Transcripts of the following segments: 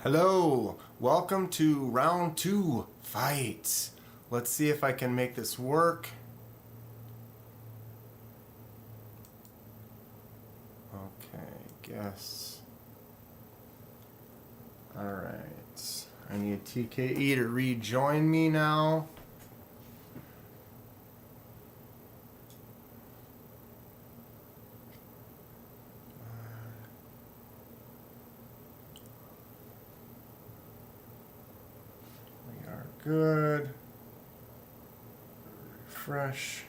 Hello, welcome to round 2 fights. Let's see if I can make this work. Okay, guess. Alright, I need TKE to rejoin me now. Good. Refresh.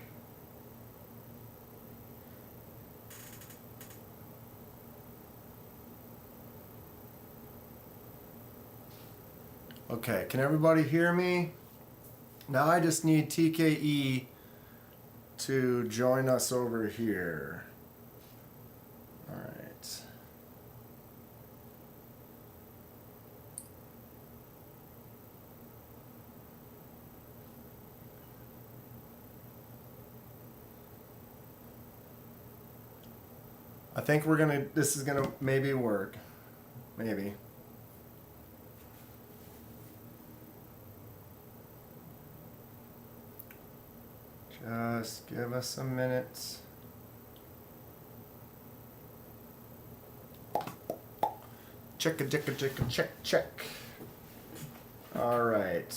Okay, can everybody hear me? Now I just need TKE to join us over here. All right. I think this is gonna maybe work. Maybe. Just give us a minute. Check. All right.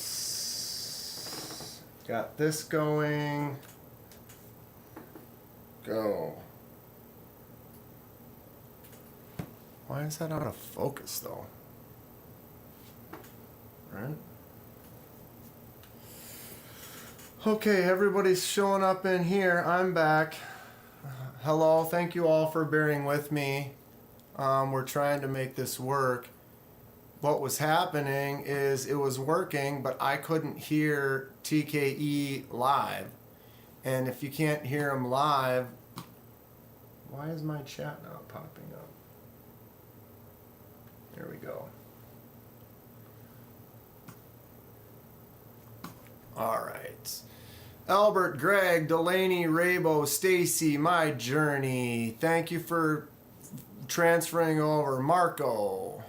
Got this going. Go. Why is that out of focus though? Right? Okay, everybody's showing up in here. I'm back. Hello, thank you all for bearing with me. We're trying to make this work. What was happening is it was working, but I couldn't hear TKE live. And if you can't hear him live, why is my chat not popping up? There we go. All right. Albert, Greg, Delaney, Rabo, Stacy, My Journey. Thank you for transferring over. Marco.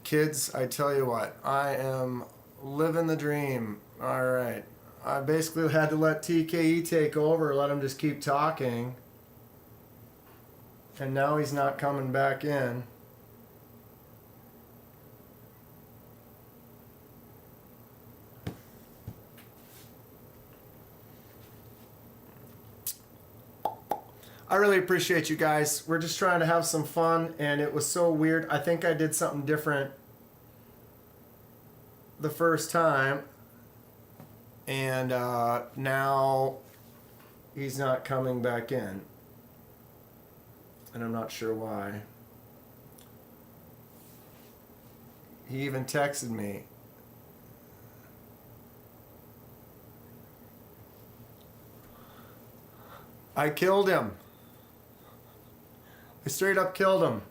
Kids, I tell you what, I am living the dream. All right. I basically had to let TKE take over, let him just keep talking. And now he's not coming back in. I really appreciate you guys. We're just trying to have some fun, and it was so weird. I think I did something different the first time, and now he's not coming back in. And I'm not sure why. He even texted me. I killed him. I straight up killed him.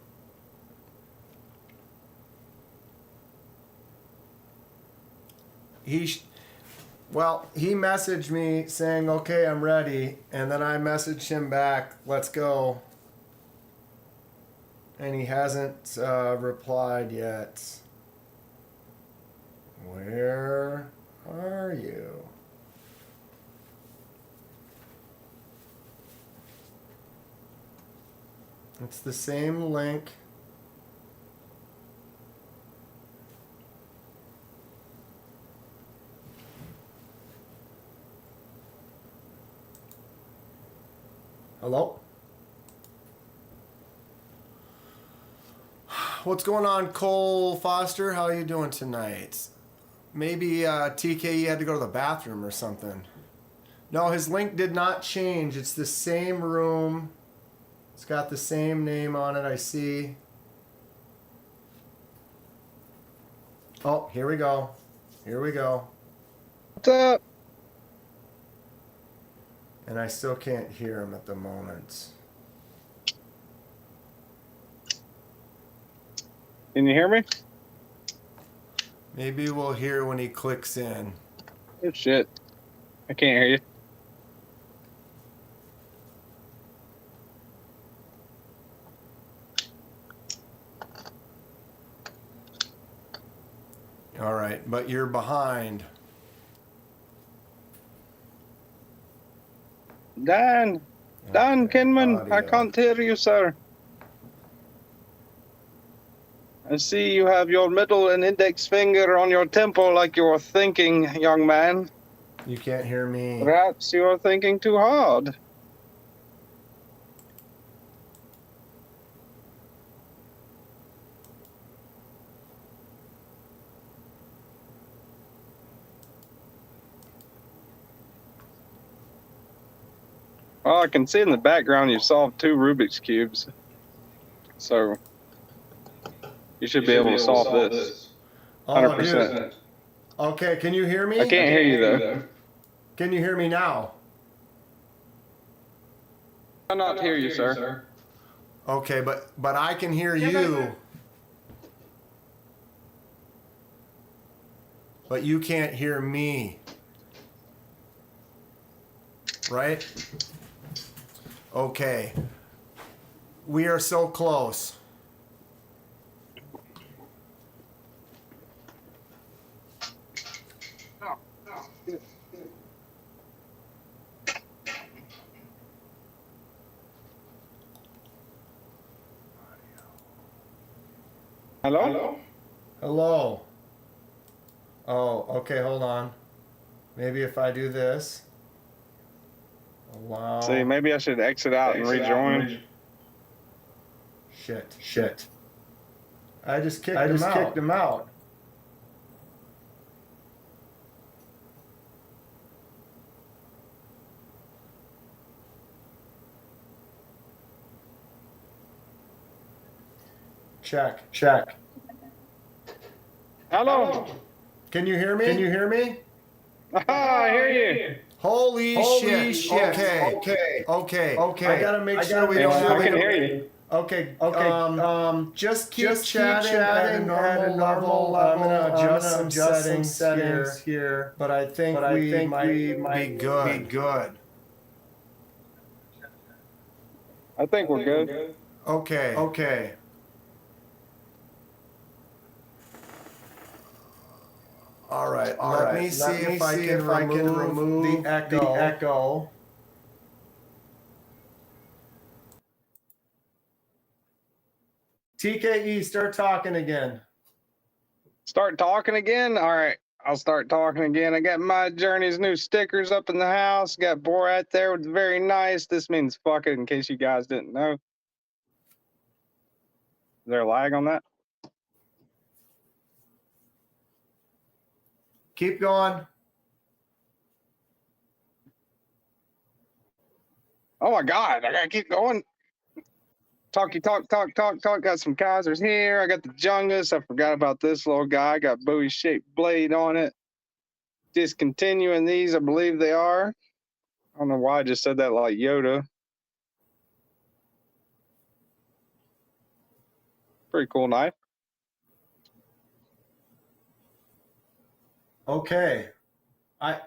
Well, he messaged me saying, okay, I'm ready. And then I messaged him back, let's go. And he hasn't replied yet. Where are you? It's the same link. Hello? What's going on, Cole Foster? How are you doing tonight? Maybe TKE had to go to the bathroom or something. No, his link did not change. It's the same room. It's got the same name on it, I see. Oh, here we go. Here we go. What's up? And I still can't hear him at the moment. Can you hear me? Maybe we'll hear when he clicks in. Oh, shit. I can't hear you. All right, but you're behind. Kenman, I audio. can't hear you, sir. I see you have your middle and index finger on your temple like you're thinking, young man. You can't hear me. Perhaps you're thinking too hard. Well, I can see in the background you solved 2 Rubik's Cubes. So, you should be able to solve this. 100%. Dude. Okay, can you hear me? I can't hear you, though. Can you hear me now? I cannot hear you, sir. Okay, but I can hear you. But you can't hear me. Right? Okay. We are so close. Hello? Hello. Oh, okay, hold on. Maybe if I do this. Allow. See, maybe I should exit out and rejoin. Shit. I just kicked him out. Check. Hello? Can you hear me? Aha, I hear you. Holy shit. Okay. I gotta make sure we don't have I can hear you. Okay. Just keep chatting at a normal level. I'm gonna adjust some settings here. But I think we might be good. I think we're good. Okay. All right. Let me see if I can remove the echo. TKE, start talking again. Start talking again? All right, I'll start talking again. I got My Journey's new stickers up in the house. Got Borat there with very nice. This means fuck it, in case you guys didn't know. Is there a lag on that? Keep going. Oh my God, I gotta keep going. Talk. Got some Kaisers here. I got the Jungus. I forgot about this little guy. Got Bowie shaped blade on it. Discontinuing these, I believe they are. I don't know why I just said that like Yoda. Pretty cool knife. Okay. I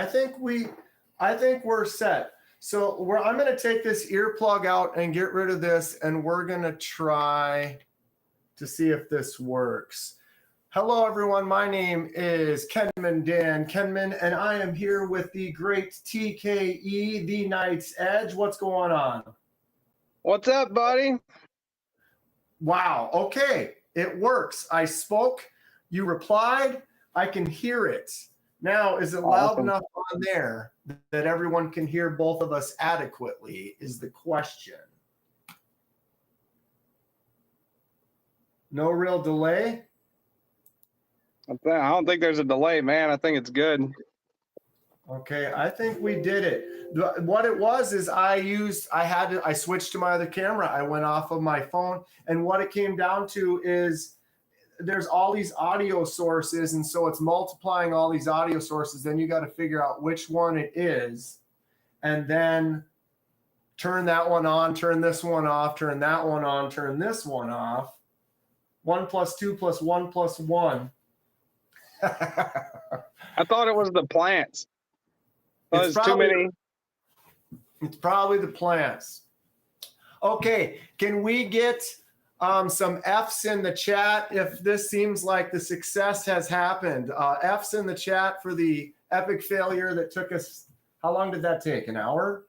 think we're set. So I'm going to take this earplug out and get rid of this, and we're going to try to see if this works. Hello, everyone. My name is KenmanDanKenman, and I am here with the great TKE, the Knight's Edge. What's going on? What's up, buddy? Wow. Okay. It works. I spoke. You replied. I can hear it. Now, is it loud enough on there that everyone can hear both of us adequately is the question. No real delay? I don't think there's a delay, man. I think it's good. Okay, I think we did it. What it was is I switched to my other camera. I went off of my phone, and what it came down to is there's all these audio sources, and so it's multiplying all these audio sources. Then you got to figure out which one it is, and then turn that one on, turn this one off, turn that one on, turn this one off. 1 + 2 + 1 + 1. I thought it was the plants. There's too many. It's probably the plants. Okay, can we get Some F's in the chat if this seems like the success has happened. F's in the chat for the epic failure that took us. How long did that take? An hour?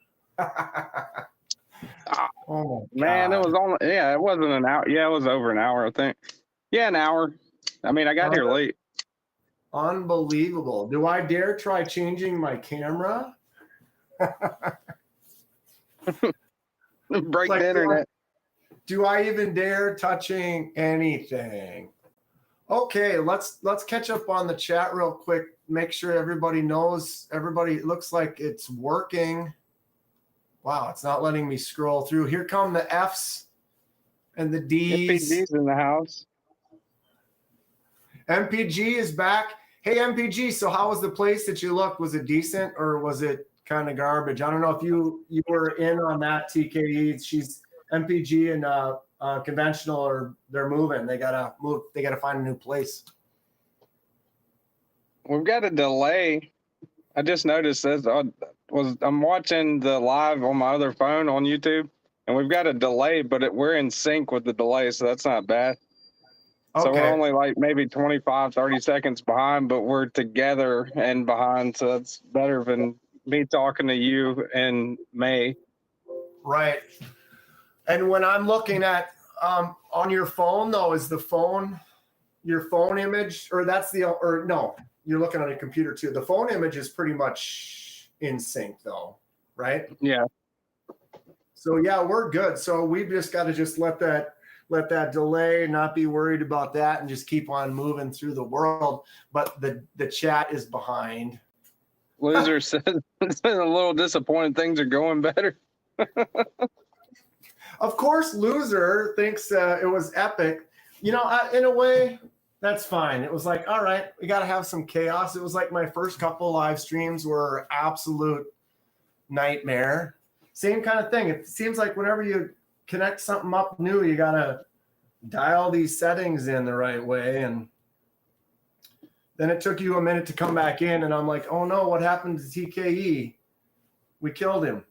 Oh Man, God. it was only, yeah, it wasn't an hour. Yeah, it was over an hour, I think. Yeah, an hour. I mean, I got here late. Unbelievable. Do I dare try changing my camera? Break Like, the internet. do I even dare touching anything? Okay, let's catch up on the chat real quick. Make sure everybody knows. Everybody, it looks like it's working. Wow, it's not letting me scroll through. Here come the F's and the D's. MPG's in the house. MPG is back. Hey, MPG, so how was the place that you looked? Was it decent or was it kind of garbage? I don't know if you were in on that, TKE. She's MPG and conventional, or they're moving. They gotta move. They gotta find a new place. We've got a delay. I just noticed this. I'm watching the live on my other phone on YouTube, and we've got a delay, but we're in sync with the delay, so that's not bad. Okay. So we're only like maybe 25, 30 seconds behind, but we're together and behind, so that's better than me talking to you in May. Right. And when I'm looking at on your phone though, is the phone your phone image, or that's the, or no, you're looking on a computer too. The phone image is pretty much in sync though, right? Yeah. So yeah, we're good. So we've just got to let that delay, not be worried about that, and just keep on moving through the world. But the chat is behind. Loser says it's been a little disappointed. Things are going better. Of course, Loser thinks it was epic. You know, in a way, that's fine. It was like, all right, we got to have some chaos. It was like my first couple live streams were absolute nightmare. Same kind of thing. It seems like whenever you connect something up new, you got to dial these settings in the right way. And then it took you a minute to come back in. And I'm like, oh no, what happened to TKE? We killed him.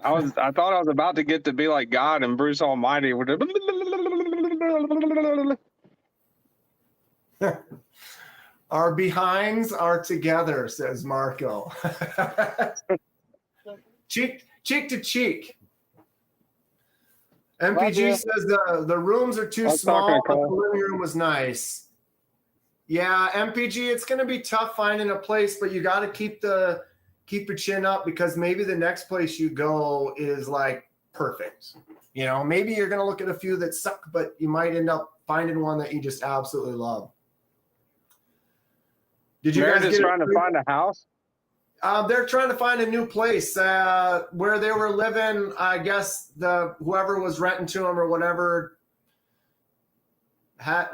I thought I was about to get to be like God and Bruce Almighty. Our behinds are together, says Marco. cheek to cheek. MPG says the rooms are too small, but the living room was nice. Yeah, MPG, it's going to be tough finding a place, but you got to keep your chin up, because maybe the next place you go is like perfect. You know, maybe you're going to look at a few that suck, but you might end up finding one that you just absolutely love. Did you guys get trying to find a house? They're trying to find a new place where they were living. I guess whoever was renting to them or whatever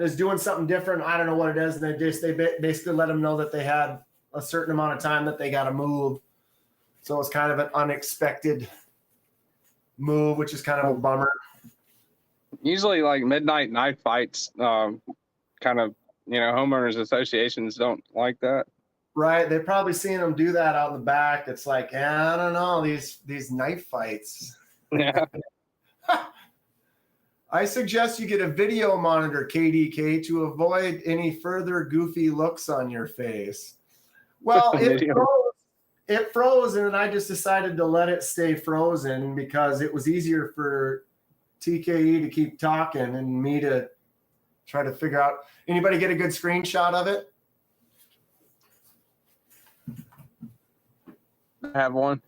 is doing something different. I don't know what it is. And they basically let them know that they had a certain amount of time that they got to move. So it's kind of an unexpected move, which is kind of a bummer. Usually like midnight knife fights, kind of, you know, homeowners associations don't like that. Right. They've probably seen them do that out in the back. It's like, I don't know, these knife fights. Yeah. I suggest you get a video monitor, KDK, to avoid any further goofy looks on your face. Well, it froze, and I just decided to let it stay frozen because it was easier for TKE to keep talking and me to try to figure out. Anybody get a good screenshot of it? I have one.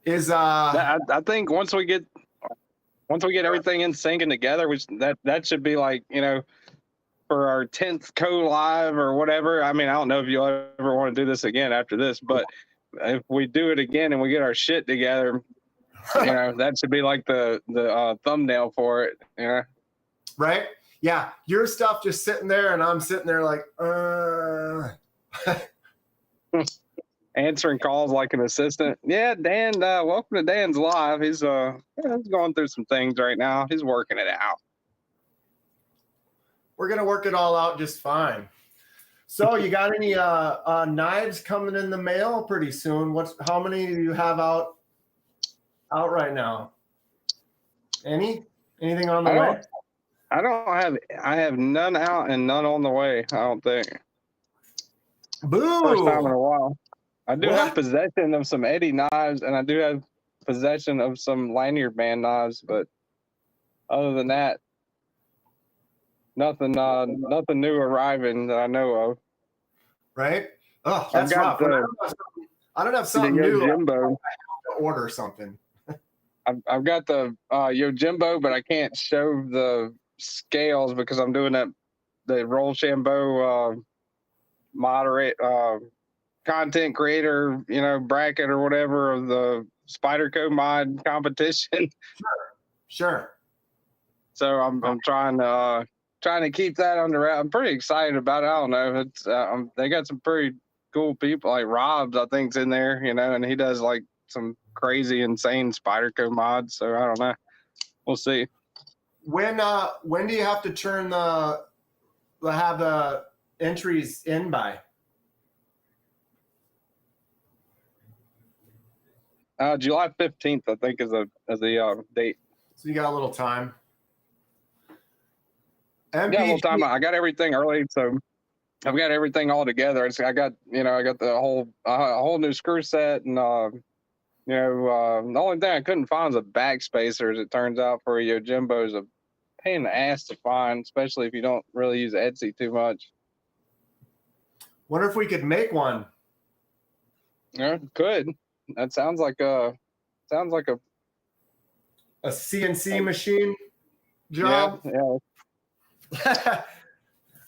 I think once we get everything in sync and together, which that should be like, you know, for our 10th co-live or whatever. I mean, I don't know if you'll ever want to do this again after this, but if we do it again and we get our shit together, you know, that should be like the thumbnail for it. Yeah. Right. Yeah. Your stuff just sitting there and I'm sitting there like, answering calls like an assistant. Yeah, Dan, welcome to Dan's live. He's going through some things right now. He's working it out. We're going to work it all out just fine. So you got any knives coming in the mail pretty soon? How many do you have out out right now? Anything on the I way? don't. I don't have. I have none out and none on the way. I don't think. First time in Boo! a while. I do have What? possession of some Eddie knives, and I do have possession of some lanyard band knives. But other than that, nothing. Nothing new arriving that I know of. Right? Oh, I've that's got rough. When I don't have the something new, I have Yojimbo. to order something. I've got the Yojimbo, but I can't show the scales because I'm doing the Roll Shambo moderate content creator, bracket or whatever of the Spyderco mod competition. Sure. So I'm trying to keep that under wrap. I'm pretty excited about it. I don't know. It's they got some pretty cool people like Rob's, I think's in there, and he does like some crazy, insane Spyderco mods. So I don't know. We'll see. When do you have to have the entries in by? July 15th, I think, is the date. So you got a little time. Yeah, a little time. I got everything early, so I've got everything all together. I got the whole new screw set, and the only thing I couldn't find was a backspacer. As it turns out, for a Yojimbo is a pain in the ass to find, especially if you don't really use Etsy too much. Wonder if we could make one. Yeah, could. That sounds like a CNC machine job. Yeah.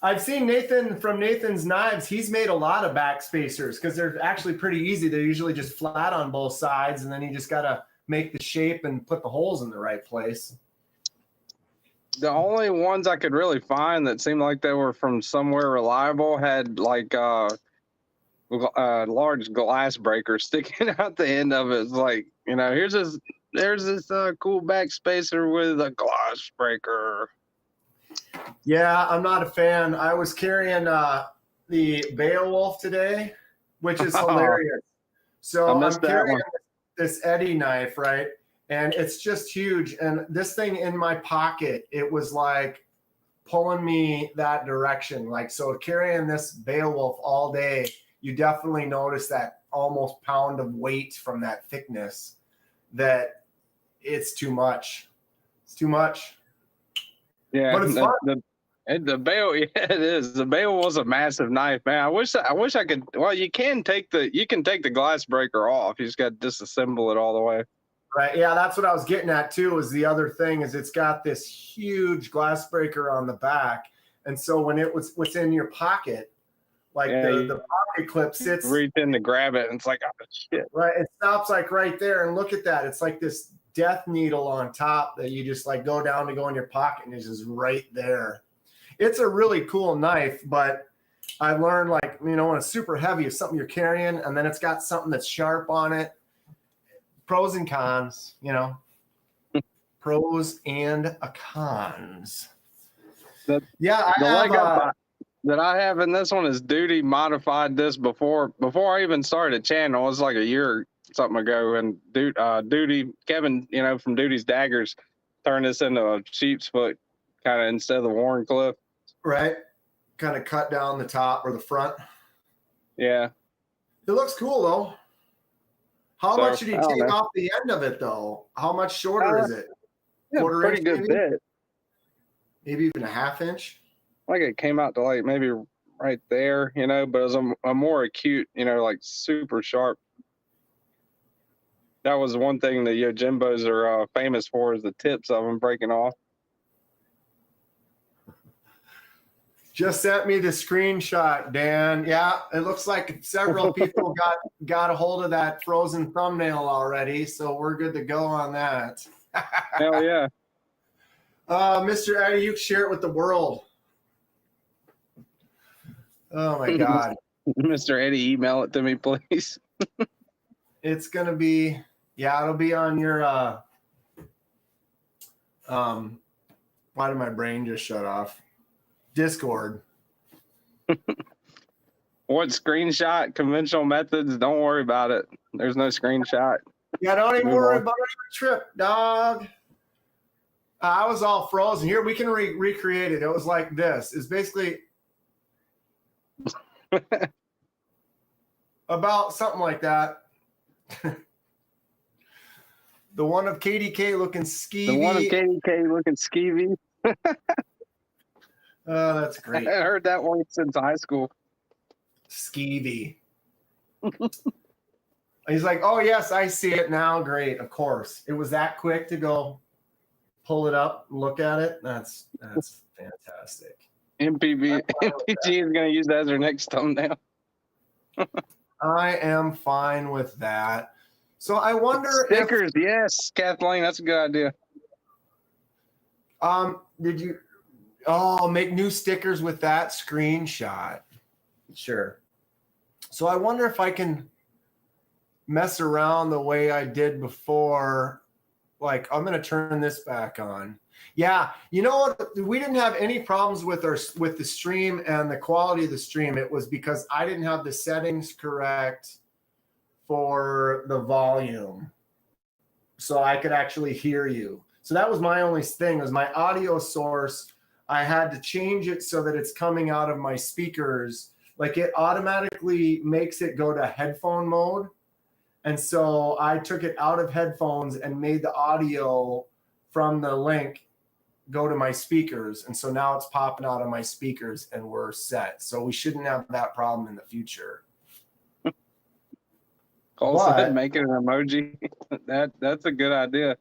I've seen Nathan from Nathan's Knives. He's made a lot of backspacers because they're actually pretty easy. They're usually just flat on both sides, and then you just got to make the shape and put the holes in the right place. The only ones I could really find that seemed like they were from somewhere reliable had like large glass breaker sticking out the end of it. It's like, there's this cool backspacer with a glass breaker. Yeah, I'm not a fan. I was carrying the Beowulf today, which is hilarious. So I'm carrying this Eddie knife, right? And it's just huge. And this thing in my pocket, it was like pulling me that direction. Like, so carrying this Beowulf all day, you definitely notice that almost pound of weight from that thickness, that it's too much. It's too much. Yeah, but it's fun. The Beowulf, yeah, it is. The Beowulf was a massive knife, man. I wish I could. Well, you can take the glass breaker off. You just got to disassemble it all the way. Right. Yeah, that's what I was getting at too. Is the other thing is it's got this huge glass breaker on the back, and so when what's in your pocket, like the pocket clip sits. Reach in to grab it, and it's like, oh shit. Right. It stops like right there, and look at that. It's like this death needle on top that you just like go down to go in your pocket, and it's just right there. It's a really cool knife, but I learned like, when it's super heavy, it's something you're carrying, and then it's got something that's sharp on it. Pros and cons, pros and cons. The leg up that I have in this one is Duty modified this before I even started a channel. It was like a year or something ago, and Duty Kevin, from Duty's Daggers, turned this into a sheep's foot kind of instead of the Warncliffe. Right, kind of cut down the top or the front. Yeah, it looks cool though. How much did he take off the end of it though? How much shorter is it? Yeah, pretty good bit. Maybe even a half inch. Like it came out to like maybe right there, but it was a more acute, like super sharp. That was one thing the Yojimbos are famous for, is the tips of them breaking off. Just sent me the screenshot, Dan. Yeah, it looks like several people got a hold of that frozen thumbnail already, so we're good to go on that. Hell yeah. Mr. Eddie, you can share it with the world. Oh my God. Mr. Eddie, email it to me, please. It's gonna be, it'll be on your why did my brain just shut off? Discord. What screenshot? Conventional methods? Don't worry about it. There's no screenshot. Yeah, don't even Move worry on. about your trip, dog. I was all frozen. Here, we can recreate it. It was like this. It's basically about something like that. The one of KDK looking The one of skeevy. KDK looking skeevy. Oh, that's I great. heard that one since high school. Skeevy. He's like, oh, yes, I see it now. Great. Of course. It was that quick to go pull it up and look at it. That's fantastic. MPG is going to use that as their next thumbnail. I am fine with that. So I wonder Stickers, yes, Kathleen, that's a good idea. did you make new stickers with that screenshot? Sure. So I wonder if I can mess around the way I did before. Like, I'm going to turn this back on. Yeah, you know what? We didn't have any problems with the stream and the quality of the stream. It was because I didn't have the settings correct for the volume, so I could actually hear you. So that was my only thing, was my audio source. I had to change it so that it's coming out of my speakers. Like, it automatically makes it go to headphone mode. And so I took it out of headphones and made the audio from the link go to my speakers. And so now it's popping out of my speakers and we're set. So we shouldn't have that problem in the future. Cole said make it an emoji. That's a good idea.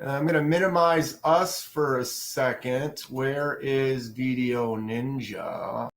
I'm going to minimize us for a second. Where is Video Ninja?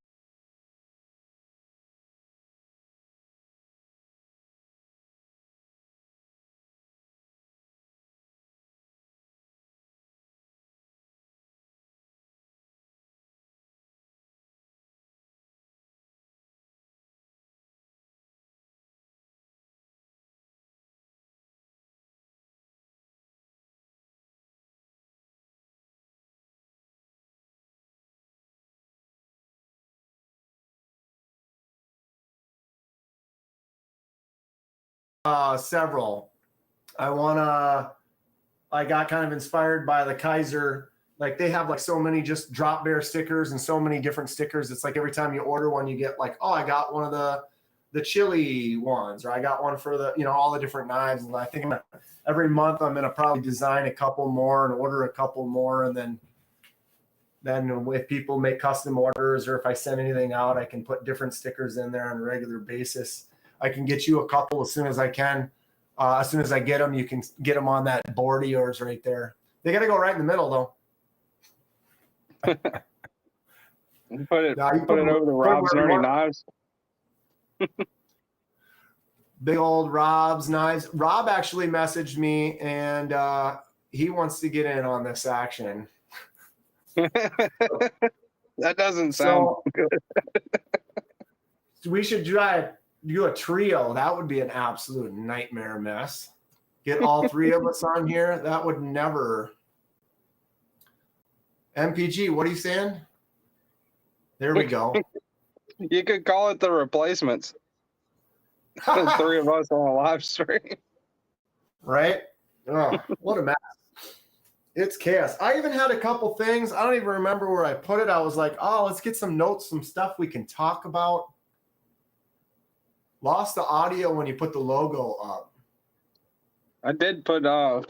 Several. I got kind of inspired by the Kaiser. Like, they have like so many just drop bear stickers and so many different stickers. It's like every time you order one, you get like, oh, I got one of the chili ones, or I got one for the, all the different knives. And I think every month I'm going to probably design a couple more and order a couple more. And then if people make custom orders, or if I send anything out, I can put different stickers in there on a regular basis. I can get you a couple as soon as I can. As soon as I get them, you can get them on that board of yours right there. They got to go right in the middle, though. Put it over the Rob's Nerdy Knives. Big old Rob's Knives. Rob actually messaged me, and he wants to get in on this action. That doesn't sound good. We should do a trio. That would be an absolute nightmare mess. Get all three of us on here. That would never. MPG, what are you saying? There we go. You could call it the replacements. The three of us on a live stream. Right? Oh, what a mess. It's chaos. I even had a couple things. I don't even remember where I put it. I was like, oh, let's get some notes, some stuff we can talk about. Lost the audio when you put the logo up. I did put I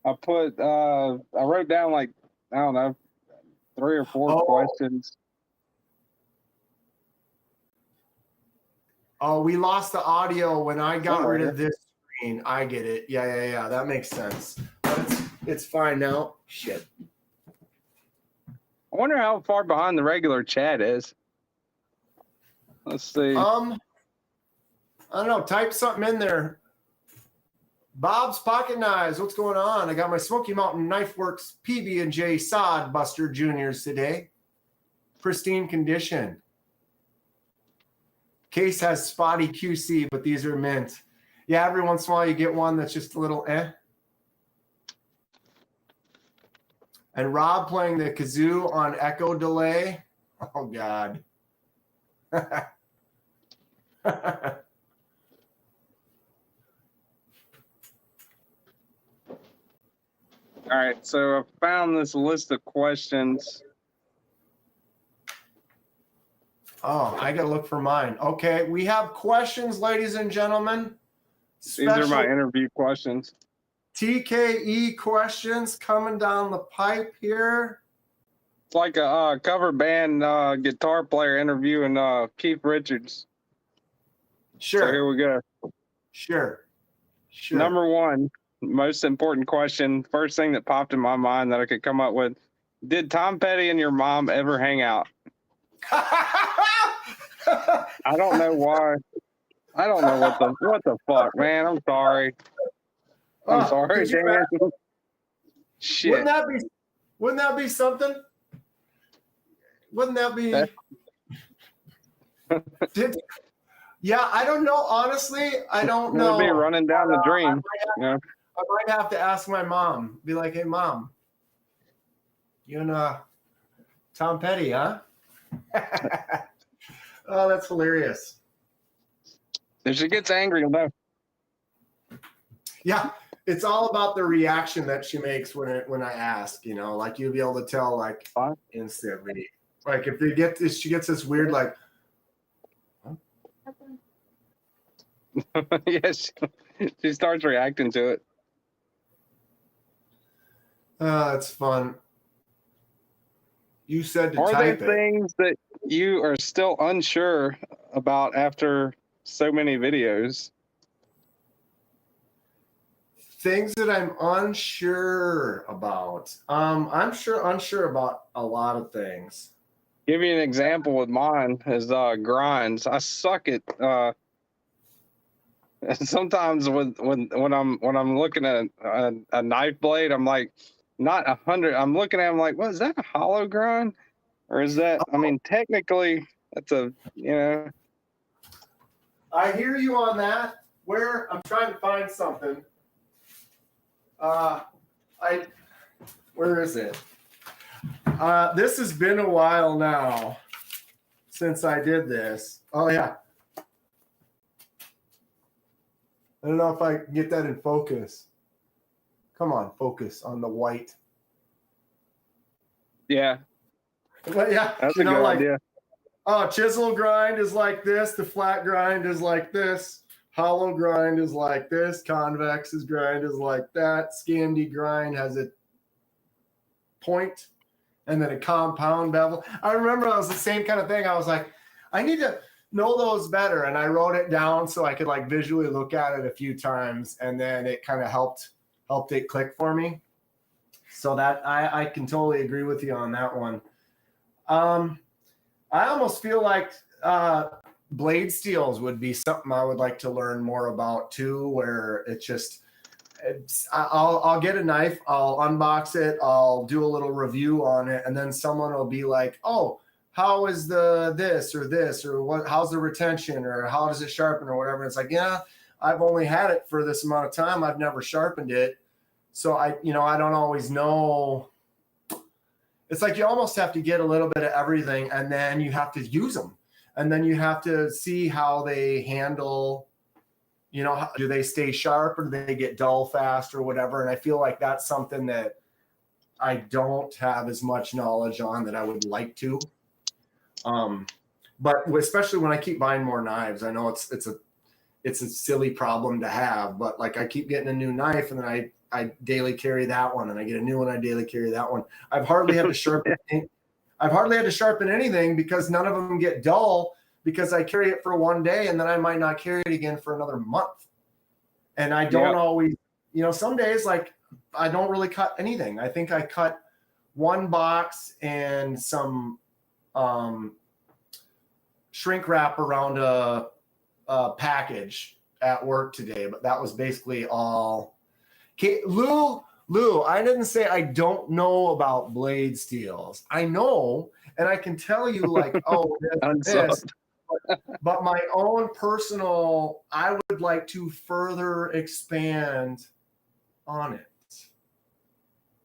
wrote down like, I don't know, 3 or 4 questions. Oh, we lost the audio when I got rid of this screen. I get it. Yeah. That makes sense. But it's fine now. Shit. I wonder how far behind the regular chat is. Let's see. I don't know. Type something in there. Bob's Pocket Knives. What's going on? I got my Smoky Mountain Knife Works PB&J Sod Buster Juniors today. Pristine condition. Case has spotty QC, but these are mint. Yeah, every once in a while you get one that's just a little eh. And Rob playing the kazoo on echo delay. Oh, God. All right, so I found this list of questions. Oh, I gotta look for mine. Okay, we have questions, ladies and gentlemen. These are my interview questions. TKE questions coming down the pipe here. It's like a cover band guitar player interviewing Keith Richards. Sure. So here we go. Sure. Number one, most important question. First thing that popped in my mind that I could come up with: did Tom Petty and your mom ever hang out? I don't know why. I don't know what the fuck, man. I'm sorry. I'm sorry, Dan. Shit. Wouldn't that be something? Wouldn't that be? Yeah, I don't know. Honestly, I don't know. Be running down the dream. I might have to ask my mom. Be like, hey, Mom, you and Tom Petty, huh? Oh, that's hilarious. If she gets angry, you'll know. Yeah, it's all about the reaction that she makes when I ask. You know, like you'll be able to tell like instantly. Like if she gets this weird like. Yes, she starts reacting to it. It's fun. You said to type it. Are there things that you are still unsure about after so many videos? Things that I'm unsure about. I'm unsure about a lot of things. Give you an example with mine is grinds. I suck at sometimes when I'm looking at a knife blade, I'm like not 100. I'm looking at them like, what is that, a hollow grind? Or is that, I mean, technically that's a, you know. I hear you on that. Where I'm trying to find something. Where is it? This has been a while now since I did this. Oh yeah. I don't know if I can get that in focus. Come on, focus on the white. Yeah. But yeah, that's a good idea. Oh, chisel grind is like this. The flat grind is like this. Hollow grind is like this. Convex grind is like that. Scandy grind has a point and then a compound bevel. I remember it was the same kind of thing. I was like, I need to know those better. And I wrote it down so I could like visually look at it a few times. And then it kind of helped it click for me. So that I can totally agree with you on that one. I almost feel like blade steels would be something I would like to learn more about too, where I'll get a knife, I'll unbox it, I'll do a little review on it, and then someone will be like, oh, how is this or what, how's the retention or how does it sharpen or whatever. It's like, yeah, I've only had it for this amount of time. I've never sharpened it. So I don't always know. It's like you almost have to get a little bit of everything and then you have to use them. And then you have to see how they handle, do they stay sharp or do they get dull fast or whatever? And I feel like that's something that I don't have as much knowledge on that I would like to. But especially when I keep buying more knives, I know it's a silly problem to have, but like I keep getting a new knife and then I daily carry that one and I get a new one. I daily carry that one. I've hardly had to sharpen anything because none of them get dull because I carry it for one day and then I might not carry it again for another month. And I don't always, some days like I don't really cut anything. I think I cut one box and some shrink wrap around a package at work today, but that was basically all. Okay, Lou, I didn't say I don't know about blade steels. I know, and I can tell you like, oh, this. But my own personal, I would like to further expand on it.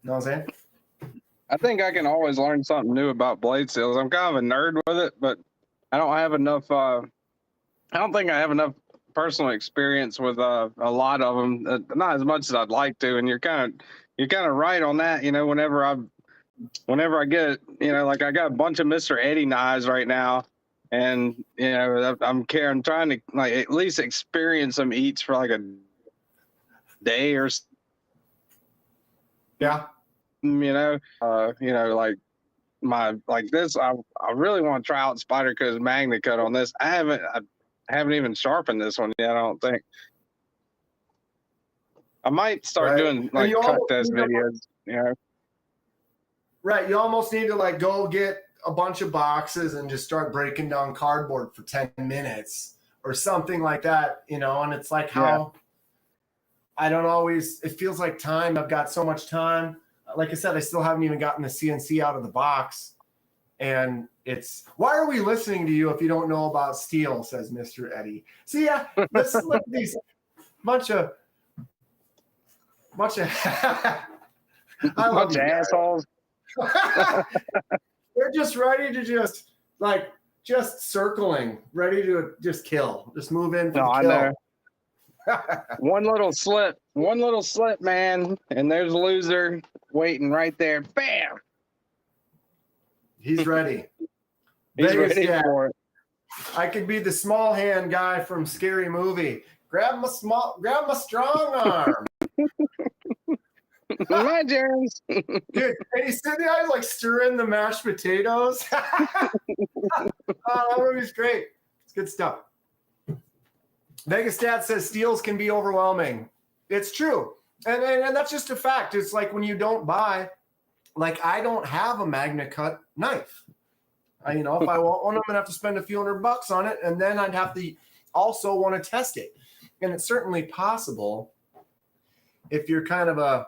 Know what I'm saying? I think I can always learn something new about blade steels. I'm kind of a nerd with it, but I don't have enough. I don't think I have enough personal experience with a lot of them. Not as much as I'd like to. And you're kind of right on that. You know, whenever I get, you know, like I got a bunch of Mr. Eddie knives right now, and you know, I'm trying to like at least experience them each for like a day or Yeah. you know, like like this. I really want to try out Spyderco's Magna Cut on this. I haven't even sharpened this one yet. I don't think. I might start Right. doing like cut test videos. You know. Right. You almost need to like go get a bunch of boxes and just start breaking down cardboard for 10 minutes or something like that, you know, and it's like how I don't always, it feels like time. I've got so much time. Like I said, I still haven't even gotten the CNC out of the box. And it's, why are we listening to you if you don't know about steel, says Mr. Eddie. See, yeah, let's look at these bunch of I love bunch of assholes. They're just ready to just circling, ready to just kill, just move in for the kill. I know. one little slip, man, and there's a loser waiting right there. Bam! He's ready. He's ready for it. I could be the small hand guy from Scary Movie. Grab my strong arm. My germs. Dude, and he's sitting there like stirring the mashed potatoes. Oh, that movie's great. It's good stuff. Vegas Dad says steels can be overwhelming. It's true. And that's just a fact. It's like when you don't buy, like I don't have a Magna Cut knife. You know, if I want one, I'm going to have to spend a few $100 on it. And then I'd have to also want to test it. And it's certainly possible if you're kind of a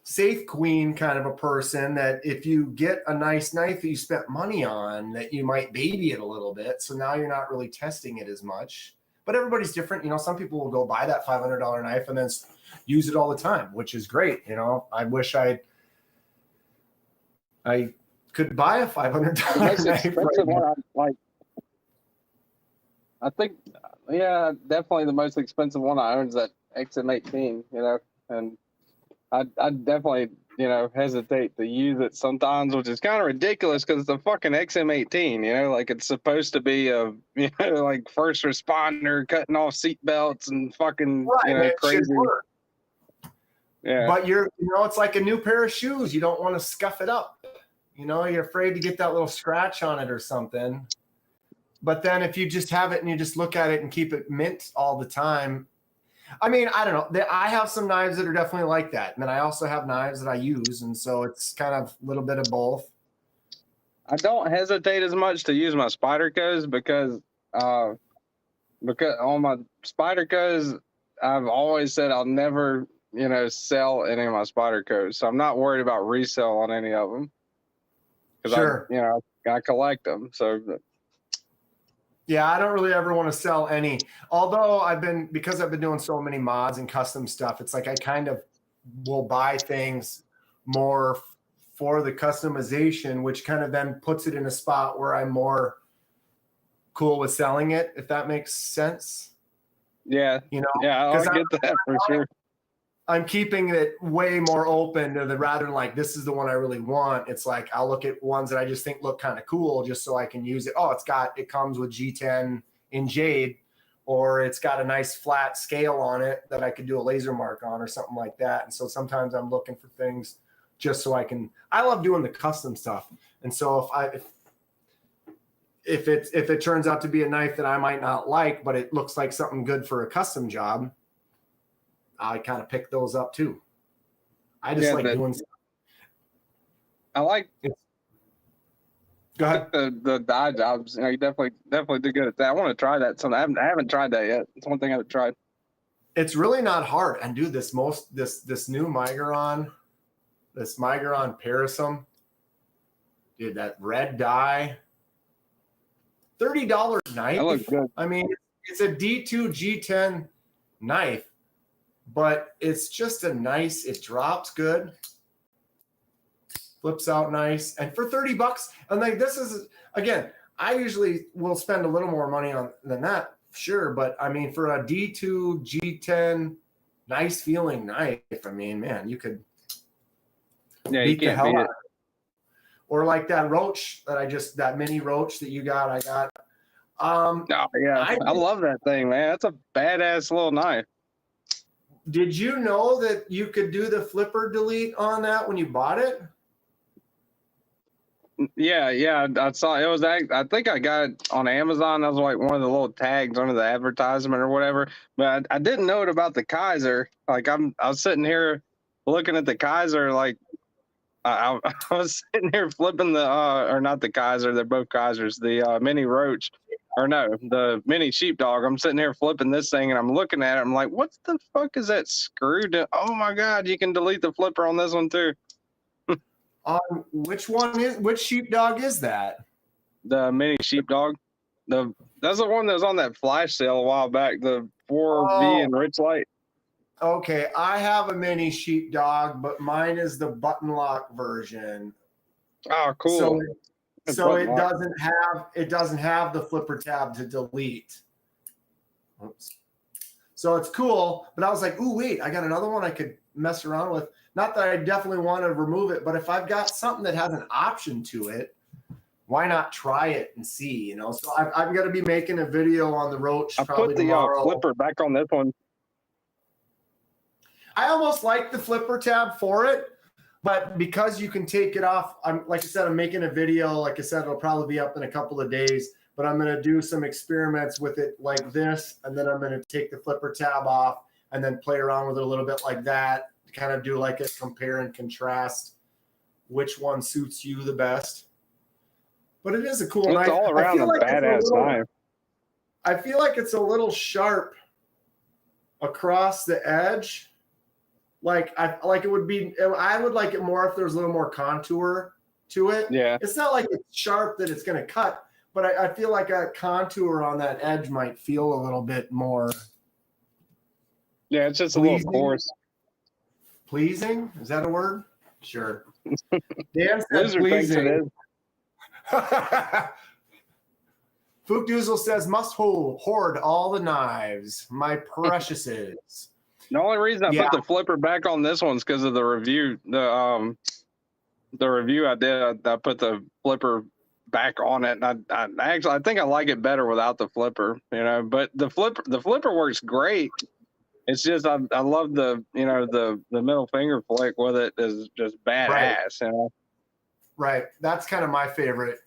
safe queen kind of a person that if you get a nice knife that you spent money on, that you might baby it a little bit. So now you're not really testing it as much. But everybody's different. You know, some people will go buy that $500 knife and then use it all the time, which is great. You know, I wish I could buy a $500 knife. One, I think, yeah, definitely the most expensive one I own is that XM18, you know, and I definitely, you know, hesitate to use it sometimes, which is kind of ridiculous because it's a fucking XM18, you know, like it's supposed to be a, you know, like first responder cutting off seat belts and fucking, right, you know, crazy. Yeah. But you know, it's like a new pair of shoes. You don't want to scuff it up. You know, you're afraid to get that little scratch on it or something. But then if you just have it and you just look at it and keep it mint all the time, I mean, I don't know. I have some knives that are definitely like that. And then I also have knives that I use. And so it's kind of a little bit of both. I don't hesitate as much to use my Spyderco's because on my Spyderco's, I've always said I'll never, you know, sell any of my Spyderco's. So I'm not worried about resale on any of them. Sure. I collect them. So yeah, I don't really ever want to sell any. Although because I've been doing so many mods and custom stuff, it's like I kind of will buy things more for the customization, which kind of then puts it in a spot where I'm more cool with selling it, if that makes sense. Yeah. You know? Yeah, I get that for sure. I'm keeping it way more open to rather than like, this is the one I really want. It's like, I'll look at ones that I just think look kind of cool just so I can use it. Oh, it comes with G10 in jade, or it's got a nice flat scale on it that I could do a laser mark on or something like that. And so sometimes I'm looking for things just so I love doing the custom stuff. And so if it turns out to be a knife that I might not like, but it looks like something good for a custom job, I kind of pick those up too. I just like doing stuff. I like go ahead. The die jobs. You know, you definitely do good at that. I want to try that. So I haven't tried that yet. It's one thing I haven't tried. It's really not hard. And dude, this new Migron, this Migron Parasum, dude, that red dye, $30 knife. That looks good. I mean, it's a D2 G10 knife, but it's just it drops good, flips out nice. And for $30, and like, this is, again, I usually will spend a little more money on than that, sure. But I mean, for a D2 G10, nice feeling knife, I mean, man, you could Yeah, you beat the can't hell beat out it. of it. Or like that roach that mini roach that you got, I got. Oh, yeah, I love that thing, man. That's a badass little knife. Did you know that you could do the flipper delete on that when you bought it? Yeah, I saw it was. I think I got it on Amazon. That was like one of the little tags under the advertisement or whatever. But I didn't know it about the Kaiser. Like I was sitting here looking at the Kaiser. Like I was sitting here flipping the or not the Kaiser. They're both Kaisers. The mini roach, or no, the mini sheepdog. I'm sitting here flipping this thing and I'm looking at it. I'm like, what the fuck is that screw? Oh my god, you can delete the flipper on this one too. Which sheepdog is that? The mini sheepdog. That's the one that was on that flash sale a while back. The 4V Oh, and Rich Light. okay. I have a mini sheepdog, but mine is the button lock version. Oh, So cool. it doesn't have the flipper tab to delete. Oops. So it's cool, but I was like, ooh, wait, I got another one I could mess around with. Not that I definitely want to remove it, but if I've got something that has an option to it, why not try it and see, you know? So I'm going to be making a video on the roach I probably put the tomorrow. flipper back on this one. I almost like the flipper tab for it, but because you can take it off, like I said, I'm making a video. Like I said, it'll probably be up in a couple of days, but I'm going to do some experiments with it like this, and then I'm going to take the flipper tab off and then play around with it a little bit like that, to kind of do like a compare and contrast, which one suits you the best. But it is a cool knife. It's all around a badass knife. I feel like it's a little sharp across the edge. I would like it more if there's a little more contour to it. Yeah. It's not like it's sharp that it's going to cut, but I feel like a contour on that edge might feel a little bit more. Yeah, it's just a little coarse. Pleasing? Is that a word? Sure. Dan said Loser pleasing. thinks it is. Fookdoozle says, must hoard all the knives, my preciouses. The only reason I put the flipper back on this one is because of the review. The review I did, I put the flipper back on it, and I think I like it better without the flipper, you know. But the flipper works great. It's just I love the middle finger flick with it is just badass, Right. you know. Right. That's kind of my favorite.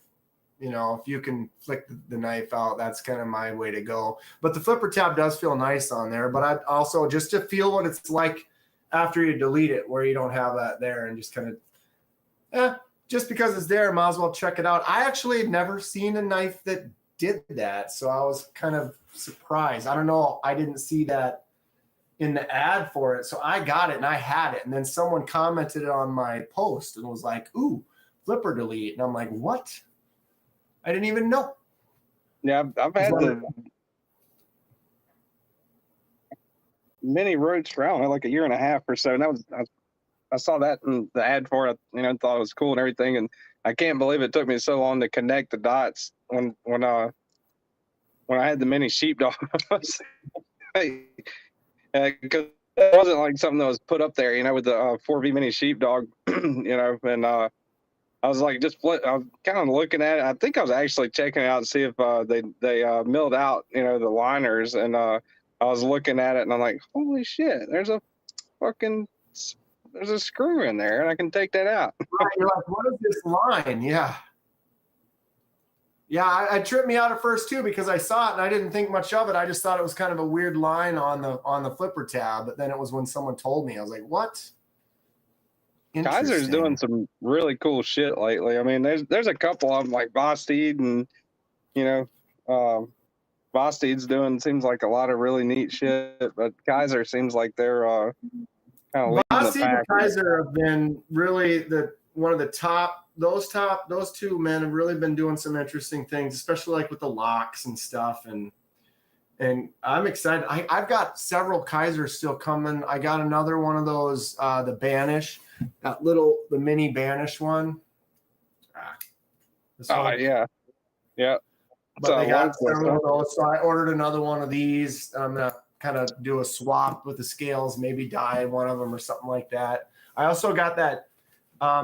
You know, if you can flick the knife out, that's kind of my way to go. But the flipper tab does feel nice on there. But I also, just to feel what it's like after you delete it, where you don't have that there, and just kind of, just because it's there, might as well check it out. I actually had never seen a knife that did that, so I was kind of surprised. I don't know. I didn't see that in the ad for it, so I got it and I had it, and then someone commented on my post and was like, "Ooh, flipper delete," and I'm like, "What?" I didn't even know. Yeah, I've had the mini roach for like a year and a half or so, and that was I saw that in the ad for it. You know, thought it was cool and everything, and I can't believe it took me so long to connect the dots when I had the mini sheepdog. Because it wasn't like something that was put up there, you know, with the 4V mini sheepdog, you know, and I was like, I was kind of looking at it. I think I was actually checking it out to see if they milled out, you know, the liners, and I was looking at it, and I'm like, holy shit, there's a screw in there, and I can take that out. Right, you're like, what is this line? Yeah. Yeah, it tripped me out at first too, because I saw it and I didn't think much of it. I just thought it was kind of a weird line on the flipper tab. But then it was when someone told me, I was like, what? Kaiser's doing some really cool shit lately. I mean, there's a couple of them like Vosteed, and you know, Vosteed's seems like a lot of really neat shit, but Kaiser seems like they're kind of leading the pack. And Kaiser have been really one of the top. Those two men have really been doing some interesting things, especially like with the locks and stuff. And I'm excited. I've got several Kaisers still coming. I got another one of those, the Banish, the mini Banish one. Yeah. but they got long twist, some huh? of those. So I ordered another one of these. I'm gonna kind of do a swap with the scales, maybe dye one of them or something like that. I also got that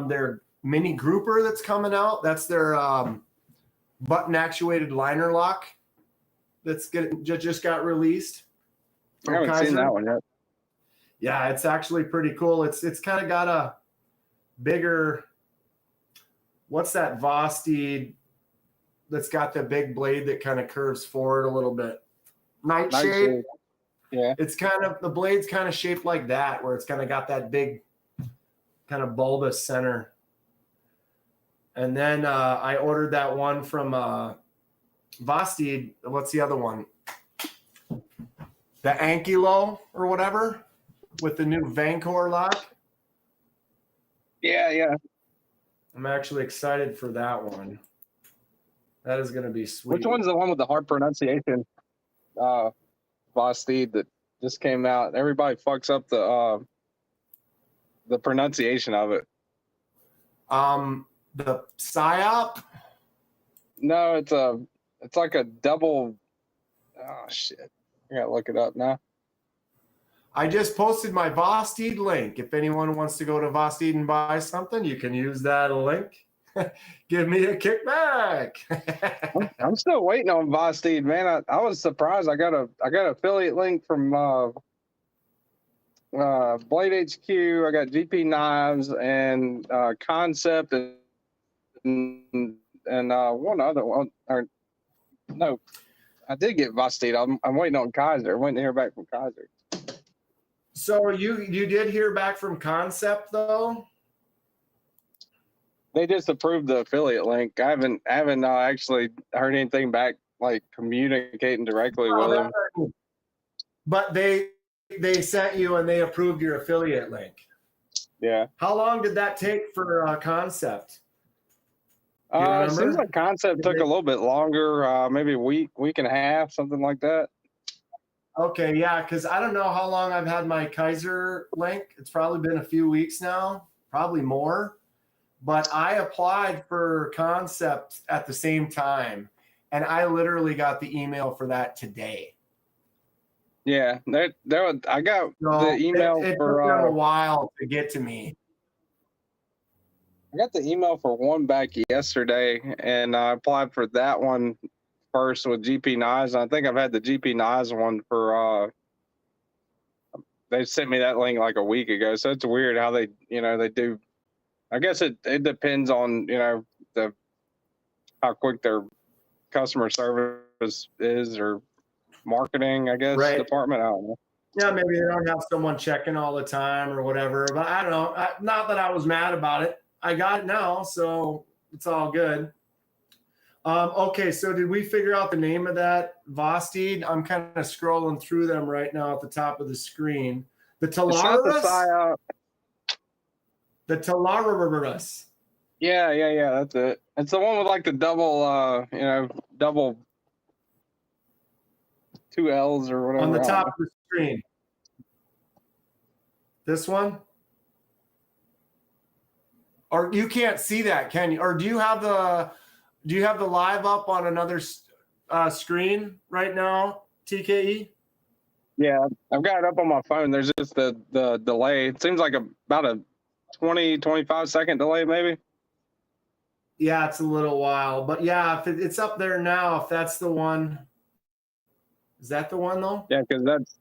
their mini grouper that's coming out. That's their button actuated liner lock that's just got released I from haven't seen Kaiser. that one yet. Yeah, it's actually pretty cool. It's kind of got a bigger, what's that Vosteed that's got the big blade that kind of curves forward a little bit? Nightshade. Nightshade. Yeah. It's kind of, the blade's kind of shaped like that, where it's kind of got that big kind of bulbous center. And then I ordered that one from Vosteed. What's the other one? The Ankylo or whatever with the new Vancor lock. Yeah, yeah. I'm actually excited for that one. That is going to be sweet. Which one's the one with the hard pronunciation? Vosteed that just came out. Everybody fucks up the pronunciation of it. The PSYOP. No, it's like a double. Oh shit! I gotta look it up now. I just posted my Vosteed link. If anyone wants to go to Vosteed and buy something, you can use that link. Give me a kickback. I'm still waiting on Vosteed, man. I was surprised. I got affiliate link from Blade HQ. I got GP Knives and Concept and one other one. Or no, I did get Vosteed. I'm waiting on Kaiser. I'm waiting to hear back from Kaiser. So you did hear back from Concept though? They just approved the affiliate link. I haven't actually heard anything back, like communicating directly with them. But they sent you and they approved your affiliate link. Yeah. How long did that take for Concept? It seems like Concept took a little bit longer, maybe a week and a half, something like that. Okay, yeah, because I don't know how long I've had my Kaiser link. It's probably been a few weeks now, probably more. But I applied for Concept at the same time, and I literally got the email for that today. Yeah, I got the email it for took them a while to get to me. I got the email for one back yesterday, and I applied for that one first with GP Knives. I think I've had the GP Knives one for. They sent me that link like a week ago, so it's weird how they do. I guess it depends on how quick their customer service is or marketing, I guess, department. I don't know. Yeah, maybe they don't have someone checking all the time or whatever. But I don't know. Not that I was mad about it. I got it now, so it's all good. Okay, so did we figure out the name of that Vosteed? I'm kind of scrolling through them right now at the top of the screen. The Talaris? The Talaris. Yeah, that's it. It's the one with like the double, double 2 L's or whatever. On the top of the screen. This one? Or you can't see that, can you? Or do you have the live up on another screen right now, TKE? Yeah, I've got it up on my phone. There's just the delay. It seems like about a 20-25 second delay, maybe. Yeah, it's a little while. But yeah, if it's up there now, if that's the one. Is that the one though? Yeah, because that's.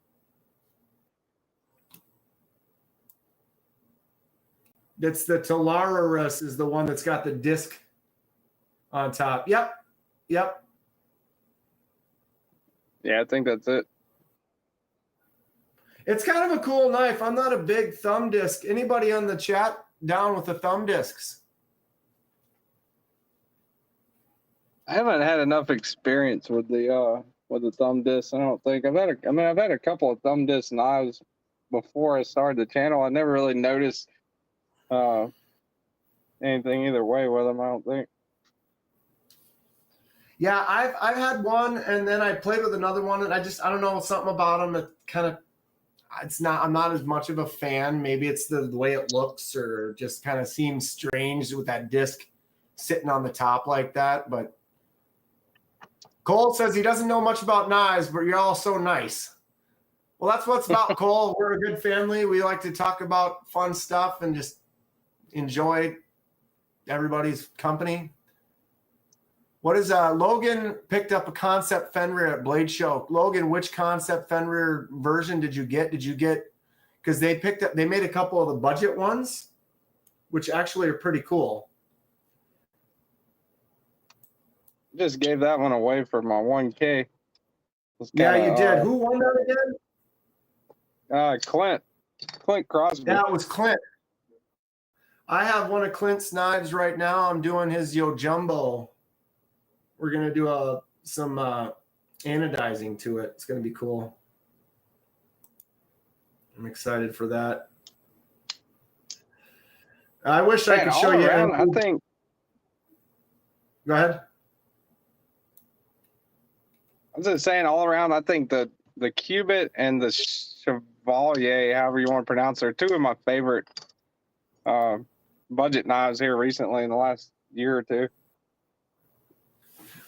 That's the Talaris is the one that's got the disc on top. Yep. Yeah, I think that's it. It's kind of a cool knife. I'm not a big thumb disc. Anybody on the chat down with the thumb discs? I haven't had enough experience with the thumb disc. I don't think I've had a couple of thumb disc knives before I started the channel. I never really noticed anything either way with them, I don't think. Yeah, I've had one, and then I played with another one, and I don't know, something about them that kind of, I'm not as much of a fan. Maybe it's the way it looks, or just kind of seems strange with that disc sitting on the top like that. But Cole says he doesn't know much about knives, but you're all so nice. Well, that's what's about, Cole. We're a good family. We like to talk about fun stuff and just enjoy everybody's company. What is Logan picked up a concept Fenrir at Blade Show. Logan, which concept Fenrir version did you get? Because they made a couple of the budget ones, which actually are pretty cool. Just gave that one away for my 1K. Yeah, you did. Who won that again? Clint Crosby. That was Clint. I have one of Clint's knives right now. I'm doing his Yo Jumbo. We're gonna do some anodizing to it. It's gonna be cool. I'm excited for that. I wish I could show you. I think. Go ahead. I was just saying, all around, I think the Cubit and the Chevalier, however you want to pronounce it, are two of my favorite budget knives here recently in the last year or two.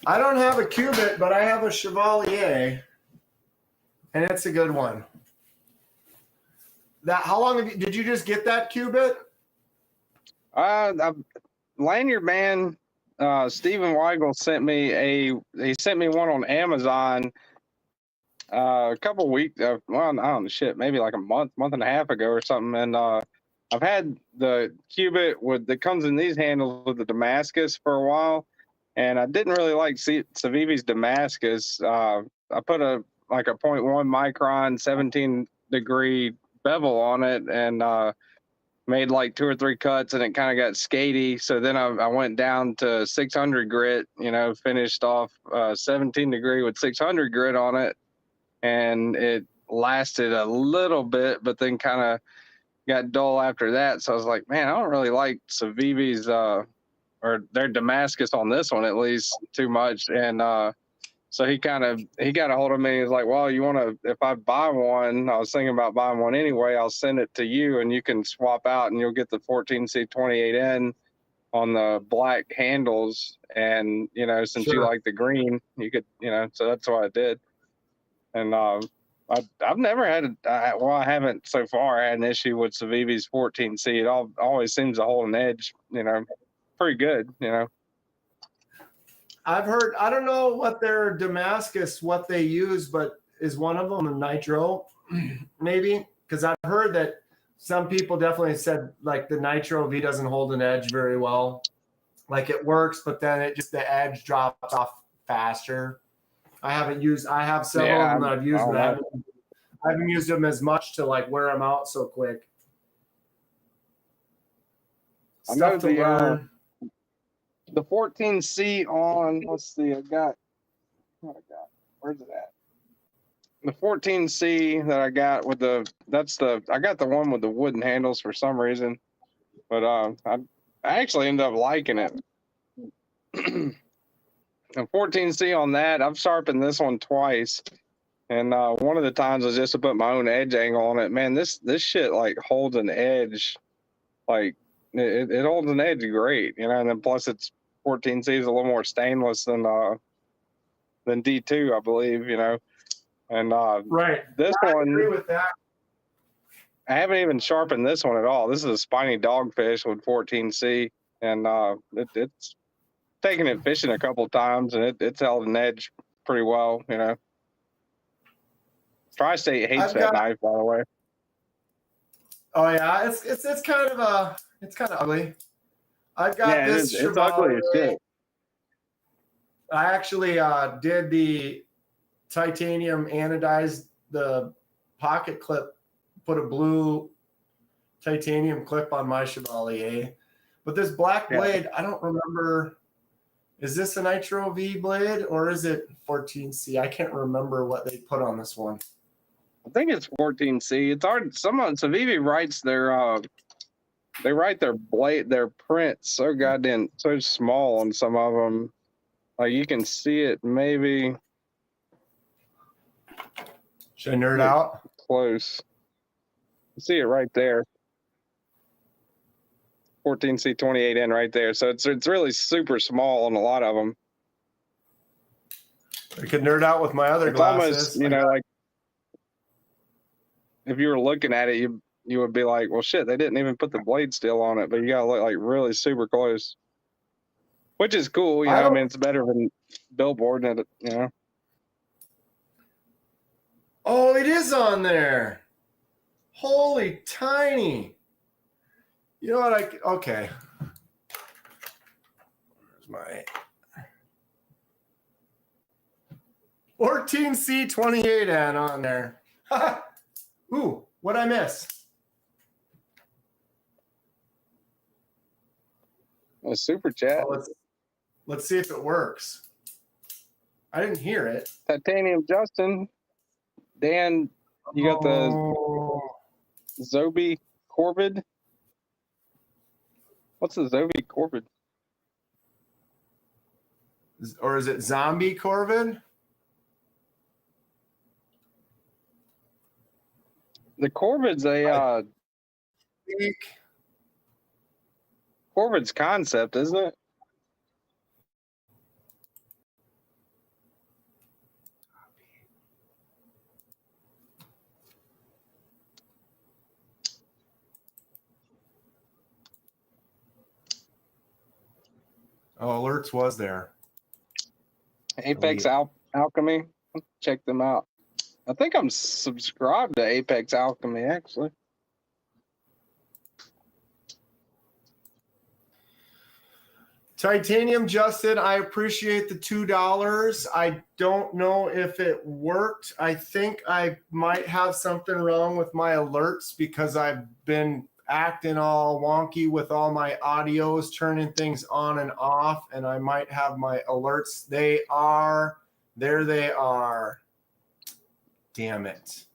I don't have a Cubit, but I have a Chevalier, and it's a good one. How long did you just get that Cubit? Lanyard Man, Stephen Weigel sent me one on Amazon a couple weeks. Well, I don't know, maybe like a month and a half ago or something. And I've had the Cubit that comes in these handles with the Damascus for a while, and I didn't really like Civivi's Damascus. I put a 0.1 micron 17-degree bevel on it, and made like 2 or 3 cuts, and it kind of got skatey. So then I went down to 600 grit, finished off 17-degree with 600 grit on it, and it lasted a little bit, but then kind of got dull after that. So I was like, man, I don't really like Civivi's or their Damascus on this one, at least, too much. And so he got a hold of me. He was like, well, if I buy one, I was thinking about buying one anyway, I'll send it to you and you can swap out and you'll get the 14C 28N on the black handles. And, since you like the green, you could, so that's what I did. And I've never had I haven't so far had an issue with Civivi's 14C. It always seems to hold an edge, pretty good, I've heard, I don't know what their Damascus, what they use, but is one of them a nitro? Maybe, because I've heard that some people definitely said like the Nitro V doesn't hold an edge very well. Like it works, but then the edge drops off faster. I have several of them that I've used, but I haven't used them as much to like wear them out so quick. Stuff to learn. The 14C on, let's see, where's it at? The 14C that I got I got the one with the wooden handles for some reason, but I actually ended up liking it. The 14C on that, I've sharpened this one twice, and one of the times was just to put my own edge angle on it. Man, this shit like holds an edge, like it holds an edge great, and then plus it's 14C is a little more stainless than D2, I believe, and right. This one, I agree with that. I haven't even sharpened this one at all. This is a spiny dogfish with 14C, and it's taken it fishing a couple times, and it's held an edge pretty well, Tri-State hates that knife, by the way. Oh yeah, it's kind of ugly. I've got this. It's ugly as shit. I actually did the titanium anodized the pocket clip, put a blue titanium clip on my Chevalier. But this black blade, I don't remember. Is this a Nitro V blade or is it 14C? I can't remember what they put on this one. I think it's 14C. It's hard. Civivi writes they write their print so goddamn so small on some of them. Like you can see it maybe. Should I nerd out? Close. You see it right there. 14C 28N right there. So it's really super small on a lot of them. I could nerd out with my other It's glasses. almost, like if you were looking at it, you would be like, well, shit, they didn't even put the blade steel on it, but you gotta look like really super close, which is cool. I I don't. mean, it's better than billboarding it. Oh, it is on there. Holy tiny. You know what? Okay. Where's my 14C28N on there? Ooh, what'd I miss? A super chat. Oh, let's see if it works. I didn't hear it. Titanium Justin. Dan, you got the Zobi Corvid. What's the Zobi Corvid? Or is it Zombie Corvid? The Corvid's a Corvid's concept, isn't it? Oh, alerts was there. Apex Alchemy. Check them out. I think I'm subscribed to Apex Alchemy, actually. Titanium Justin, I appreciate the $2. I don't know if it worked. I think I might have something wrong with my alerts because I've been acting all wonky with all my audios, turning things on and off, and I might have my alerts. There they are. Damn it.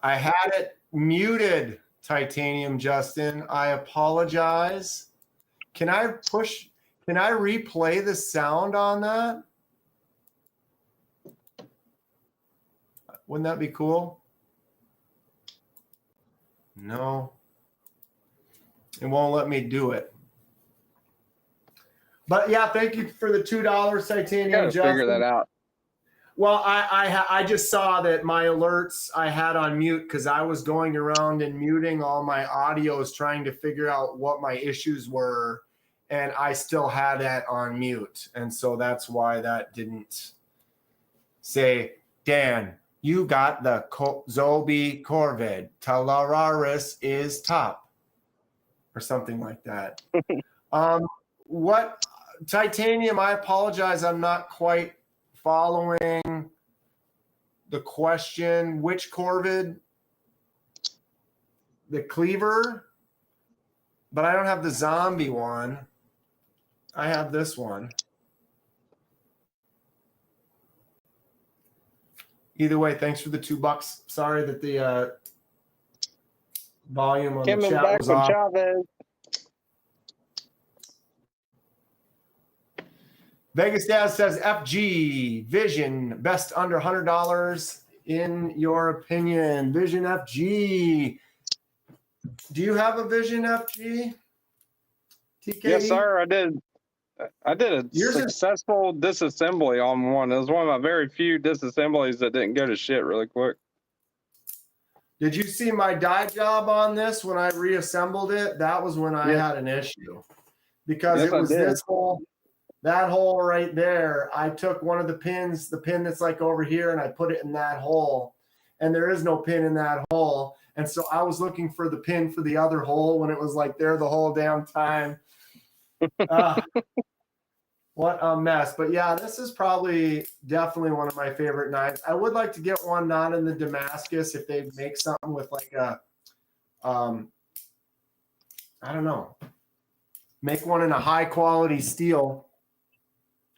I had it muted, Titanium Justin. I apologize. Can I replay the sound on that? Wouldn't that be cool? No. It won't let me do it. But yeah, thank you for the $2, Titanium Justin. Figure that out. Well, I just saw that my alerts I had on mute because I was going around and muting all my audios trying to figure out what my issues were, and I still had that on mute. And so that's why that didn't say, Dan, you got the Zobi Corvid. Talararis is top. Or something like that. What Titanium, I apologize. I'm not quite following the question. Which Corvid? The Cleaver? But I don't have the zombie one. I have this one. Either way, thanks for the $2. Sorry that the volume on the chat was off. Chavez. Vegas Dad says FG Vision best under $100 in your opinion. Vision FG. Do you have a Vision FG? TKE? Yes, sir. I did a successful disassembly on one. It was one of my very few disassemblies that didn't go to shit really quick. Did you see my die job on this when I reassembled it? That was when I had an issue because it was this hole. That hole right there, I took one of the pins, the pin that's like over here, and I put it in that hole. And there is no pin in that hole. And so I was looking for the pin for the other hole when it was like there the whole damn time. What a mess. But yeah, this is definitely one of my favorite knives. I would like to get one not in the Damascus if they make something with like a, I don't know, make one in a high quality steel.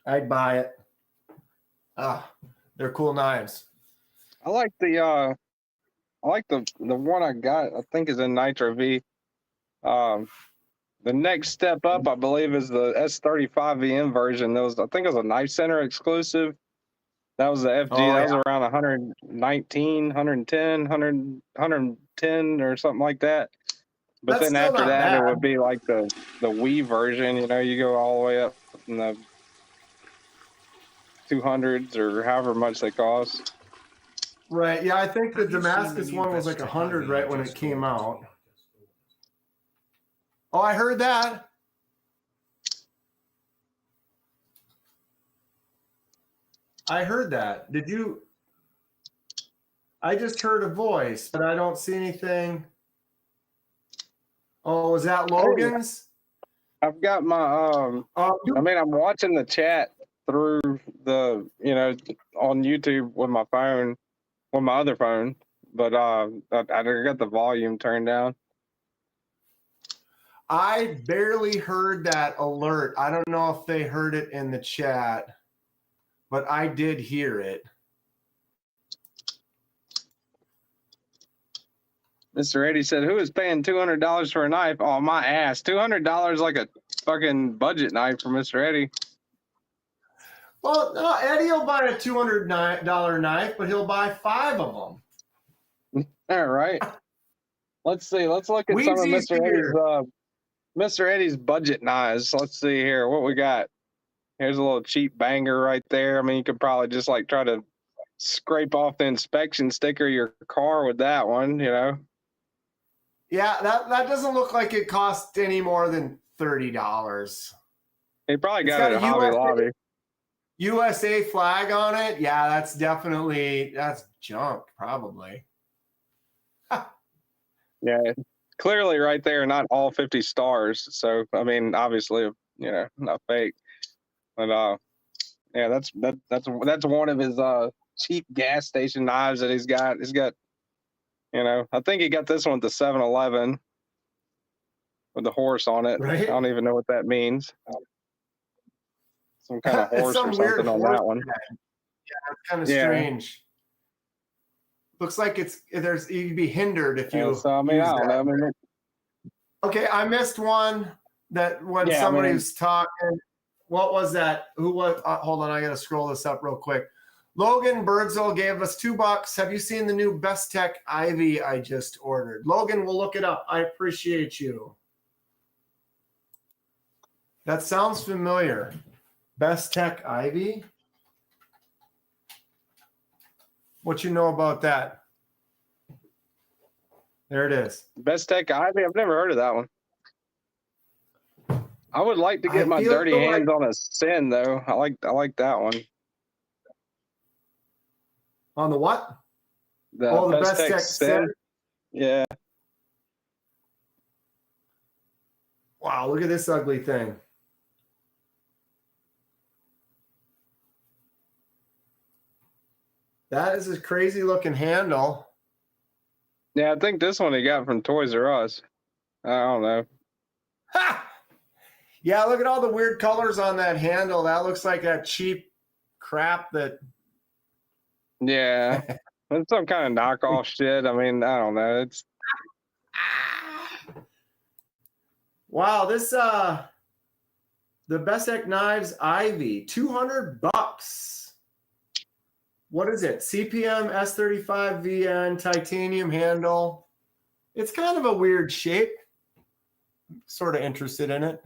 I'd buy it. They're cool knives. I like the one I got. I think is in Nitro V. The next step up, I believe, is the S35VM version. I think it was a Knife Center exclusive. That was the FG. That was around 119, 110, 110 or something like that. But then after that, it would be like the Wii version. You go all the way up in the 200s or however much they cost. Right. Yeah, I think the Have you seen the Damascus new one was Best like Tech 100 IV right when it just came ordered? out. Oh, I heard that. I heard that. Did you? I just heard a voice, but I don't see anything. Oh, was that Logan's? I've got my I mean, I'm watching the chat through the, on YouTube with my phone, with my other phone, but I got the volume turned down. I barely heard that alert. I don't know if they heard it in the chat, but I did hear it. Mr. Eddie said, "Who is paying $200 for a knife?" Oh, my ass! $200 like a fucking budget knife for Mr. Eddie. Well, no, Eddie will buy a $200 knife, but he'll buy 5 of them. All right. Let's see. Let's look at some of Weezy's here. Mr. Eddie's budget knives. Let's see here what we got. Here's a little cheap banger right there. I mean, you could probably just like try to scrape off the inspection sticker of your car with that one, Yeah, that doesn't look like it cost any more than $30. He probably It's got it got at a Hobby USA Lobby. USA flag on it. Yeah, that's junk, probably. Yeah, clearly right there, not all 50 stars. So I mean, obviously, not fake. But yeah, that's one of his cheap gas station knives that he's got. He's got, I think he got this one at the 7-Eleven with the horse on it. Right? I don't even know what that means. Some kind of It's horse some or weird something on horse that one. Yeah, it's kind of Yeah. strange. Looks like you'd be hindered if you Yeah, so I mean, use I don't that. know. I mean, Okay, I missed one that when Yeah, I somebody mean- was talking. What was that? Who was? Hold on, I gotta scroll this up real quick. Logan Birdsell gave us $2. Have you seen the new Best Tech Ivy I just ordered? Logan, we'll look it up. I appreciate you. That sounds familiar. Best Tech Ivy? What you know about that? There it is. Best Tech Ivy. I've never heard of that one. I would like to get I my feel dirty like- hands on a Sin though. I like that one. On the what? The The Best Tech Sin? Yeah. Wow, look at this ugly thing. That is a crazy looking handle. Yeah, I think this one he got from Toys R Us. I don't know. Ha! Yeah, look at all the weird colors on that handle. That looks like that cheap crap that. Yeah. It's some kind of knockoff shit. I mean, I don't know. It's Wow, this the Best Tech Knives Ivy, $200. What is it? CPM S35 VN titanium handle. It's kind of a weird shape. Sort of interested in it.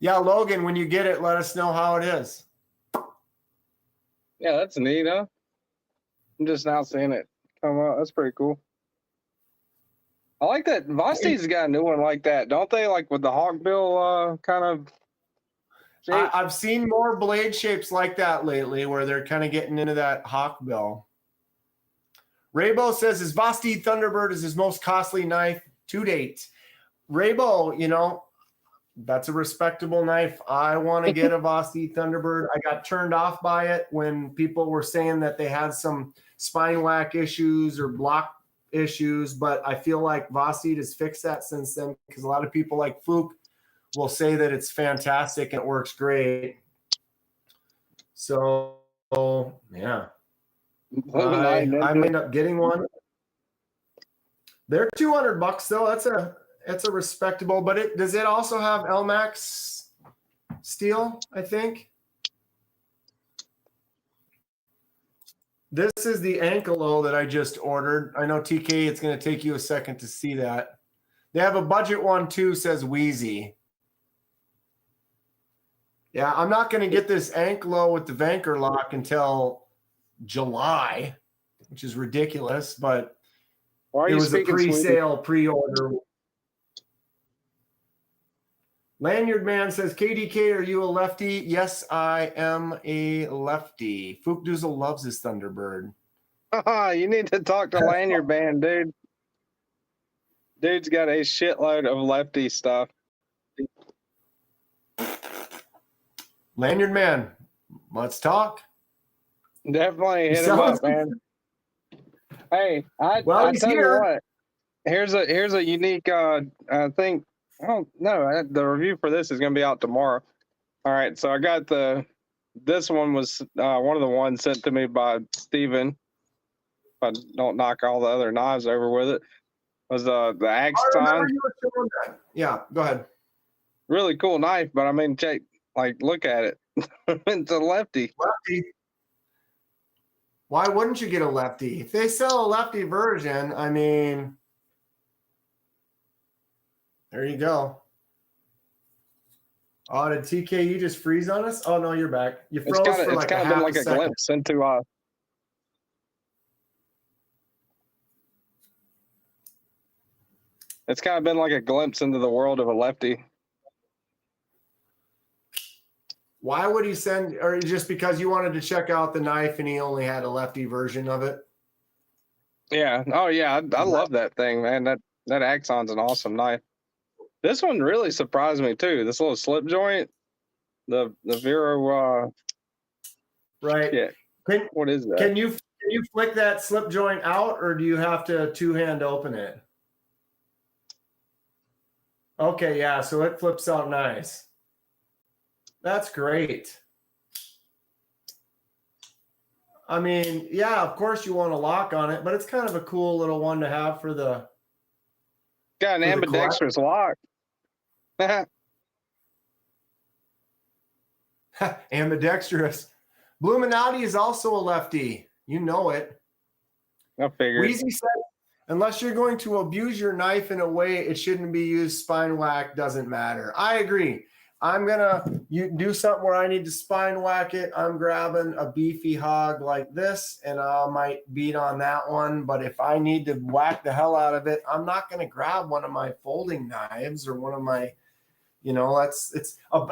Yeah, Logan, when you get it, let us know how it is. Yeah, that's neat, huh? I'm just now seeing it come up. That's pretty cool. I like that. Vosti's got a new one like that, don't they? Like with the hawkbill kind of shape. I've seen more blade shapes like that lately where they're kind of getting into that hawkbill. Raybo says his Vosti Thunderbird is his most costly knife to date. Raybo, that's a respectable knife. I want to get a Vosti Thunderbird. I got turned off by it when people were saying that they had some spine whack issues or block issues, but I feel like Vosti has fixed that since then because a lot of people like Fook will say that it's fantastic and it works great. So, yeah. I may end up getting one. They're $200 though. That's a respectable, but does it also have LMAX steel, I think? This is the Ankle that I just ordered. I know TKE, it's going to take you a second to see that. They have a budget one too, says Wheezy. Yeah, I'm not going to get this Anklo with the Vanker lock until July, which is ridiculous, but Why are it you was a speaking Swedish? pre-sale, pre-order. Lanyard Man says, KDK, are you a lefty? Yes, I am a lefty. Fook Doozle loves his Thunderbird. You need to talk to Lanyard Band, dude. Dude's got a shitload of lefty stuff. Lanyard Man, let's talk. Definitely hit him sounds- up, man. Hey, Well, I he's tell you here. what. Here's a unique. I think. Oh no, the review for this is gonna be out tomorrow. All right, so I got this one was one of the ones sent to me by Steven. If I don't knock all the other knives over with it. Was the I remember Axton. you were showing that. Yeah, go ahead. Really cool knife, but I mean, check, like, look at it. It's a lefty. Lefty. Why wouldn't you get a lefty? If they sell a lefty version, I mean, there you go. Oh, did TKE just freeze on us? Oh no, you're back. You froze for like a been half like a second. glimpse into it's kind of been like a glimpse into the world of a lefty. Why would he send, or just because you wanted to check out the knife and he only had a lefty version of it? Yeah. Oh yeah, I love that thing, man. That Axon's an awesome knife. This one really surprised me too. This little slip joint, the Vero. Right. Yeah. What is that? Can you flick that slip joint out, or do you have to two-hand open it? Okay, yeah, so it flips out nice. That's great. I mean, yeah, of course you want a lock on it, but it's kind of a cool little one to have for the. Got an ambidextrous lock. Ambidextrous. Bluminati is also a lefty. You know it. I figured. Wheezy said, unless you're going to abuse your knife in a way it shouldn't be used, spine whack doesn't matter. I agree. I'm going to do something where I need to spine whack it. I'm grabbing a beefy hog like this, and I might beat on that one. But if I need to whack the hell out of it, I'm not going to grab one of my folding knives or one of my, and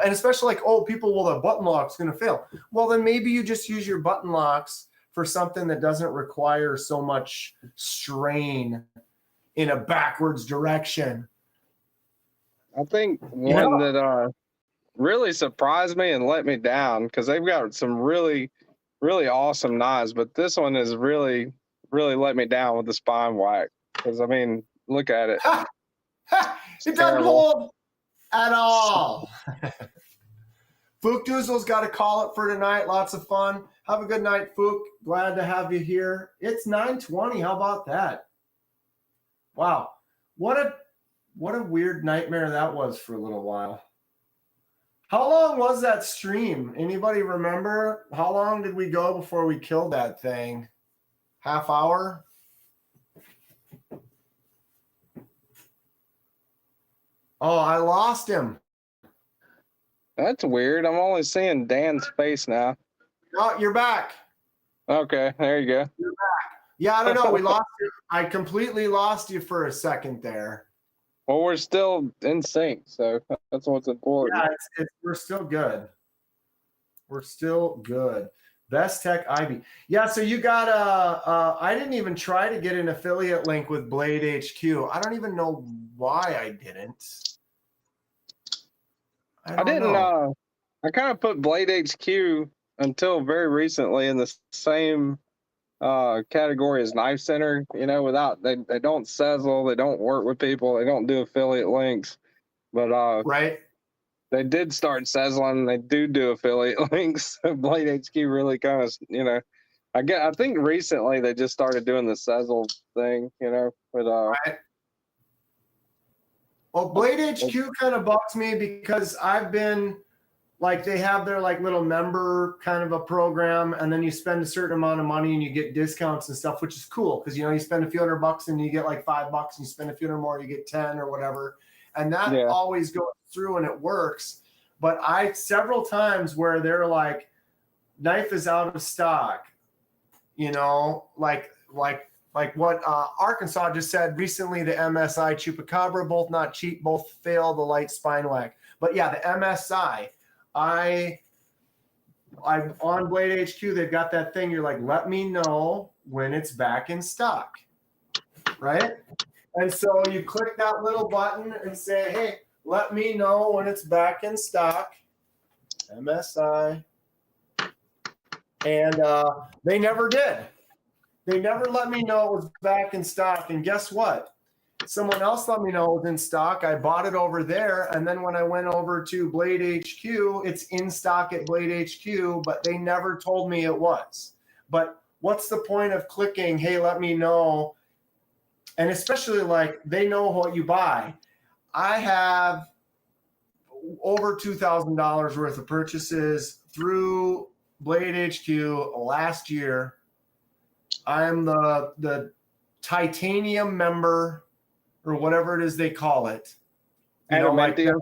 especially like, oh, people, well, the button lock's going to fail. Well, then maybe you just use your button locks for something that doesn't require so much strain in a backwards direction. I think one that really surprised me and let me down, because they've got some really, really awesome knives, but this one has really, really let me down with the spine whack. Because I mean, look at it. It doesn't hold at all. Fook Doozle's got to call it for tonight. Lots of fun. Have a good night, Fook. Glad to have you here. It's 9:20. How about that? Wow. What a weird nightmare that was for a little while. How long was that stream? Anybody remember? How long did we go before we killed that thing? Half hour? Oh, I lost him. That's weird. I'm only seeing Dan's face now. Oh, you're back. Okay, there you go. You're back. Yeah, I don't know. We lost you. I completely lost you for a second there. Well, we're still in sync, so that's what's important. Yeah, we're still good. We're still good. Best Tech Ivy. Yeah, so you got I didn't even try to get an affiliate link with Blade HQ. I don't even know why I didn't. I didn't know. I kind of put Blade HQ until very recently in the same category as Knife Center, without they don't sizzle, they don't work with people, they don't do affiliate links, but right, they did start sizzling. They do affiliate links. Blade HQ really kind of, I think recently they just started doing the sizzle thing, with right. Well, Blade HQ kind of bugs me because I've been like, they have their like little member kind of a program, and then you spend a certain amount of money and you get discounts and stuff, which is cool because you spend a few $100 and you get like $5, and you spend a few hundred more, you get 10 or whatever, and that always goes through and it works. But I several times where they're like, knife is out of stock, you know, like what Arkansas just said recently, the MSI Chupacabra, both not cheap, both fail the light spine whack. But yeah, the MSI, I'm on Blade HQ, they've got that thing, you're like, let me know when it's back in stock, right? And so you click that little button and say, hey, let me know when it's back in stock, MSI. And they never did. They never let me know it was back in stock. And guess what? Someone else let me know it was in stock. I bought it over there. And then when I went over to Blade HQ, it's in stock at Blade HQ, but they never told me it was. But what's the point of clicking, hey, let me know? And especially like they know what you buy. I have over $2,000 worth of purchases through Blade HQ last year. I'm the titanium member or whatever it is they call it. Yeah,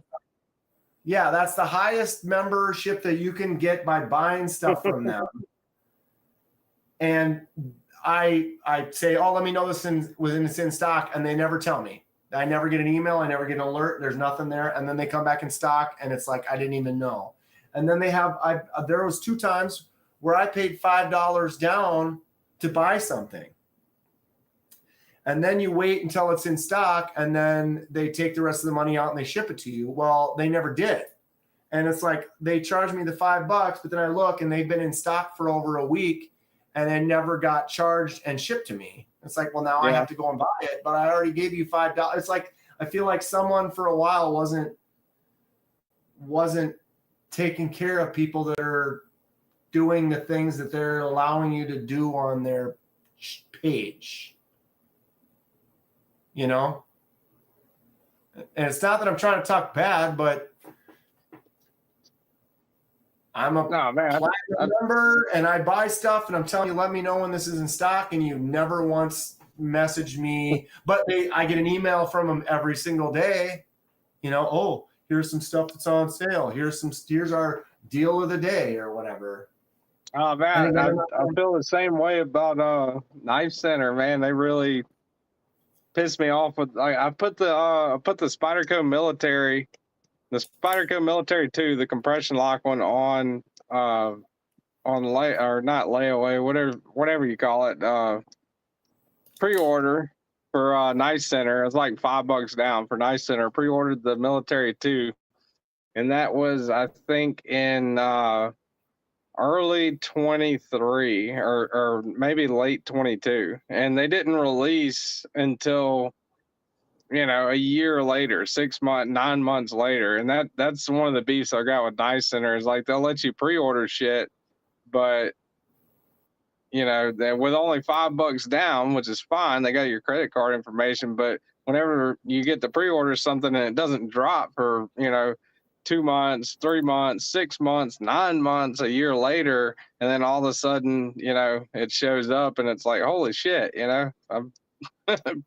that's the highest membership that you can get by buying stuff from them. And I say, oh, let me know this when it's in stock, and they never tell me. I never get an email. I never get an alert. There's nothing there. And then they come back in stock, and it's like I didn't even know. And then they have there was 2 times where I paid $5 down to buy something. And then you wait until it's in stock, and then they take the rest of the money out and they ship it to you. Well, they never did. And it's like they charged me the $5, but then I look and they've been in stock for over a week and they never got charged and shipped to me. It's like, well, now I have to go and buy it, but I already gave you $5. It's like I feel like someone for a while wasn't taking care of people that are doing the things that they're allowing you to do on their page. You know? And it's not that I'm trying to talk bad, but I'm a platinum member and I buy stuff and I'm telling you, let me know when this is in stock, and you never once message me. But I get an email from them every single day. You know, oh, here's some stuff that's on sale. Here's our deal of the day or whatever. Oh man, I feel the same way about Knife Center, man. They really pissed me off with I put the Spyderco Military, the Spyderco Military 2, the compression lock one on not layaway, whatever you call it, pre-order for Knife Center. It was like $5 down for Knife Center. Pre-ordered the Military 2, and that was I think in early 23 or maybe late 22, and they didn't release until a year later, 6 months, 9 months later. And that's one of the beefs I got with Knife Center is like they'll let you pre-order shit, but with only $5 down, which is fine, they got your credit card information, but whenever you get to pre-order something and it doesn't drop for 2 months, 3 months, 6 months, 9 months, a year later, and then all of a sudden, it shows up and it's like, holy shit, I've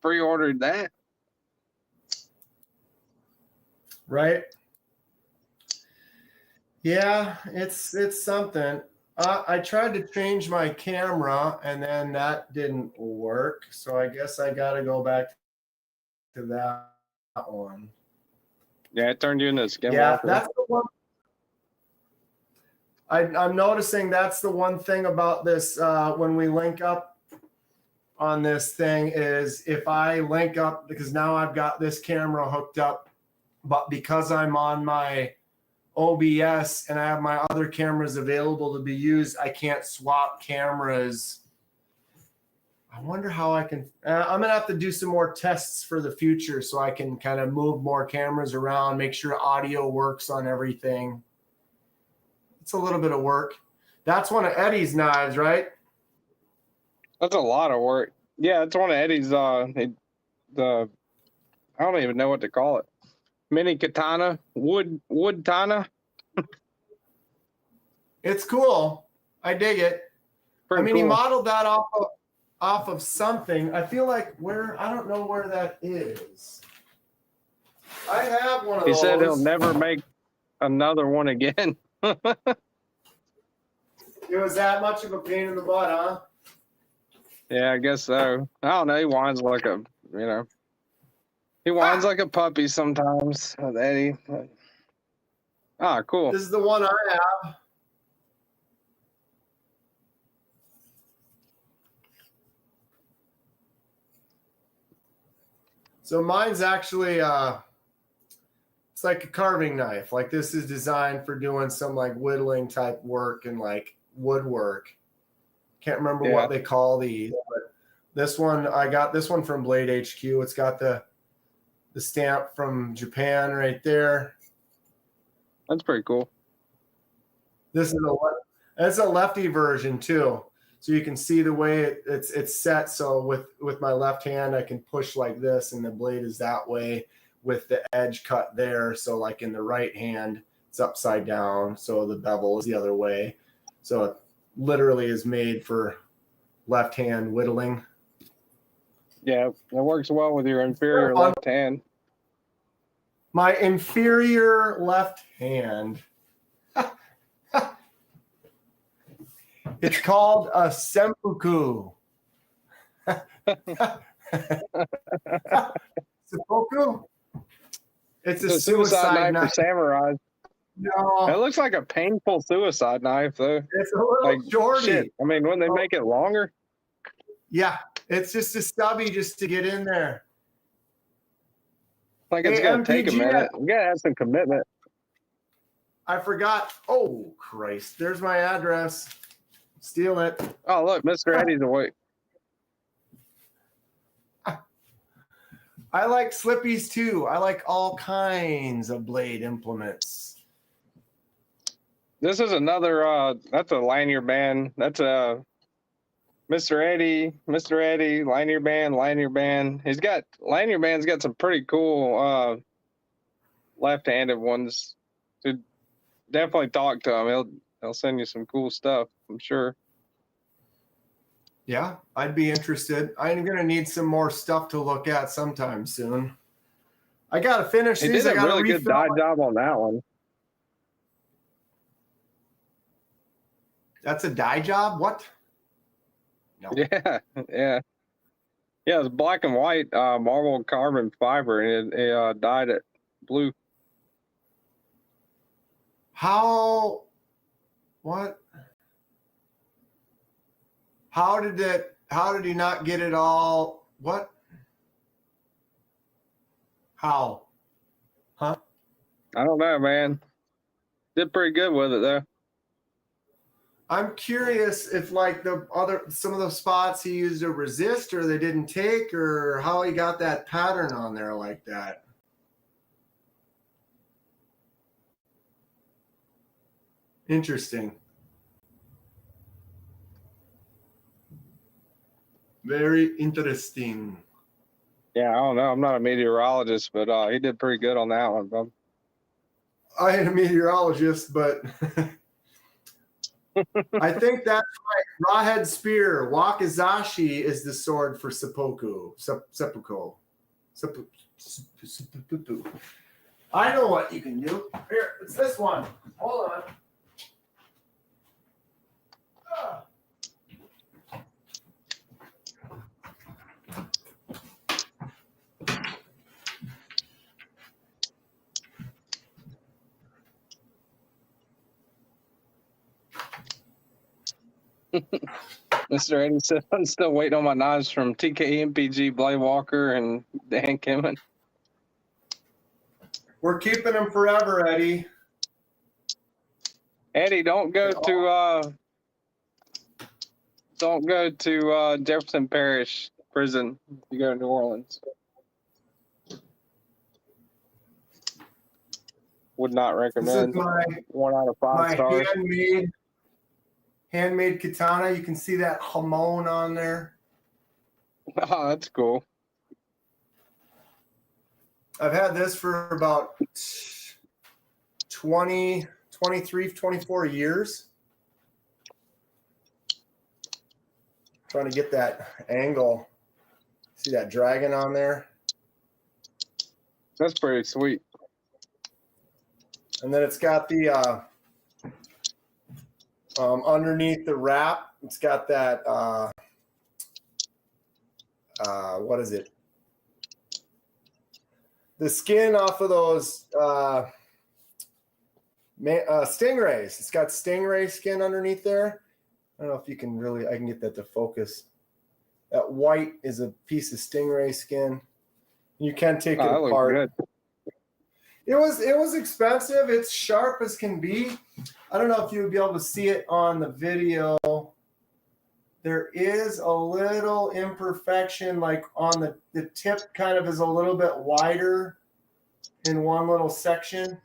pre-ordered that. Right. Yeah, it's something. I tried to change my camera and then that didn't work. So I guess I got to go back to that one. Yeah, it turned you into a skinwalker. Yeah, that's the one. I'm noticing that's the one thing about this when we link up on this thing is if I link up, because now I've got this camera hooked up, but because I'm on my OBS and I have my other cameras available to be used, I can't swap cameras. I wonder how I can, I'm going to have to do some more tests for the future so I can kind of move more cameras around, make sure audio works on everything. It's a little bit of work. That's one of Eddie's knives, right? That's a lot of work. Yeah, it's one of Eddie's, I don't even know what to call it. Mini katana, wood tana. It's cool. I dig it. Pretty he cool. modeled that off of something. I feel like I don't know where that is. I have one of those. He said he'll never make another one again. It was that much of a pain in the butt, huh? Yeah, I guess so. I don't know. He whines like a, he whines like a puppy sometimes. Eddie. Ah, cool. This is the one I have. So mine's actually it's like a carving knife. Like this is designed for doing some like whittling type work and like woodwork. Can't remember what they call these, but this one I got this one from Blade HQ. It's got the stamp from Japan right there. That's pretty cool. This is it's a lefty version too. So you can see the way it's set. So with my left hand, I can push like this, and the blade is that way with the edge cut there. So like in the right hand, it's upside down. So the bevel is the other way. So it literally is made for left hand whittling. Yeah, it works well with your inferior left hand. My inferior left hand. It's called a seppuku. Seppuku? It's a suicide knife for samurais. No. It looks like a painful suicide knife, though. It's a little like, shorty. Shit. I mean, wouldn't they make it longer? Yeah, it's just a stubby just to get in there. Like it's going to take a minute. You got to have some commitment. I forgot. Oh, Christ. There's my address. Steal it. Oh, look, Mr. Eddie's awake. I like slippies too. I like all kinds of blade implements. This is another, that's a lanyard band. That's a Mr. Eddie, lanyard band. He's got, lanyard band's got some pretty cool left-handed ones. So definitely talk to him. He'll send you some cool stuff, I'm sure. Yeah, I'd be interested. I'm going to need some more stuff to look at sometime soon. I got to finish these. He did a really good dye job on that one. That's a dye job? What? No. Yeah. It's black and white marble carbon fiber, and it dyed it blue. How? What? How did he not get it all? What? How? Huh? I don't know, man. Did pretty good with it, though. I'm curious if like some of the spots he used a resist or they didn't take, or how he got that pattern on there like that. Interesting. Very interesting. Yeah, I don't know. I'm not a meteorologist, but he did pretty good on that one, bro. I ain't a meteorologist, but I think that's right. Rawhead spear. Wakizashi is the sword for seppuku. Seppuku. I know what you can do. Here, it's this one. Hold on. Mr. Eddie said, I'm still waiting on my knives from TKE, MPG, Blade Walker, and DanKenman. We're keeping them forever, Eddie. Eddie, don't go to Jefferson Parish prison if you go to New Orleans. Would not recommend. This is 1 out of 5 stars. Handmade katana. You can see that hamon on there. Oh, that's cool. I've had this for about 20, 23, 24 years. Trying to get that angle. See that dragon on there? That's pretty sweet. And then it's got the underneath the wrap, it's got that what is it? The skin off of those stingrays. It's got stingray skin underneath there. I don't know if you can really, I can get that to focus. That white is a piece of stingray skin. You can take it apart. Good. It was expensive. It's sharp as can be. I don't know if you would be able to see it on the video. There is a little imperfection, like on the tip kind of is a little bit wider in one little section.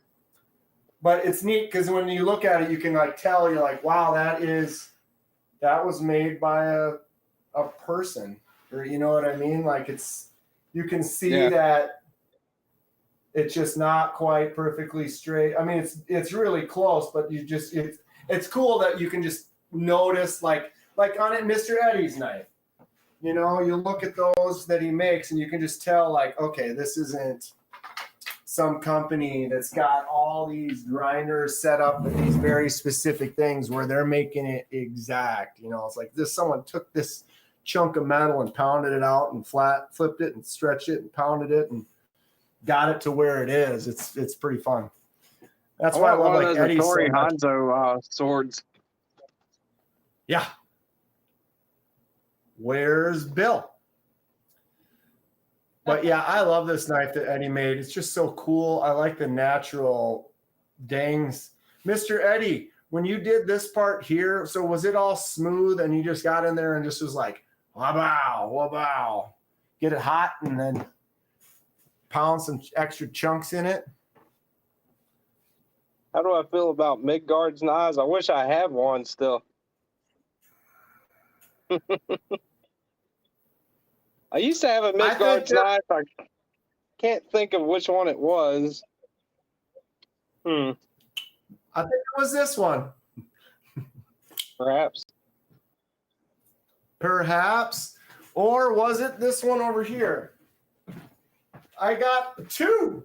But it's neat because when you look at it, you can like tell, you're like, wow, that was made by a person, or you know what I mean? Like you can see that it's just not quite perfectly straight. I mean, it's really close, but it's cool that you can just notice like on it, Mr. Eddie's knife, you know, you look at those that he makes and you can just tell like, okay, this isn't some company that's got all these grinders set up with these very specific things where they're making it exact. You know, it's like someone took this chunk of metal and pounded it out and flipped it and stretched it and pounded it and got it to where it is. It's pretty fun. That's why I love like Eddie so much. Hanzo swords. Yeah. Where's Bill? But yeah, I love this knife that Eddie made. It's just so cool. I like the natural dangs. Mr. Eddie, when you did this part here, so was it all smooth and you just got in there and just was like, wabow, wabow, get it hot and then pound some extra chunks in it? How do I feel about Midgard's knives? I wish I had one still. I used to have a Midgard's knife. I can't think of which one it was. I think it was this one. Perhaps. Or was it this one over here? I got two.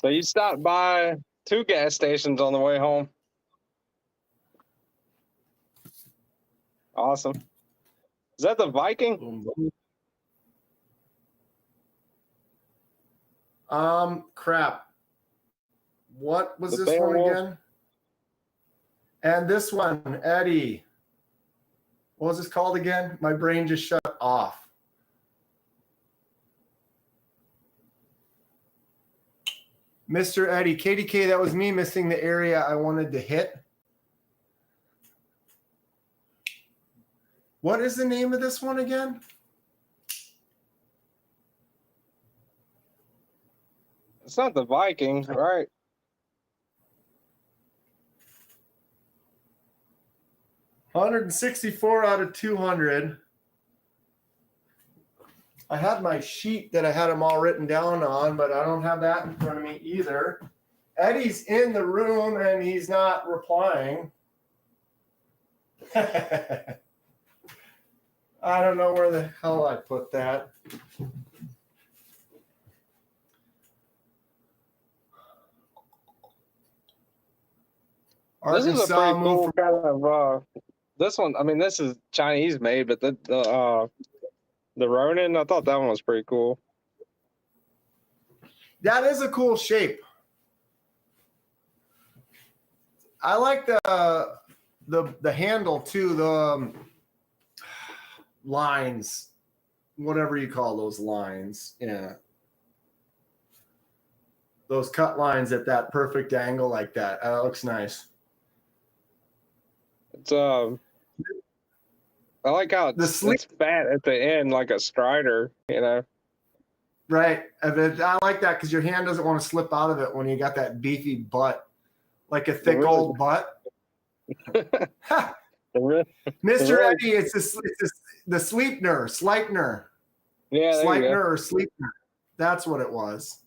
So you stopped by 2 gas stations on the way home. Awesome. Is that the Viking? Crap. What was The this one Beowulf? again? And this one, Eddie. What was this called again? My brain just shut off. Mr. Eddie, KDK, that was me missing the area I wanted to hit. What is the name of this one again? It's not the Viking, right? $164 out of 200. I had my sheet that I had them all written down on, but I don't have that in front of me either. Eddie's in the room and he's not replying. I don't know where the hell I put that. This is a pretty cool kind of this one. I mean, this is Chinese made, but the Ronin, I thought that one was pretty cool. That is a cool shape. I like the handle too, the lines, whatever you call those lines. Yeah. Those cut lines at that perfect angle like that. That looks nice. It's I like how it's fat at the end, like a Strider, you know. Right. I like that because your hand doesn't want to slip out of it when you got that beefy butt, like a thick old butt. Mr. Eddie, it's the Sleipner. Yeah, Sleipner or Sleipner. That's what it was.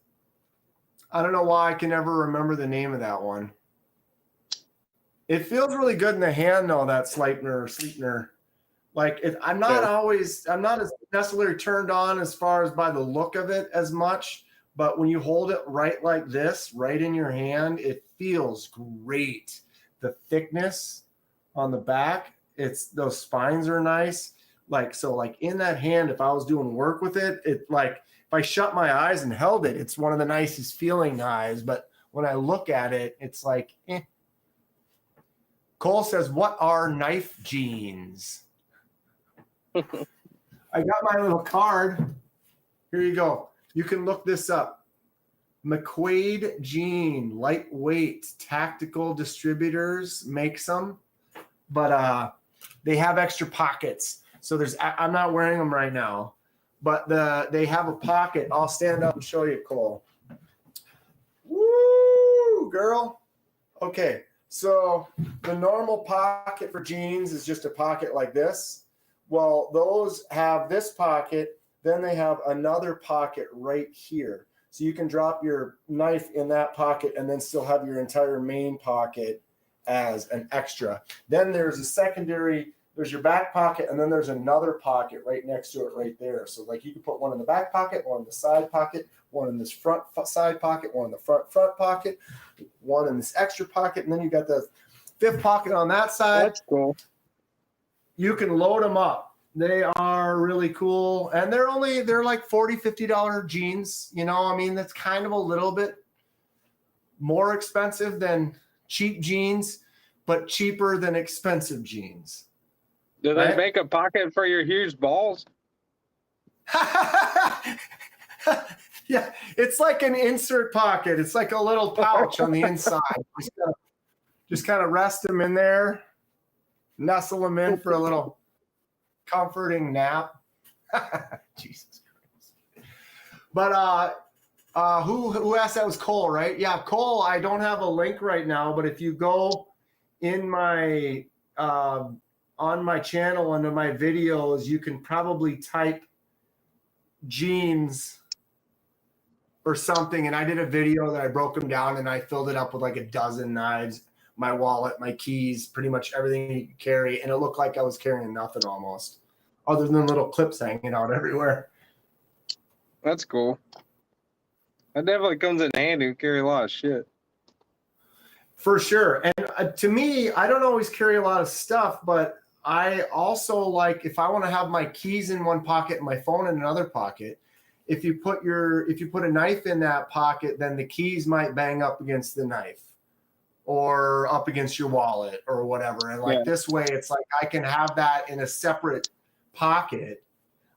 I don't know why I can never remember the name of that one. It feels really good in the hand though, that Sleipner or Sleipner. Like I'm not as necessarily turned on as far as by the look of it as much, but when you hold it right like this, right in your hand, it feels great. The thickness on the back, those spines are nice. Like, so like in that hand, if I was doing work with it, like if I shut my eyes and held it, it's one of the nicest feeling knives. But when I look at it, it's like, eh. Cole says, what are knife jeans? I got my little card. Here you go. You can look this up. McQuaid Jean, lightweight, tactical distributors makes them, but they have extra pockets. So I'm not wearing them right now, but they have a pocket. I'll stand up and show you, Cole. Woo, girl. Okay, so the normal pocket for jeans is just a pocket like this. Well, those have this pocket, then they have another pocket right here. So you can drop your knife in that pocket and then still have your entire main pocket as an extra. Then there's a secondary, there's your back pocket, and then there's another pocket right next to it right there. So like you can put one in the back pocket, one in the side pocket, one in this front side pocket, one in the front pocket, one in this extra pocket, and then you got the fifth pocket on that side. That's cool. You can load them up. They are really cool, and they're like $40-$50 jeans. You know, I mean, that's kind of a little bit more expensive than cheap jeans, but cheaper than expensive jeans. Do they make a pocket for your huge balls? Yeah, it's like an insert pocket. It's like a little pouch on the inside. Just kind of rest them in there, nestle them in for a little comforting nap. Jesus Christ. But who asked that? Was Cole, right? Yeah, Cole, I don't have a link right now, but if you go in my on my channel under my videos, you can probably type jeans or something, and I did a video that I broke them down and I filled it up with like a dozen knives, my wallet, my keys, pretty much everything you could carry, and it looked like I was carrying nothing almost, other than little clips hanging out everywhere. That's cool. That definitely comes in handy to carry a lot of shit. For sure. And to me, I don't always carry a lot of stuff, but I also like, if I want to have my keys in one pocket and my phone in another pocket, if you put a knife in that pocket, then the keys might bang up against the knife or up against your wallet or whatever. And like this way, it's like I can have that in a separate pocket.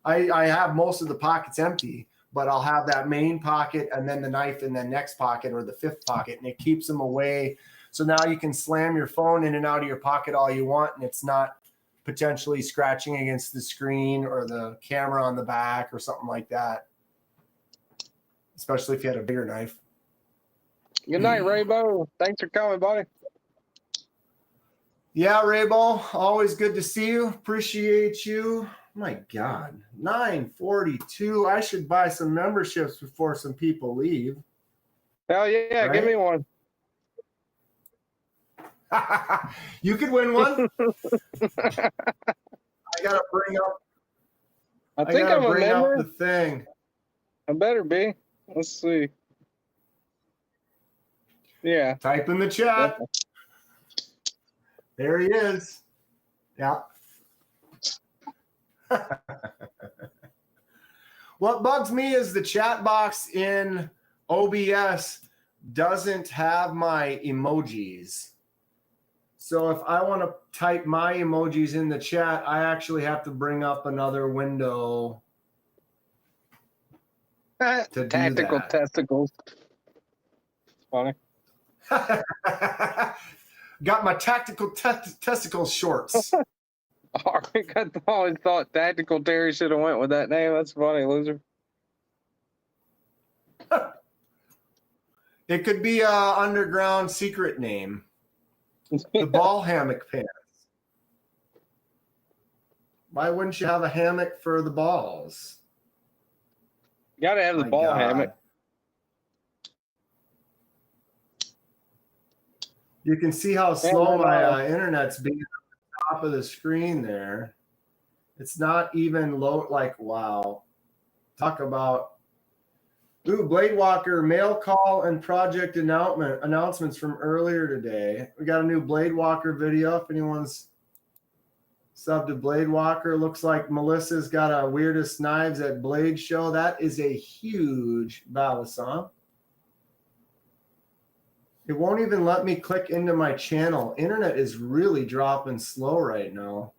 I have most of the pockets empty, but I'll have that main pocket and then the knife in the next pocket or the fifth pocket, and it keeps them away. So now you can slam your phone in and out of your pocket all you want, and it's not potentially scratching against the screen or the camera on the back or something like that, especially if you had a bigger knife. Good night, Raybo. Thanks for coming, buddy. Yeah, Raybo, always good to see you. Appreciate you. My God, 9:42. I should buy some memberships before some people leave. Hell yeah, right? Give me one. You could win one. I gotta bring up. I think I'm a member. The thing. I better be. Let's see. Yeah. Type in the chat. There he is. Yeah. What bugs me is the chat box in OBS doesn't have my emojis. So if I want to type my emojis in the chat, I actually have to bring up another window to Tactical do that. testicles. It's funny. Got my tactical testicle shorts. I always thought Tactical Terry should have went with that name. That's funny, loser. It could be a underground secret name. The ball hammock pants. Why wouldn't you have a hammock for the balls? You gotta have the ball hammock. You can see how slow my internet's being at the top of the screen there. It's not even low. Like, wow. Talk about Ooh, Blade Walker mail call and project announcements from earlier today. We got a new Blade Walker video. If anyone's subbed to Blade Walker, looks like Melissa's got a weirdest knives at Blade show. That is a huge balisong. It won't even let me click into my channel. Internet is really dropping slow right now.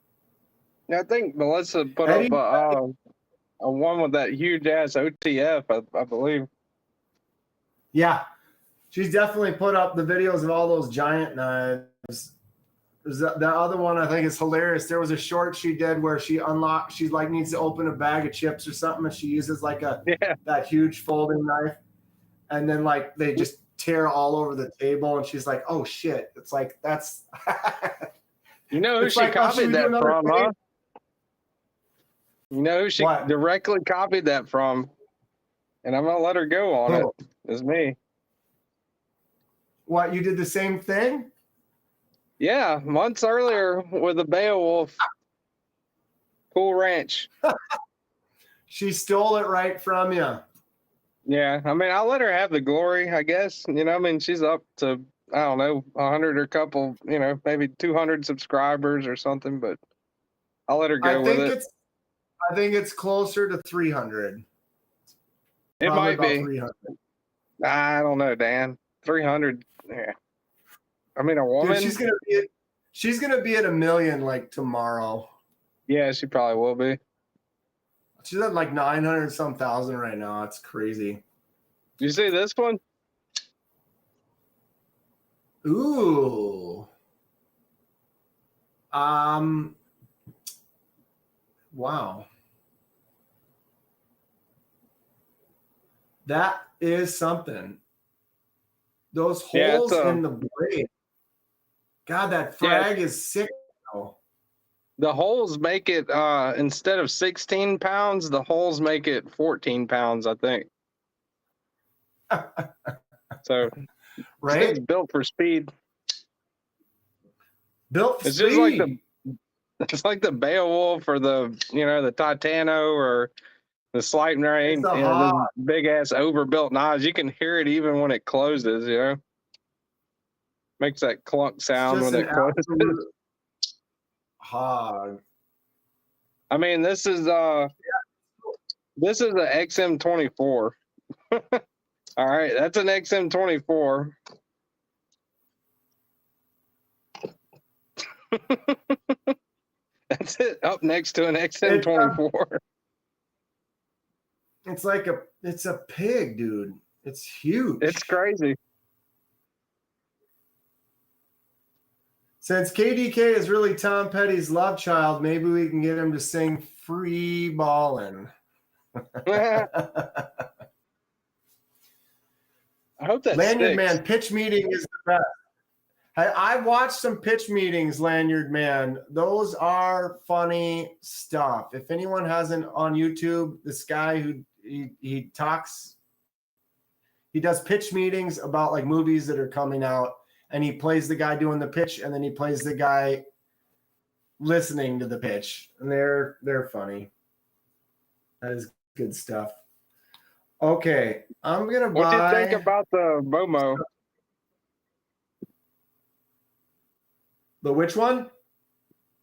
I think Melissa put Eddie, up a one with that huge ass OTF, I believe. yeah, she's definitely put up the videos of all those giant knives. There's that other one I think is hilarious. There was a short she did where she like needs to open a bag of chips or something, and she uses like that huge folding knife, and then like they just tear all over the table, and she's like, "Oh shit!" It's like that's. You know who It's she like, oh, should copied we do that another from, thing? huh? You know who she What? directly copied that from, and I'm gonna let her go on Who? it. It's me. What, you did the same thing? Yeah, months earlier with the Beowulf Cool Ranch. She stole it right from you. Yeah, I mean, I'll let her have the glory, I guess. You know, I mean, she's up to, I don't know, 100 or a couple, you know, maybe 200 subscribers or something, but I'll let her go with it. I think it's closer to 300. It Probably might about be. 300. I don't know, Dan. 300. Yeah. I mean, a woman. Dude, she's gonna be at 1 million like tomorrow. Yeah, she probably will be. She's at like 900 some thousand right now. It's crazy. You see this one? Ooh. Wow. That is something. Those holes in the blade. God, that frag is sick now. The holes make it, instead of 16 pounds, the holes make it 14 pounds, I think. So, right? it's built for speed. Built for It's speed. Just like the Beowulf or the Titano or the Slight Rain, It's a hog. big ass overbuilt knives. You can hear it even when it closes, Makes that clunk sound when it closes. Hog. I mean, this is a XM24. All right, that's an XM24. That's it. Up next to an XM24. It's a pig, dude. It's huge. It's crazy. Since KDK is really Tom Petty's love child, maybe we can get him to sing Free Ballin'. I hope that Lanyard sticks. Man, pitch meeting is the best. I watched some pitch meetings, Lanyard Man. Those are funny stuff. If anyone hasn't on YouTube, this guy who he talks, he does pitch meetings about like movies that are coming out, and he plays the guy doing the pitch, and then he plays the guy listening to the pitch, and they're funny. That is good stuff. Okay, I'm gonna buy. What do you think about the Momo? The which one?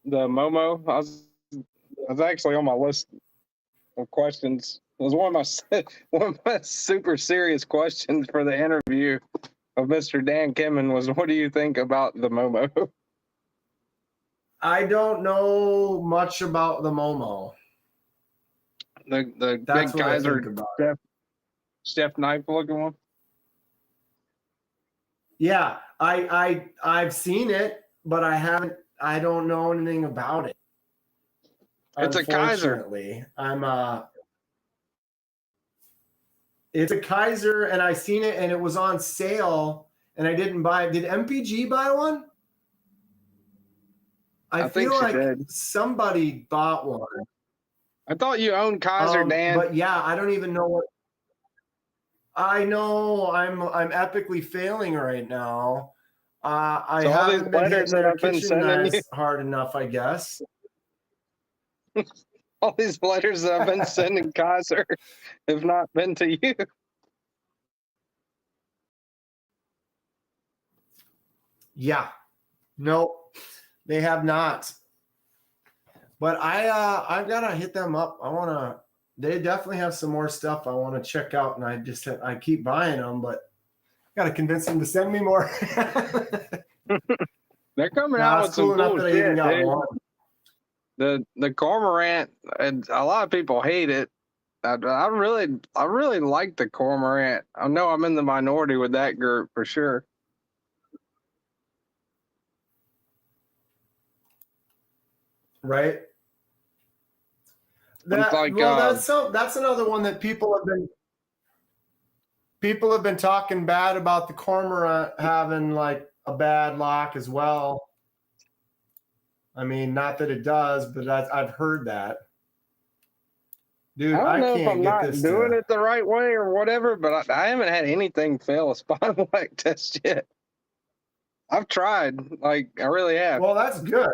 The Momo. I was actually on my list of questions. It was one of my super serious questions for the interview of Mr. Dan Kenman was, what do you think about the Momo? I don't know much about the Momo. The That's big what I think Kaiser about. Chef knife looking one. Yeah, I've seen it, but I don't know anything about it. It's a Kaiser. Unfortunately, it's a Kaiser, and I seen it, and it was on sale, and I didn't buy it. Did MPG buy one? I feel like somebody bought one. I thought you owned Kaiser, Dan. But yeah, I don't even know what. I know I'm epically failing right now. I haven't been hitting their kitchen knives hard enough, I guess. All these letters that I've been sending Kaiser have not been to you. Yeah. No, they have not. But I've got to hit them up. They definitely have some more stuff I want to check out, and I keep buying them, but got to convince them to send me more. They're coming out Nah, with it's cool some enough cool that I even shit, got dude. one. The cormorant, and a lot of people hate it. I really like the cormorant. I know I'm in the minority with that group for sure. Right. It's like That's another one that people have been talking bad about the cormorant having like a bad lock as well. I mean, not that it does, but I've heard that. Dude, I don't I know if can't I'm get not this doing to. it the right way or whatever, but I haven't had anything fail a spinal whack test yet. I've tried, like I really have. Well, that's good.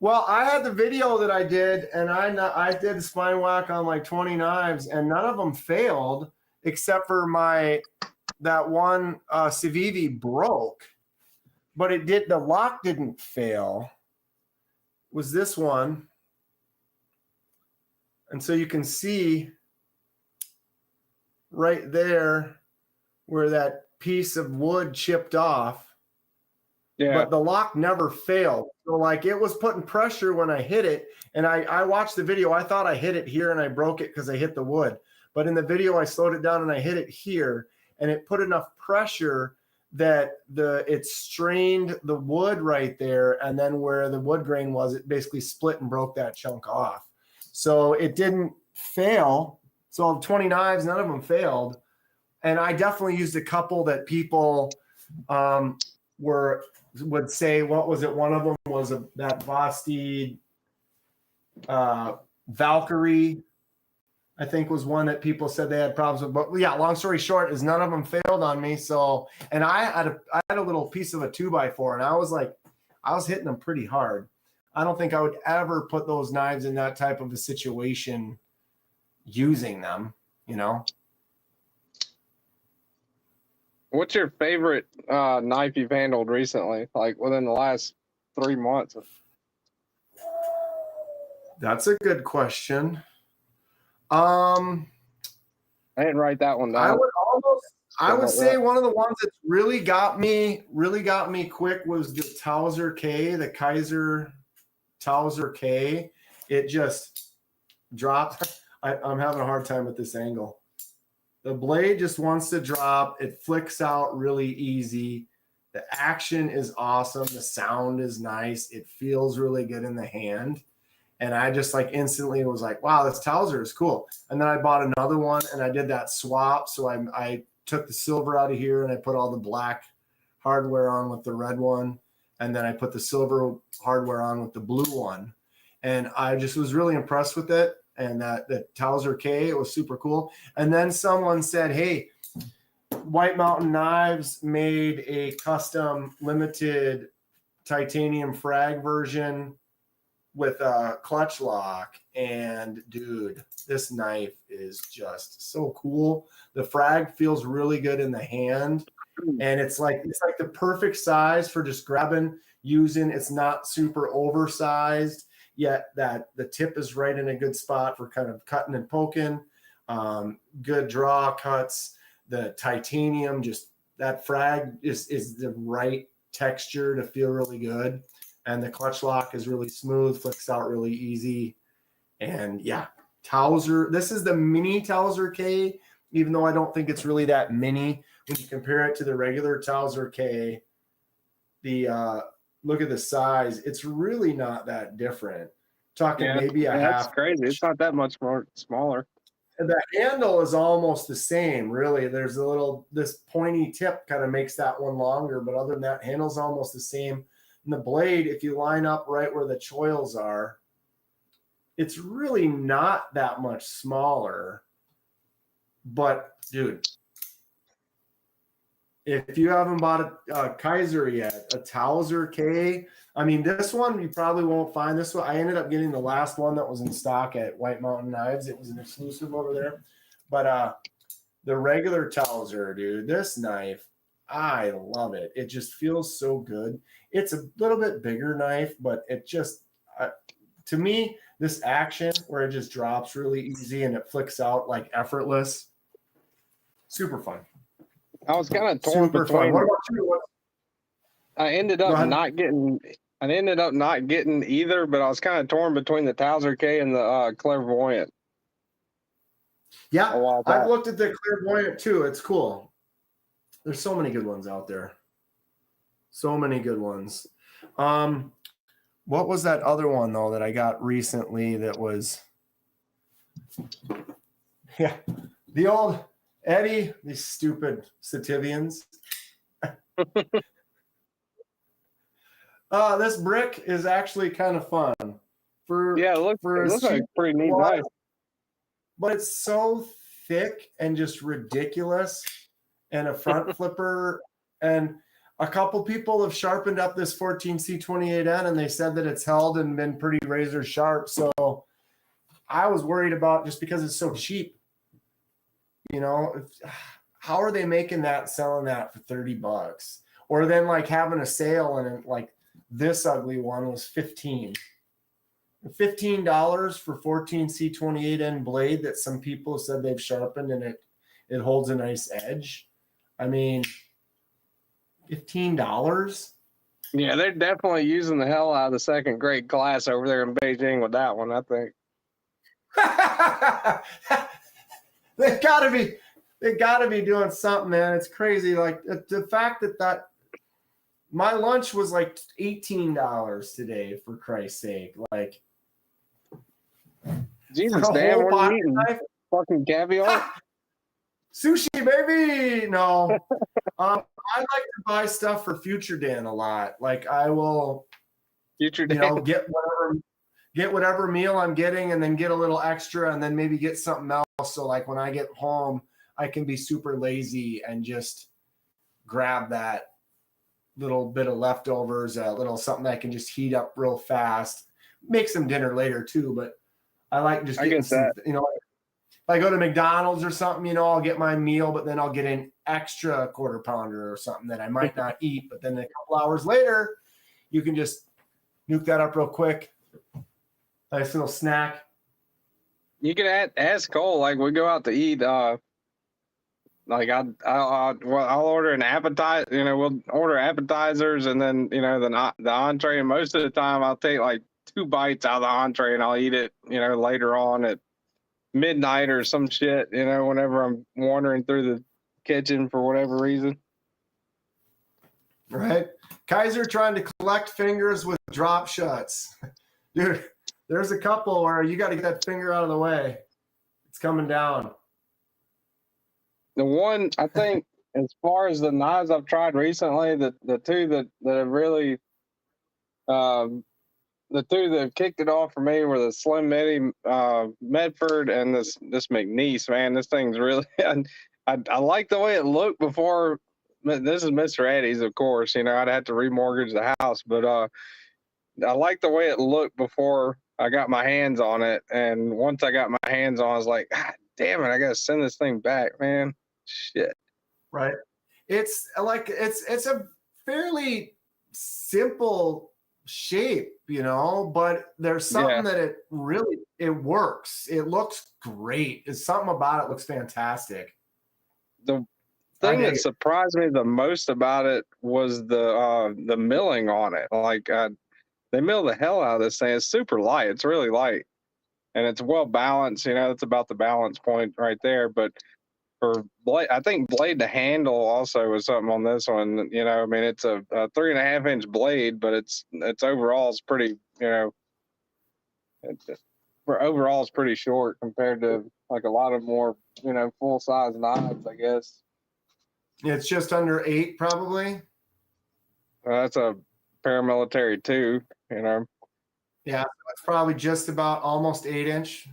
Well, I had the video that I did, and I did the spine whack on like 20 knives, and none of them failed except for that one Civivi broke, but the lock didn't fail. It was this one. And so you can see right there where that piece of wood chipped off. Yeah. But the lock never failed. So like it was putting pressure when I hit it. And I watched the video. I thought I hit it here and I broke it because I hit the wood. But in the video, I slowed it down and I hit it here. And it put enough pressure that it strained the wood right there. And then where the wood grain was, it basically split and broke that chunk off. So it didn't fail. So of 20 knives, none of them failed. And I definitely used a couple that people would say, what was it? One of them was that Vosteed Valkyrie, I think was one that people said they had problems with. But yeah, long story short is none of them failed on me. So, and I had a little piece of a 2x4 and I was hitting them pretty hard. I don't think I would ever put those knives in that type of a situation using them, you know? What's your favorite knife you've handled recently, like within the last 3 months? That's a good question. I didn't write that one down. I would say one of the ones that really got me quick was the Towser K, the Kaiser Towser K. It just dropped. I'm having a hard time with this angle. The blade just wants to drop. It flicks out really easy. The action is awesome. The sound is nice. It feels really good in the hand. And I just like instantly was like, wow, this Towser is cool. And then I bought another one and I did that swap. So I took the silver out of here and I put all the black hardware on with the red one. And then I put the silver hardware on with the blue one. And I just was really impressed with it. And the Towser K, it was super cool. And then someone said, hey, White Mountain Knives made a custom limited titanium frag version with a clutch lock. And dude, this knife is just so cool. The frag feels really good in the hand. And it's like the perfect size for just grabbing, using. It's not super oversized, yet that the tip is right in a good spot for kind of cutting and poking. Good draw cuts. The titanium, just that frag is the right texture to feel really good. And the clutch lock is really smooth, flicks out really easy. And yeah, Towser. This is the mini Towser K, even though I don't think it's really that mini. When you compare it to the regular Towser K, look at the size. It's really not that different. Talking maybe a half. That's crazy. It's not that much more smaller. And the handle is almost the same, really. There's this pointy tip kind of makes that one longer, but other than that, handle's almost the same. And the blade, if you line up right where the choils are, it's really not that much smaller. But dude, if you haven't bought a Kaiser yet, a Towser K, I mean, this one you probably won't find. This one I ended up getting the last one that was in stock at White Mountain Knives. It was an exclusive over there. But the regular Towser, dude, this knife, I love it. It just feels so good. It's a little bit bigger knife, but it just, to me, this action where it just drops really easy and it flicks out like effortless. Super fun. I was kind of torn Super fun. between. What about you? I ended Go up ahead. not getting. I ended up not getting either, but I was kind of torn between the Towser K and the Clairvoyant a Yeah, while I've back. looked at the Clairvoyant too. It's cool. There's so many good ones out there. So many good ones. What was that other one though that I got recently that was yeah, the old Eddie, these stupid Sativians. This brick is actually kind of fun Yeah, it for as looks like cheap a pretty as it neat was, knife. but it's so thick and just ridiculous, and a front flipper. And a couple people have sharpened up this 14C28N, and they said that it's held and been pretty razor sharp. So I was worried about, just because it's so cheap, how are they making that, selling that for $30? Or then like having a sale and like this ugly one was $15 for 14C28N blade that some people said they've sharpened and it holds a nice edge. I mean, $15. Yeah, they're definitely using the hell out of the second grade class over there in Beijing with that one, I think. They gotta be doing something, man. It's crazy. Like the fact that my lunch was like $18 today, for Christ's sake. Like Jesus, a damn, whole what are pocket you eating? knife. Fucking caviar? Sushi, baby. No. I like to buy stuff for Future Dan a lot. Like I will, Future Dan? get whatever meal I'm getting and then get a little extra and then maybe get something else. So like when I get home, I can be super lazy and just grab that little bit of leftovers, a little something that I can just heat up real fast. Make some dinner later too, but I like just I getting get that. some, if I go to McDonald's or something, I'll get my meal, but then I'll get an extra quarter pounder or something that I might not eat. But then a couple hours later, you can just nuke that up real quick. Nice little snack. You can ask Cole, like, we go out to eat, like I'll order an appetizer, we'll order appetizers and then, the entree. And most of the time I'll take like 2 bites out of the entree and I'll eat it, later on at midnight or some shit, whenever I'm wandering through the kitchen for whatever reason. Right? Kaiser trying to collect fingers with drop shots. Dude, there's a couple where you got to get that finger out of the way. It's coming down. The one, I think, as far as the knives I've tried recently, the two that have really, the two that kicked it off for me were the Slim Midi Medford and this McNeese. Man, this thing's really, I like the way it looked before. This is Mr. Eddie's, of course. I'd have to remortgage the house, but I like the way it looked before I got my hands on it. And once I got my hands on it, I was like, God damn it, I gotta send this thing back, man. Shit. Right. It's like it's a fairly simple shape, but there's something Yeah. that it works. It looks great. It's something about it looks fantastic. The I thing dig that it. surprised me the most about it was the milling on it. Like they mill the hell out of this thing. It's super light. It's really light, and it's well balanced. It's about the balance point right there. But for blade, I think blade to handle also was something on this one. I mean, it's a 3.5-inch blade, but it's overall it's pretty. For overall it's pretty short compared to like a lot of more full size knives, I guess. It's just under 8, probably. That's a paramilitary too. Yeah, it's probably just about almost 8-inch.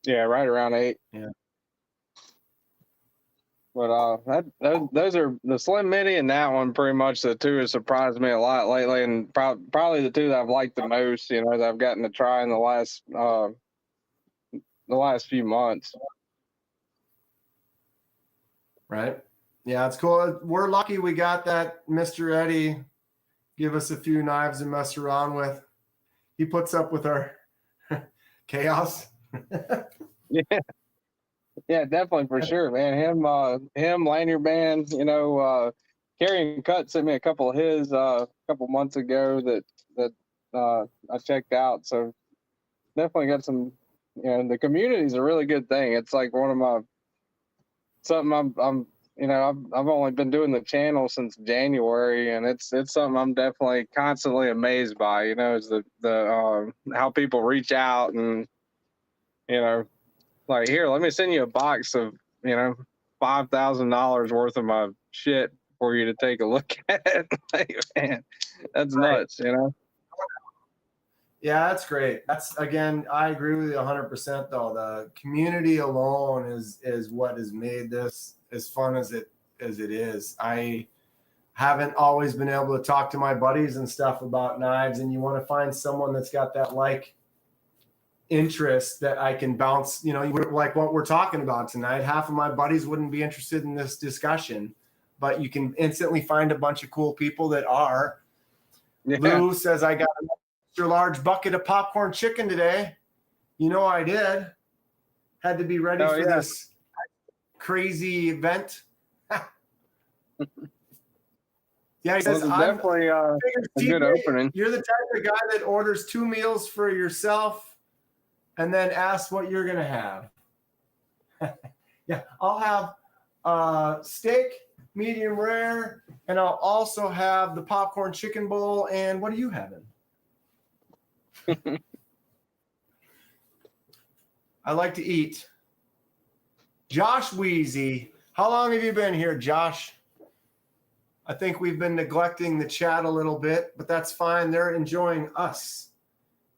Yeah, right around 8. Yeah. But those are the Slim Midi and that one, pretty much the two that surprised me a lot lately, and probably the two that I've liked the most. That I've gotten to try in the last few months. Right. Yeah, it's cool. We're lucky we got that Mr. Eddie give us a few knives to mess around with. He puts up with our chaos. Yeah, yeah, definitely for sure, man. Him, Lanyard Band, Carrying Cut sent me a couple of his a couple months ago that I checked out. So definitely got some. The community is a really good thing. It's like one of my something I'm I've only been doing the channel since January, and it's something I'm definitely constantly amazed by. Is the how people reach out and you know like, here, let me send you a box of $5,000 worth of my shit for you to take a look at. Like, man, that's Right. nuts. Yeah, that's great. That's, again, I agree with you 100%. Though the community alone is what has made this as fun as it is. I haven't always been able to talk to my buddies and stuff about knives, and you want to find someone that's got that interest that I can bounce, like what we're talking about tonight. Half of my buddies wouldn't be interested in this discussion, but you can instantly find a bunch of cool people that are. Yeah. Lou says, I got an extra large bucket of popcorn chicken today. I did. Had to be ready for this crazy event. Yeah, he says, definitely a good opening. You're the type of guy that orders 2 meals for yourself and then asks what you're going to have. Yeah, I'll have steak, medium rare, and I'll also have the popcorn chicken bowl. And what are you having? I like to eat. Josh Wheezy, how long have you been here, Josh? I think we've been neglecting the chat a little bit, but that's fine. They're enjoying us.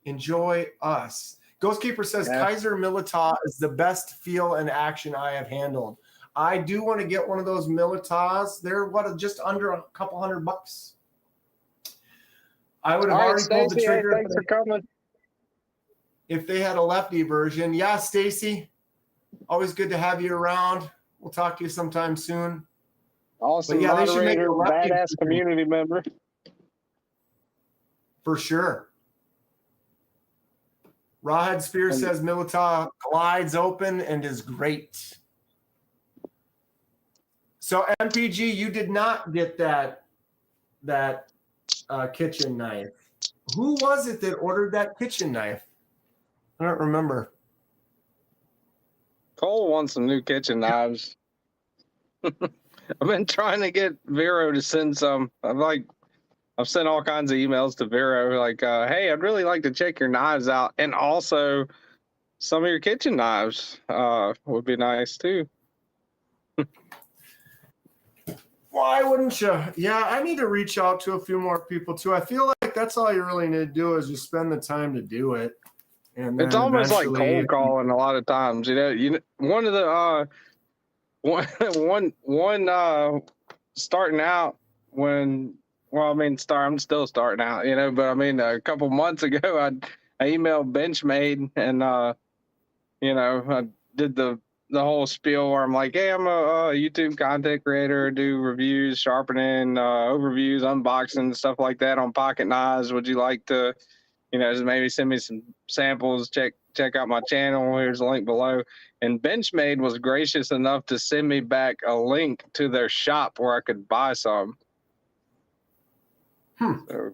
Enjoy us. Ghostkeeper says, Kaiser Militas is the best feel and action I have handled. I do want to get one of those Militas. They're just under a couple $100. I would have already pulled the trigger. Hey, thanks for coming. If they had a lefty version. Yeah, Stacy, always good to have you around. We'll talk to you sometime soon. Awesome. But yeah, they should make a lefty badass community member. For sure. Rawhead Spear says Milita glides open and is great. So MPG, you did not get that kitchen knife. Who was it that ordered that kitchen knife? I don't remember. Cole wants some new kitchen knives. I've been trying to get Vero to send some. I've sent all kinds of emails to Vero, like, hey, I'd really like to check your knives out, and also some of your kitchen knives would be nice too. Why wouldn't you? Yeah, I need to reach out to a few more people too. I feel like that's all you really need to do is just spend the time to do it. And it's almost like cold calling a lot of times. One of the one starting out when. Well, I mean, I'm still starting out, but I mean, a couple months ago, I emailed Benchmade and, I did the whole spiel where I'm like, hey, I'm a YouTube content creator, do reviews, sharpening, overviews, unboxing, stuff like that on pocket knives. Would you like to, just maybe send me some samples, check out my channel. Here's a link below. And Benchmade was gracious enough to send me back a link to their shop where I could buy some. So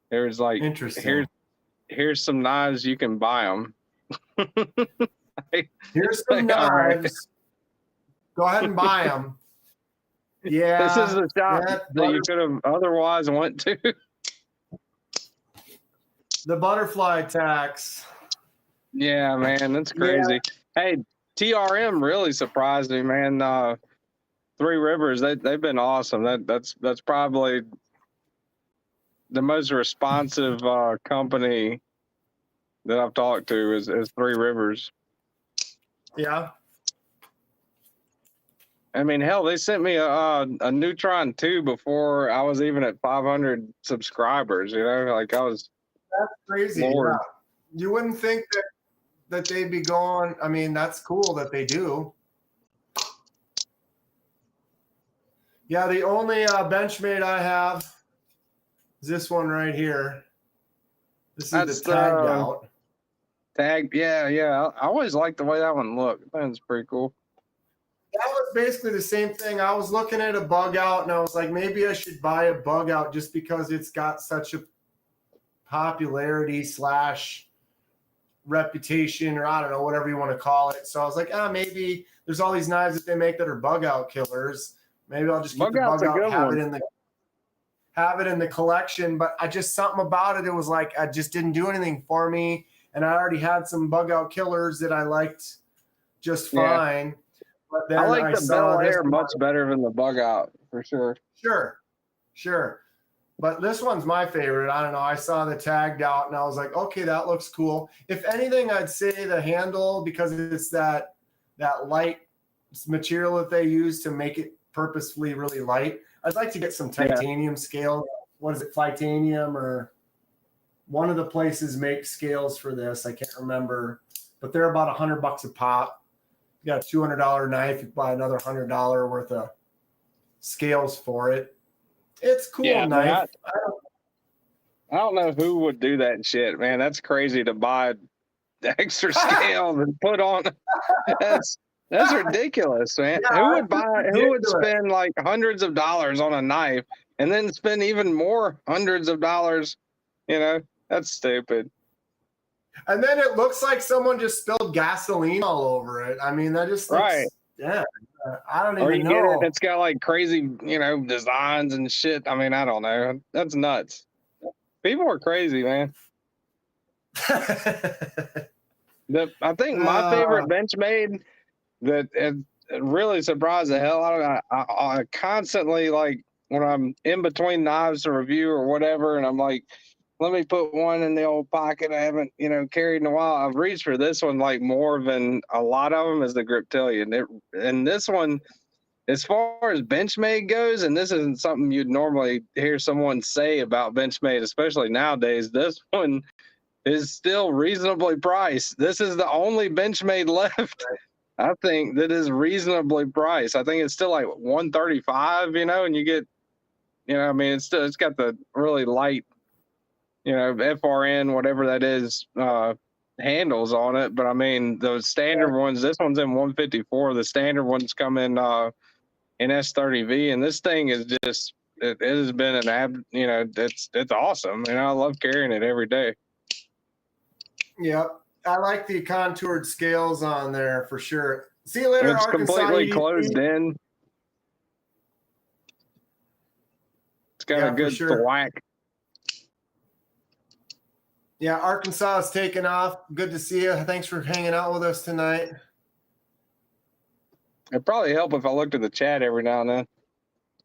there was like, interesting. Here's some knives, you can buy them. Here's some knives. Right. Go ahead and buy them. Yeah. This is the shop that you could have otherwise went to. The butterfly tax. Yeah, man, that's crazy. Yeah. Hey, TRM really surprised me, man. Three Rivers, they've been awesome. That's probably the most responsive company that I've talked to is Three Rivers. Yeah. I mean, hell, they sent me a Neutron 2 before I was even at 500 subscribers. Like I was. That's crazy. Yeah. You wouldn't think that they'd be going. I mean, that's cool that they do. Yeah, the only Benchmade I have is this one right here. This is That's the tagged the out. tag. Yeah, yeah. I always like the way that one looked. That's pretty cool. That was basically the same thing. I was looking at a bug out and I was like, maybe I should buy a bug out just because it's got such a popularity / reputation, or I don't know, whatever you want to call it. So I was like, maybe there's all these knives that they make that are bug out killers. Maybe I'll just keep Bug the out's bug a out, good have one. it in the collection. But I just something about it. It was like I just didn't do anything for me, and I already had some bug out killers that I liked just Yeah. fine. But I then like I the saw Bel this Air one. much better than the bug out for sure. Sure. But this one's my favorite. I don't know. I saw the tagged out and I was like, okay, that looks cool. If anything, I'd say the handle, because it's that light material that they use to make it purposefully really light. I'd like to get some titanium scale. What is it, Titanium, or one of the places makes scales for this. I can't remember, but they're about $100 a pop. You got a $200 knife, you buy another $100 worth of scales for it. It's cool Yeah, knife. man, I don't know who would do that shit, man. That's crazy to buy the extra scale and put on. That's ridiculous, man. Yeah, Who would who would ridiculous. spend like hundreds of dollars on a knife and then spend even more hundreds of dollars? You know, that's stupid. And then it looks like someone just spilled gasoline all over it. I mean, that just looks, Right. yeah. I don't Or even you get it know. and it's got like crazy, designs and shit. I mean, I don't know. That's nuts. People are crazy, man. I think my favorite Benchmade that it really surprised the hell out of me. I constantly, like, when I'm in between knives to review or whatever, and I'm like, let me put one in the old pocket I haven't carried in a while. I've reached for this one like more than a lot of them, is the Griptilian. And this one, as far as Benchmade goes, and this isn't something you'd normally hear someone say about Benchmade, especially nowadays, this one is still reasonably priced. This is the only Benchmade left, I think, that is reasonably priced. I think it's still like $135, and you get, I mean, it's got the really light, FRN, whatever that is, handles on it. But I mean, those standard ones, this one's in 154. The standard ones come in S30V, and this thing is just, it has been it's awesome. I love carrying it every day. Yep. I like the contoured scales on there for sure. See you later, It's Arkansas. completely closed in. It's got a good thwack. Yeah, Arkansas is taking off. Good to see you. Thanks for hanging out with us tonight. It'd probably help if I looked at the chat every now and then.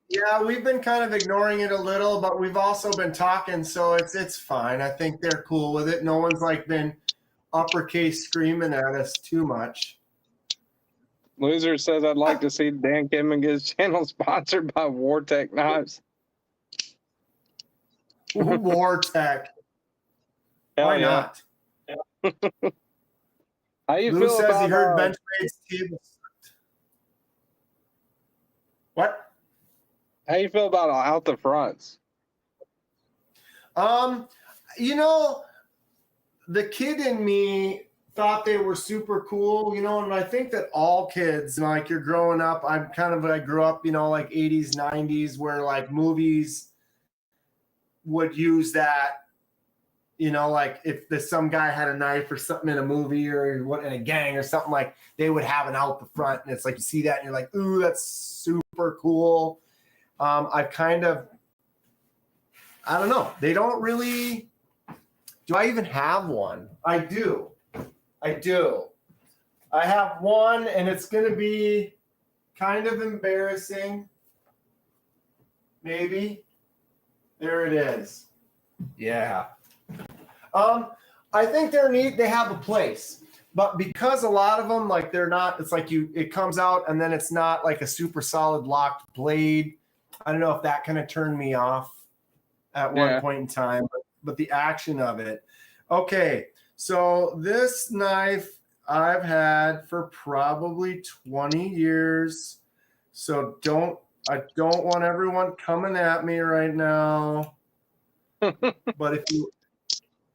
Yeah, we've been kind of ignoring it a little, but we've also been talking, so it's fine. I think they're cool with it. No one's like been uppercase screaming at us too much. Loser says, I'd like to see Dan Kenman get his channel sponsored by Wartech knives. Wartech. Why not? How you Lou feel says about he heard Benchmade's table. What? How you feel about out the fronts? The kid in me thought they were super cool, and I think that all kids, like, you're growing up, I grew up, like 80s, 90s, where like movies would use that, like if some guy had a knife or something in a movie or what in a gang or something, like they would have an out the front, and it's like you see that and you're like, ooh, that's super cool. I don't know. They don't really. Do I even have one? I do. I have one, and it's going to be kind of embarrassing. Maybe. There it is. Yeah. I think they're neat. They have a place. But because a lot of them, like, they're not, it's like it comes out and then it's not like a super solid locked blade. I don't know if that kind of turned me off at one point in time, but the action of it. Okay, so this knife I've had for probably 20 years. So don't I don't want everyone coming at me right now. But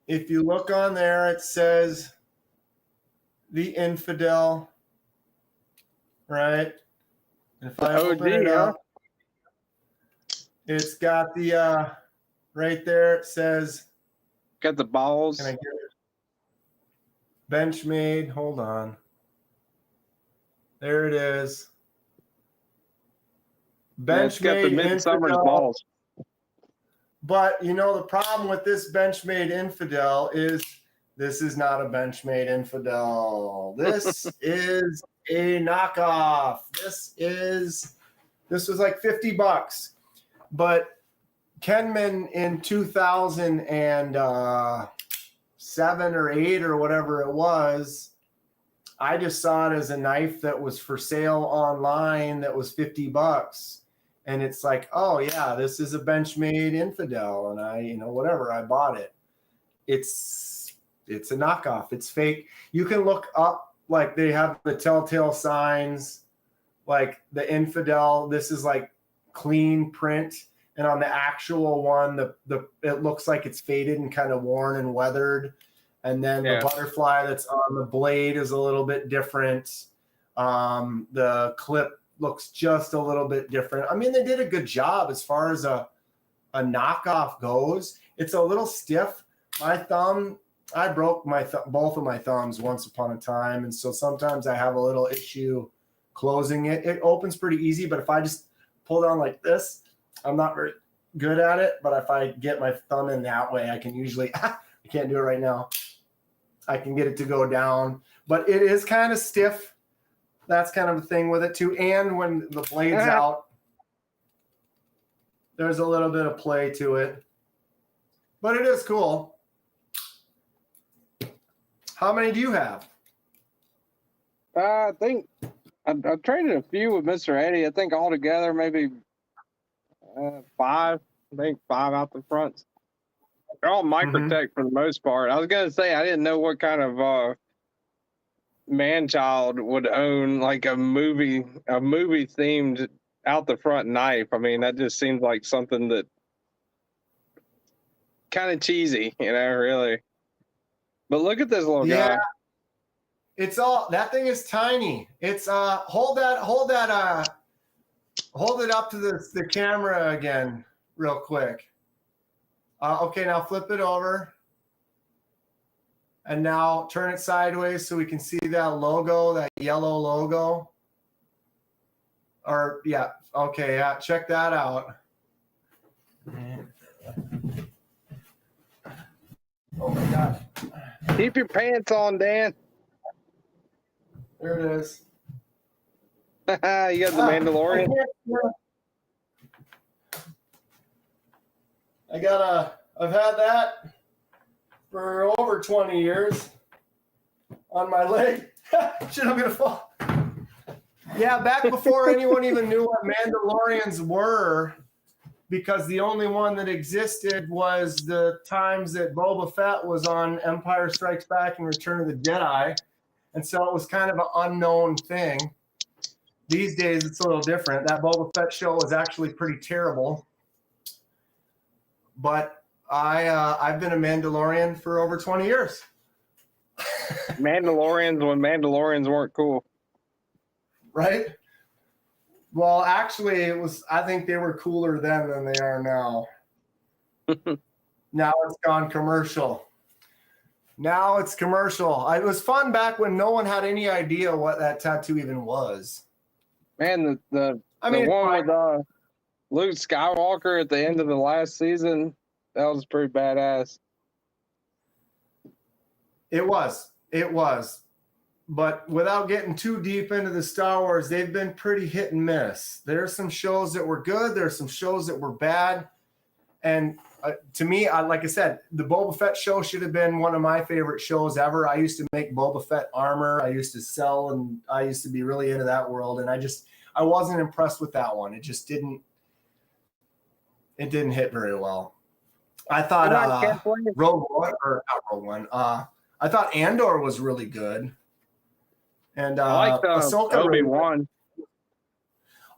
if you look on there, it says the infidel, right? And if I OG, open it huh? up, it's got the right there. It says, Got the balls. can I get it? Benchmade. Hold on. There it is. Yeah, it's got the Benchmade Midsummer's infidel. balls. But you know the problem with this Benchmade infidel is this is not a Benchmade infidel. This is a knockoff. This was like $50. But Kenman in 2007 or 8 or whatever it was, I just saw it as a knife that was for sale online that was $50. And it's like, oh yeah, this is a Benchmade infidel, and I, whatever, I bought it. It's a knockoff. It's fake. You can look up, like they have the telltale signs, like the infidel. This is like clean print, and on the actual one, it looks like it's faded and kind of worn and weathered. And then the butterfly that's on the blade is a little bit different. The clip looks just a little bit different. I mean, they did a good job as far as a knockoff goes. It's a little stiff. My thumb, I broke both of my thumbs once upon a time, and so sometimes I have a little issue closing it. It opens pretty easy, but if I just pull down like this, I'm not very good at it. But if I get my thumb in that way, I can usually, I can't do it right now. I can get it to go down, but it is kind of stiff. That's kind of a thing with it too. And when the blade's out, there's a little bit of play to it, but it is cool. How many do you have? I think I traded a few with Mr. Eddie. I think altogether maybe 5. I think 5 out the front. They're all Microtech for the most part. I was gonna say I didn't know what kind of man-child would own like a movie themed out the front knife. I mean, that just seems like something that kind of cheesy, really. But look at this little guy. It's that thing is tiny. It's hold it up to the camera again real quick. Okay, now flip it over. And now turn it sideways so we can see that logo, that yellow logo. Or, yeah, okay, yeah, check that out. Oh my God. Keep your pants on, Dan. There it is. You got the Mandalorian. I've had that for over 20 years on my leg. Shit, I'm gonna fall. Yeah, back before anyone even knew what Mandalorians were, because the only one that existed was the times that Boba Fett was on Empire Strikes Back and Return of the Jedi. And so it was kind of an unknown thing. These days, it's a little different. That Boba Fett show was actually pretty terrible. But I've been a Mandalorian for over 20 years. Mandalorians when Mandalorians weren't cool. Right? Well, actually, I think they were cooler then than they are now. Now it's gone commercial. Now it's commercial. It was fun back when no one had any idea what that tattoo even was. Man, the one with Luke Skywalker at the end of the last season, that was pretty badass. It was. But without getting too deep into the Star Wars, they've been pretty hit and miss. There's some shows that were good. There's some shows that were bad. And to me, like I said, the Boba Fett show should have been one of my favorite shows ever. I used to make Boba Fett armor. I used to sell, and I used to be really into that world. And I wasn't impressed with that one. It just didn't hit very well. I thought Rogue One, or not Rogue One. I thought Andor was really good. And I like Ahsoka Obi-Wan.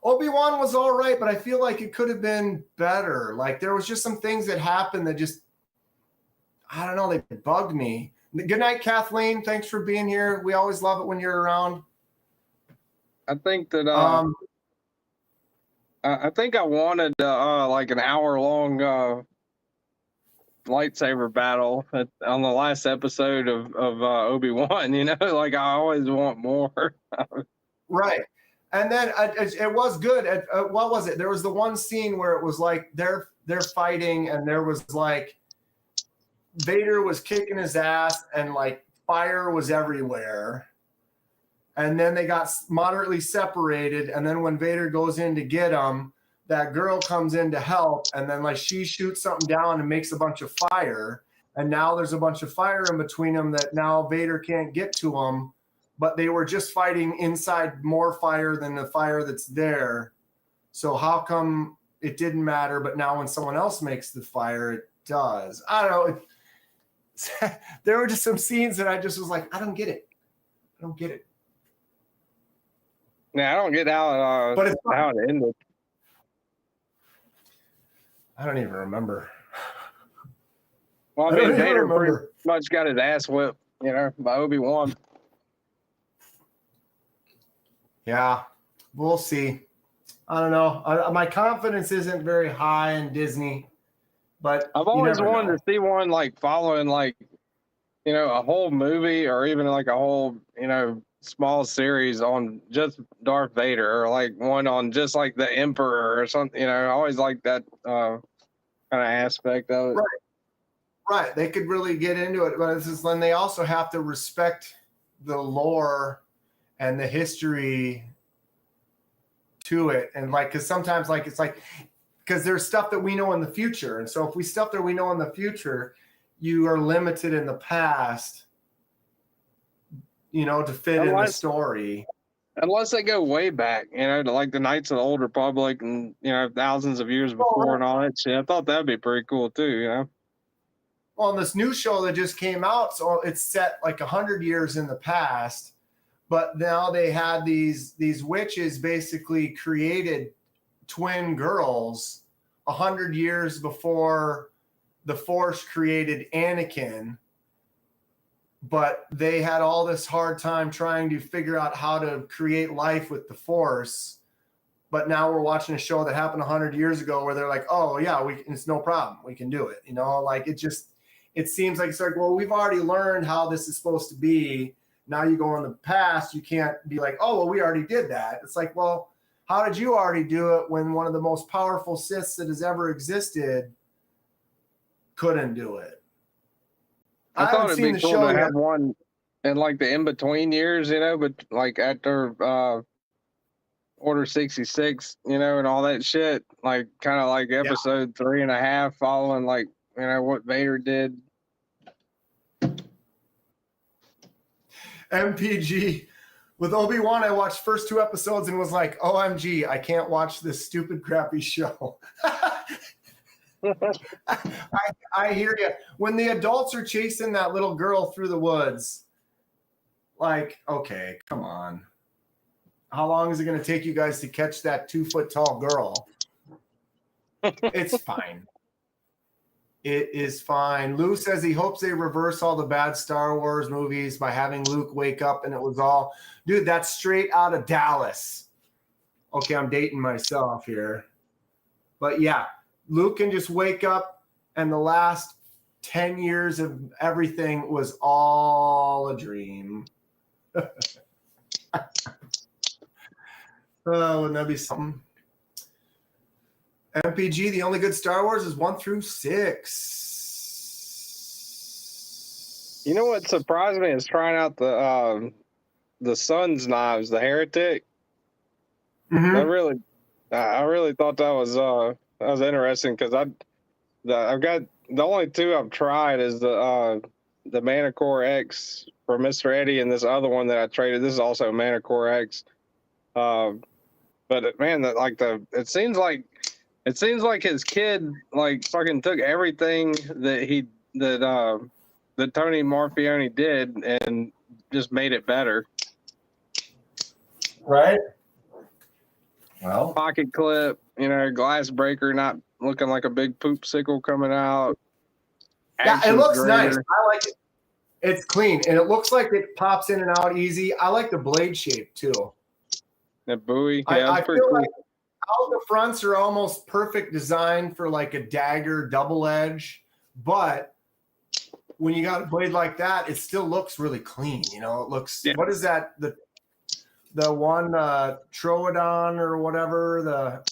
Obi-Wan was all right, but I feel like it could have been better. Like there was just some things that happened that just, I don't know, they bugged me. Good night, Kathleen. Thanks for being here. We always love it when you're around. I think that I think I wanted like an hour long lightsaber battle on the last episode of Obi-Wan. You know, like I always want more. Right. And then it was good. What was it? There was the one scene where it was like they're fighting, and there was like Vader was kicking his ass, and like fire was everywhere. And then they got moderately separated. And then when Vader goes in to get him, that girl comes in to help, and then like she shoots something down and makes a bunch of fire. And now there's a bunch of fire in between them that now Vader can't get to them. But they were just fighting inside more fire than the fire that's there. So how come it didn't matter, but now when someone else makes the fire, it does? I don't know. There were just some scenes that I just was like, I don't get it. I don't get it. Yeah, I don't get how it ended. I don't even remember. Well, I mean, Vader pretty much got his ass whipped, you know, by Obi-Wan. Yeah, we'll see. I don't know. My confidence isn't very high in Disney, but I've always wanted to see one like following like, you know, a whole movie or even like a whole, you know, small series on just Darth Vader, or like one on just like the Emperor or something. You know, I always like that kind of aspect of it. Right. They could really get into it, but it's just then they also have to respect the lore and the history to it. And like, because sometimes like it's like, because there's stuff that we know in the future. And so if we stuff that we know in the future, you are limited in the past, you know, to fit in the story. Unless they go way back, you know, to like the Knights of the Old Republic and, you know, thousands of years before and all that shit. I thought that'd be pretty cool too, you know? Well, in this new show that just came out, so it's set like 100 years in the past, but now they had these witches basically created twin girls 100 years before the Force created Anakin. But they had all this hard time trying to figure out how to create life with the Force. But now we're watching a show that happened 100 years ago where they're like, oh, yeah, it's no problem. We can do it. You know, like it seems like it's like, well, we've already learned how this is supposed to be. Now you go in the past, you can't be like, oh, well, we already did that. It's like, well, how did you already do it when one of the most powerful Siths that has ever existed couldn't do it? I thought it'd be cool to have one in like the in-between years, you know, but like after Order 66, you know, and all that shit, like kind of like episode 3.5 following like, you know, what Vader did. MPG. With Obi-Wan, I watched first 2 episodes and was like, OMG, I can't watch this stupid, crappy show. I hear you. When the adults are chasing that little girl through the woods, like, okay, come on. How long is it going to take you guys to catch that 2-foot-tall girl? It's fine. It is fine. Lou says he hopes they reverse all the bad Star Wars movies by having Luke wake up and it was all, dude, that's straight out of Dallas. Okay, I'm dating myself here. But yeah, Luke can just wake up and the last 10 years of everything was all a dream. Wouldn't that be something? MPG, the only good Star Wars is 1 through 6. You know what surprised me is trying out the Sun's knives, the Heretic. Mm-hmm. I really thought that was interesting because I've got the only 2 I've tried is the Manticore X for Mr. Eddie and this other one that I traded. This is also Manticore X. But man, it seems like his kid like fucking took everything that Tony Marfione did and just made it better. Right? Well, pocket clip, glass breaker, not looking like a big poop sickle coming out. yeah, it Actions looks nice. greater. I like it. It's clean, and it looks like it pops in and out easy. I like the blade shape too. The buoy, yeah, I that's pretty feel cool. like out the fronts are almost perfect design for like a dagger double edge, but when you got a blade like that, it still looks really clean. It looks. Yeah. What is that? The one Troodon or whatever.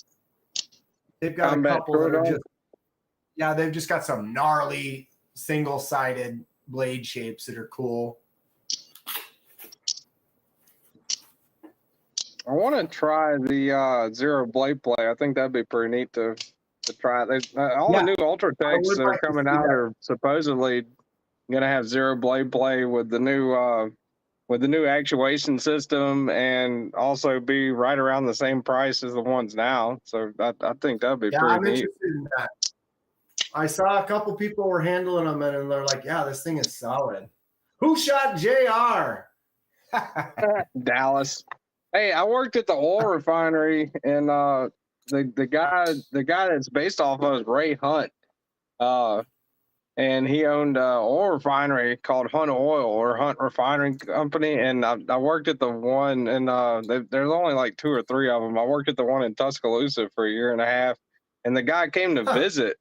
They've got Combat a couple that are Troodon? just. Yeah, they've just got some gnarly single-sided blade shapes that are cool. I want to try the Zero Blade Play. I think that'd be pretty neat to try. All the new Ultra Techs that are coming out are supposedly going to have Zero Blade Play with the new actuation system, and also be right around the same price as the ones now. So I think that'd be pretty neat. Interested in that. I saw a couple people were handling them, and they're like, "Yeah, this thing is solid." Who shot JR? Dallas. Hey, I worked at the oil refinery, and the guy that's based off of is Ray Hunt, and he owned an oil refinery called Hunt Oil or Hunt Refinery Company, and I worked at the one, and there's only like 2 or 3 of them. I worked at the one in Tuscaloosa for a year and a half, and the guy came to visit.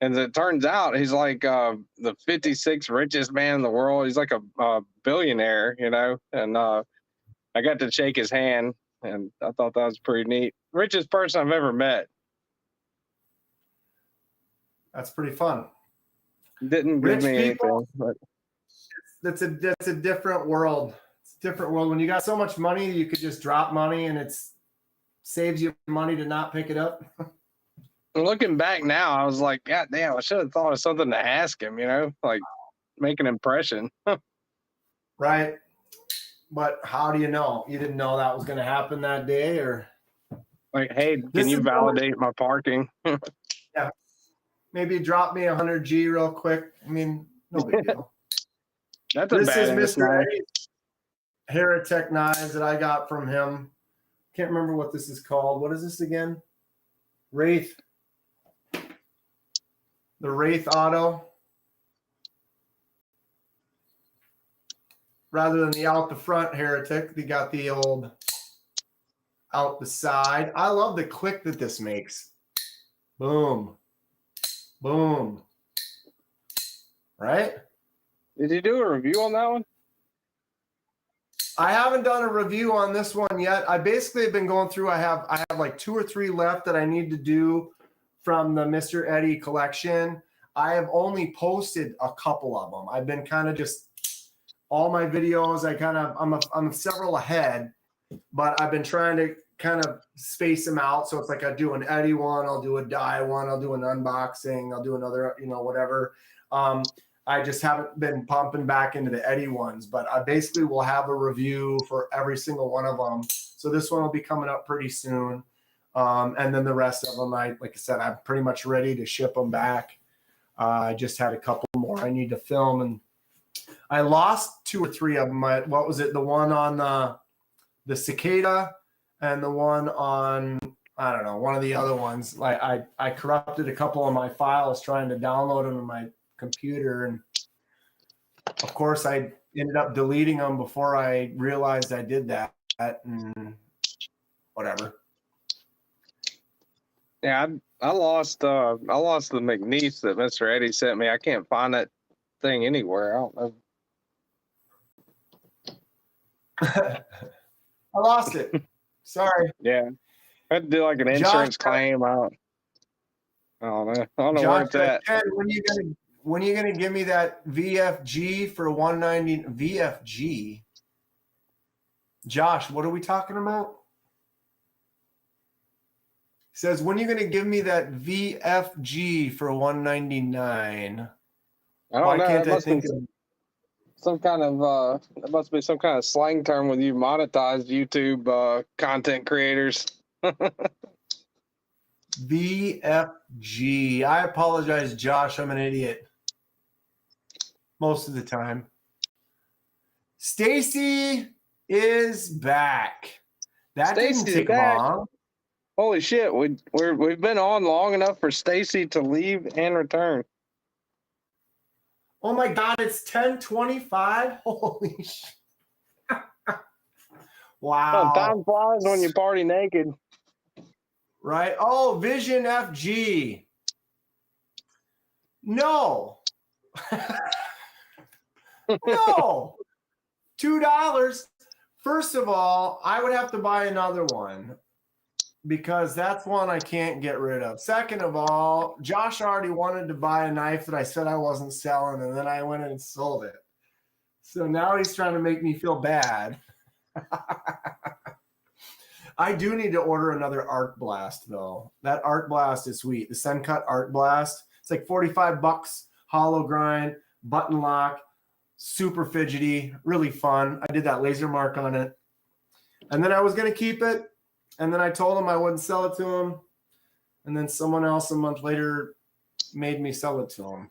And it turns out he's like the 56th richest man in the world. He's like a billionaire, and I got to shake his hand, and I thought that was pretty neat. Richest person I've ever met. That's pretty fun. Didn't give me anything. But that's a different world. It's a different world. When you got so much money, you could just drop money, and it saves you money to not pick it up. Looking back now, I was like, God damn, I should have thought of something to ask him, like make an impression. Right. But how do you know? You didn't know that was going to happen that day, or like, hey, can you validate my parking? Yeah. Maybe drop me 100 G real quick. I mean, no big deal. That's this is Mr. Eddie's Heretic knives that I got from him. Can't remember what this is called. What is this again? Wraith. The Wraith Auto. Rather than the out the front Heretic, they got the old out the side. I love the click that this makes. Boom. Boom. Right? Did you do a review on that one? I haven't done a review on this one yet. I basically have been going through. I have like 2 or 3 left that I need to do from the Mr. Eddie collection. I have only posted a couple of them. I've been kind of just all my videos. I'm several ahead, but I've been trying to kind of space them out. So it's like I do an Eddie one, I'll do a die one, I'll do an unboxing, I'll do another, whatever. I just haven't been pumping back into the Eddie ones, but I basically will have a review for every single one of them. So this one will be coming up pretty soon. And then the rest of them, like I said, I'm pretty much ready to ship them back. I just had a couple more I need to film, and I lost 2 or 3 of them. What was it? The one on the cicada, and the one on, I don't know, one of the other ones. Like I corrupted a couple of my files trying to download them to my computer, and of course I ended up deleting them before I realized I did that, and whatever. Yeah, I lost the McNeese that Mr. Eddie sent me. I can't find that thing anywhere. I don't know. I lost it. Sorry. Yeah, I had to do like an insurance claim. I don't know. I don't know where it's at. Ken, when are you gonna give me that VFG for 190 VFG? Josh, what are we talking about? He says, when are you gonna give me that VFG for 199? I don't know. Can't I think of some kind of it must be some kind of slang term with you monetized YouTube content creators. VFG. I apologize, Josh. I'm an idiot most of the time. Stacy is back. That didn't take long. Holy shit, we've been on long enough for Stacy to leave and return. Oh my God, it's 10:25. Holy shit. Oh, time Wow. flies when you party naked. Right? Oh, Vision FG. No. No. $2. First of all, I would have to buy another one because that's one I can't get rid of. Second of all, Josh already wanted to buy a knife that I said I wasn't selling, and then I went and sold it. So now he's trying to make me feel bad. I do need to order another Arc Blast, though. That Arc Blast is sweet. The Suncut Arc Blast. It's like $45, hollow grind, button lock, super fidgety, really fun. I did that laser mark on it. And then I was going to keep it. And then I told him I wouldn't sell it to him. And then someone else a month later made me sell it to him.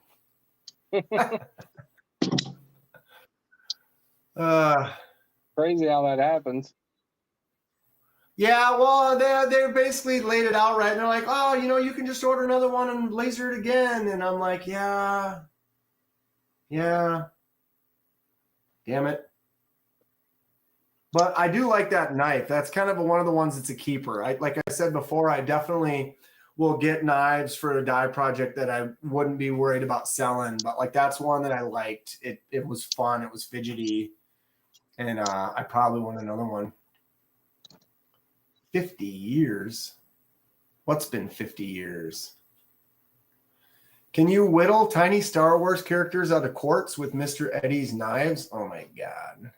Crazy how that happens. Yeah, well, they basically laid it out right. And they're like, oh, you can just order another one and laser it again. And I'm like, yeah. Damn it. But I do like that knife. That's kind of one of the ones that's a keeper. Like I said before, I definitely will get knives for a dye project that I wouldn't be worried about selling. But like that's one that I liked. It was fun. It was fidgety. And I probably want another one. 50 years? What's been 50 years? Can you whittle tiny Star Wars characters out of quartz with Mr. Eddie's knives? Oh my God.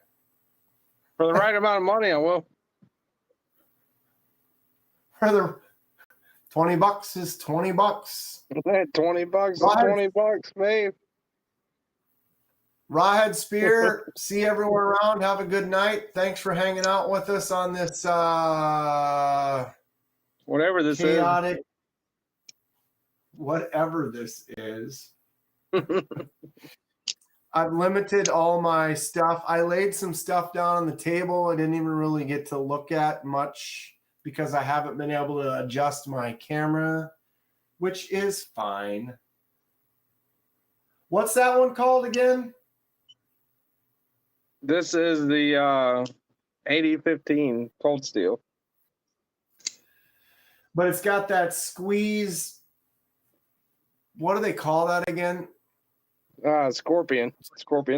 For the right amount of money, I will. Brother, $20 is $20. $20 is $20, babe. Rawhead Spear, see everyone around. Have a good night. Thanks for hanging out with us on this Whatever this chaotic, whatever this is. I've limited all my stuff. I laid some stuff down on the table. I didn't even really get to look at much because I haven't been able to adjust my camera, which is fine. What's that one called again? This is the 8015 cold steel. But it's got that squeeze. What do they call that again? Scorpion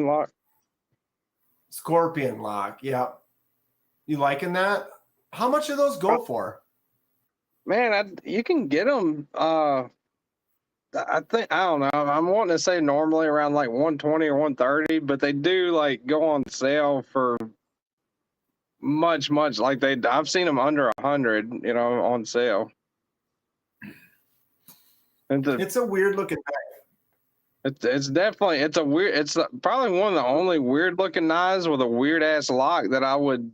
lock. Scorpion lock. Yeah. You liking that? How much do those go for? Man, you can get them. I don't know. I'm wanting to say normally around like 120 or 130, but they do like go on sale for much like I've seen them under 100, on sale. It's a weird looking knife. It's definitely it's probably one of the only weird looking knives with a weird ass lock that I would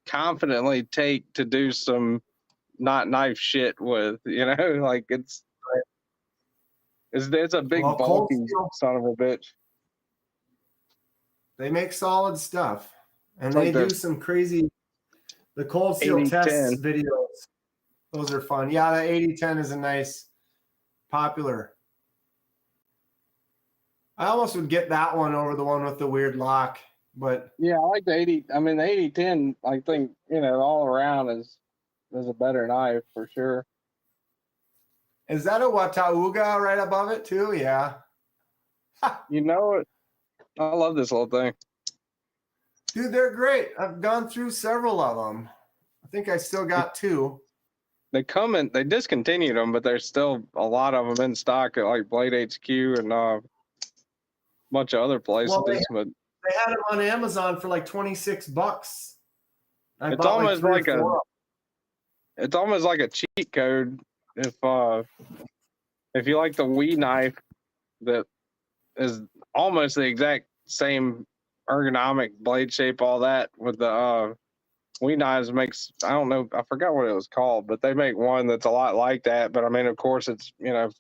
confidently take to do some not knife shit with, like it's a big bulky son of a bitch. They make solid stuff, and they do some crazy. The cold steel tests videos, those are fun. Yeah, the 8010 is a nice, popular. I almost would get that one over the one with the weird lock, but yeah, I like the 80. I mean, the 8010. I think all around is a better knife for sure. Is that a Watauga right above it too? Yeah. You know it. I love this little thing. Dude, they're great. I've gone through several of them. I think I still got two. They discontinued them, but there's still a lot of them in stock at like Blade HQ and a bunch of other places. Well, they had them on Amazon for like $26. It's almost like a cheat code if you like the Wii knife that is almost the exact same ergonomic blade shape, all that with the Wii knives makes, I don't know, I forgot what it was called, but they make one that's a lot like that. But I mean, of course, it's 20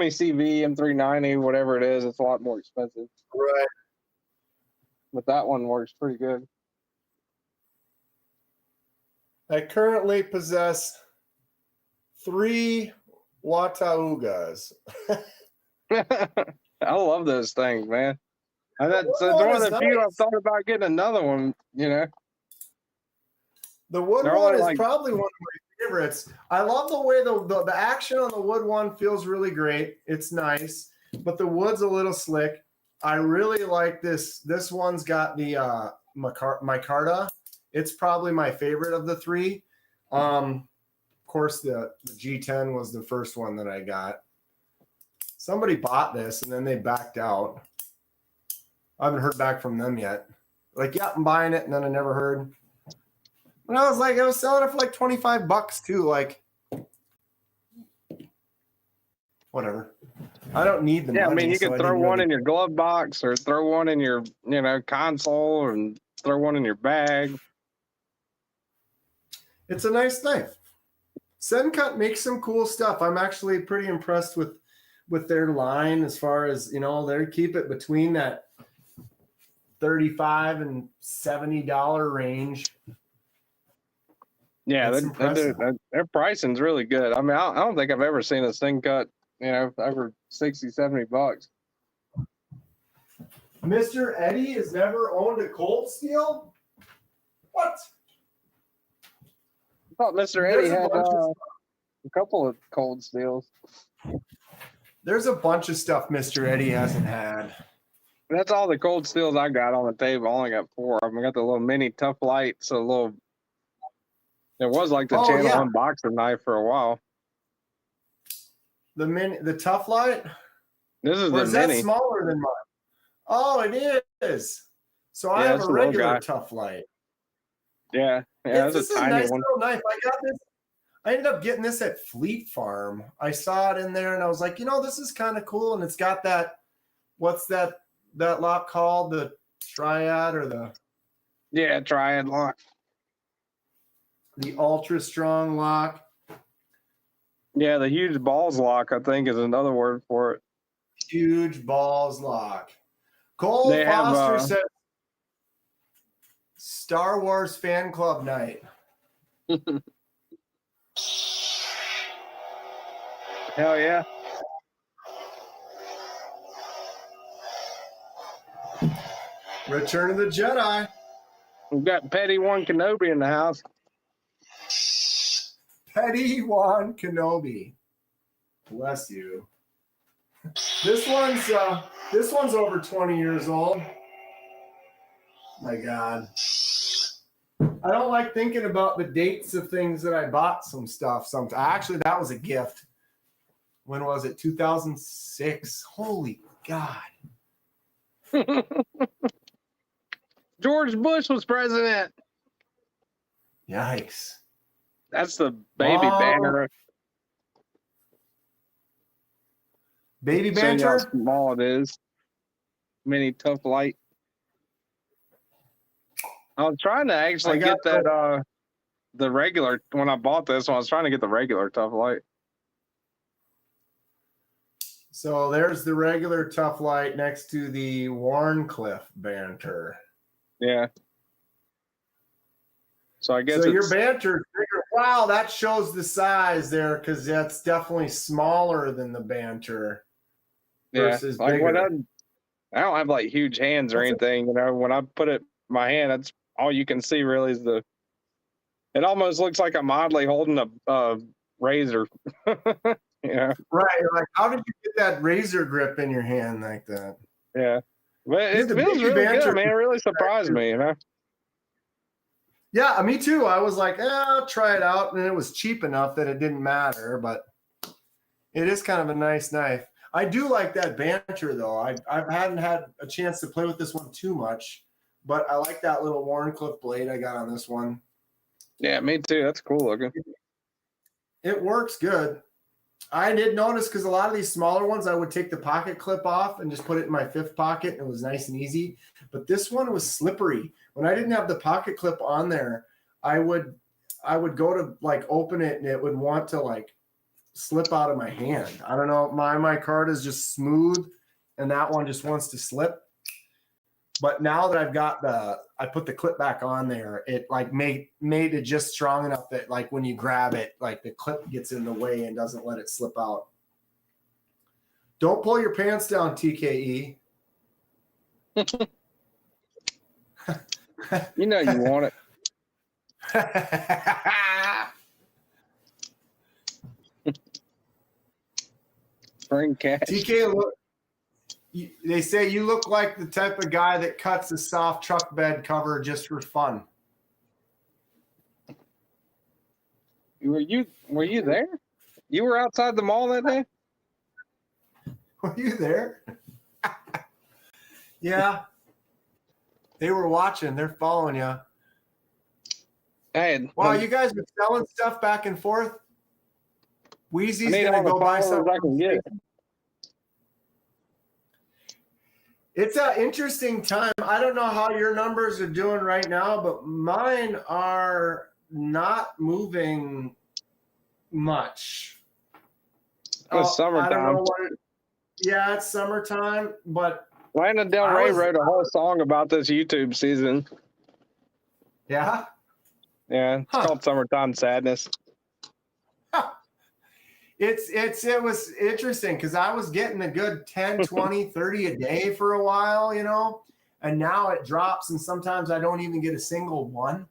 CV M390, whatever it is, it's a lot more expensive. Right. But that one works pretty good. I currently possess 3 Wataugas. I love those things, man. And that's wood one one of is the few nice. I've thought about getting another one. You know, The wood they're one only is like, probably one of my favorites. I love the way the action on the wood one feels really great. It's nice, but the wood's a little slick. I really like this. This one's got the micarta. It's probably my favorite of the 3. Of course, the G10 was the first one that I got. Somebody bought this and then they backed out. I haven't heard back from them yet. Like, yeah, I'm buying it, and then I never heard. And I was selling it for like $25 too. Like, whatever. I don't need the yeah. money. I mean, you so could I throw didn't one really... in your glove box, or throw one in your, console, and throw one in your bag. It's a nice knife. Sencut makes some cool stuff. I'm actually pretty impressed with their line as far as, they keep it between that $35 and $70 range. Yeah, It's they do. impressive. Their pricing's really good. I mean, I don't think I've ever seen a thing cut, over $60-$70. Mr. Eddie has never owned a cold steel? What? I thought Mr. There's Eddie a had bunch of a couple of cold steels. There's a bunch of stuff Mr. Eddie hasn't had. That's all the cold steels I got on the table. I only got 4 of them. I got the little mini Tough Light, so a little. It was like the channel unboxer knife for a while. The Tough Light? This is Or the is mini. that smaller than mine? Oh, it is. So I have a regular Tough Light. Yeah, This it's is a a tiny nice one. little knife. I got this. I ended up getting this at Fleet Farm. I saw it in there, and I was like, this is kind of cool. And it's got that. What's that lock called? The Triad or the? Yeah, Triad lock. The ultra strong lock. Yeah, the huge balls lock, I think, is another word for it. Huge balls lock. Cole Foster said, Star Wars fan club night. Hell yeah. Return of the Jedi. We've got Petty One Kenobi in the house. Petty One Kenobi. Bless you. This one's over 20 years old. My God. I don't like thinking about the dates of things that I bought some stuff. Actually, that was a gift. When was it? 2006. Holy God. George Bush was president. Yikes. That's the baby banner. Baby Show you banter? how small it is. Mini Tough Light. I was trying to actually get that the regular, when I bought this one, I was trying to get the regular Tough Light. So there's the regular Tough Light next to the Warncliffe banter. Yeah. So I guess your banter is bigger. Wow, that shows the size there, because that's definitely smaller than the banter. Versus like bigger. I don't have like huge hands or anything. When I put it in my hand, that's all you can see really is it almost looks like I'm oddly holding a razor. Yeah. Right. Like, how did you get that razor grip in your hand like that? Yeah. But it feels really good, man. It really surprised me, Yeah, me too. I was like, I'll try it out. And it was cheap enough that it didn't matter, but it is kind of a nice knife. I do like that banter, though. I haven't had a chance to play with this one too much, but I like that little Warncliffe blade I got on this one. Yeah, me too. That's cool looking. It works good. I did notice, because a lot of these smaller ones, I would take the pocket clip off and just put it in my 5th pocket, and it was nice and easy. But this one was slippery. When I didn't have the pocket clip on there, I would go to like open it, and it would want to like slip out of my hand. I don't know. My card is just smooth, and that one just wants to slip. But now that I've got I put the clip back on there, it like made it just strong enough that like when you grab it, like the clip gets in the way and doesn't let it slip out. Don't pull your pants down, TKE. You know you want it. Bring cash. TK, look, they say you look like the type of guy that cuts a soft truck bed cover just for fun. Were you there? You were outside the mall that day? Were you there? Yeah. They were watching. They're following you. Hey, Wow, you guys are selling stuff back and forth? Wheezy's I going to go buy something. something. I can get. It's an interesting time. I don't know how your numbers are doing right now, but mine are not moving much. It's summertime. I don't know what yeah, it's summertime, but Lana Del Rey wrote a whole song about this YouTube season. Yeah? Yeah, it's called Summertime Sadness. It was interesting because I was getting a good 10, 20, 30 a day for a while, you know, and now it drops and sometimes I don't even get a single one.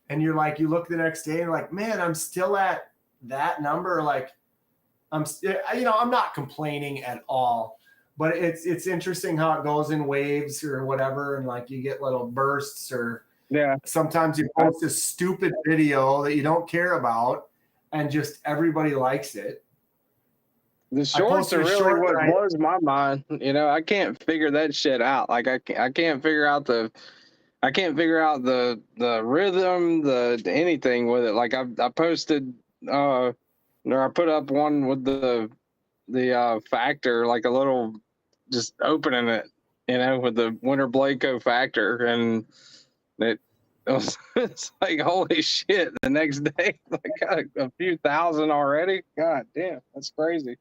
And you're like, you look the next day and you're like, man, I'm still at that number. Like I'm not complaining at all, but it's interesting how it goes in waves or whatever. And like you get little bursts or sometimes you post a stupid video that you don't care about and just everybody likes it. The shorts are really what blows my mind. You know, I can't figure that shit out. Like I can't figure out the rhythm, the anything with it. Like I posted or I put up one with the factor, like a little just opening it, you know, with the Winter Bladeco factor, and it's like holy shit. The next day, I got a few thousand already. God damn, that's crazy.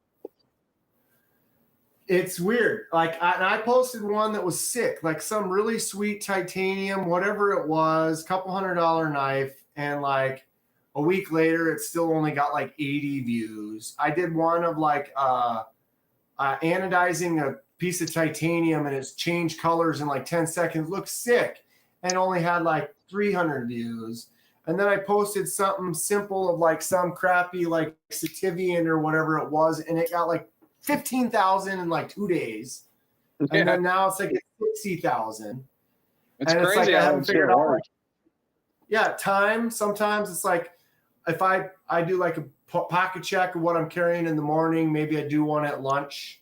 It's weird. Like I posted one that was sick, like some really sweet titanium, whatever it was, couple $100 knife, and like a week later, it still only got like 80 views. I did one of like anodizing a piece of titanium and it's changed colors in like 10 seconds. Looks sick, and only had like 300 views. And then I posted something simple of like some crappy like Sativian or whatever it was, and it got like 15,000 in like 2 days. And then now it's like 60,000. It's crazy. Like I haven't figured out. Yeah, time. Sometimes it's like if I do like a pocket check of what I'm carrying in the morning, maybe I do one at lunch.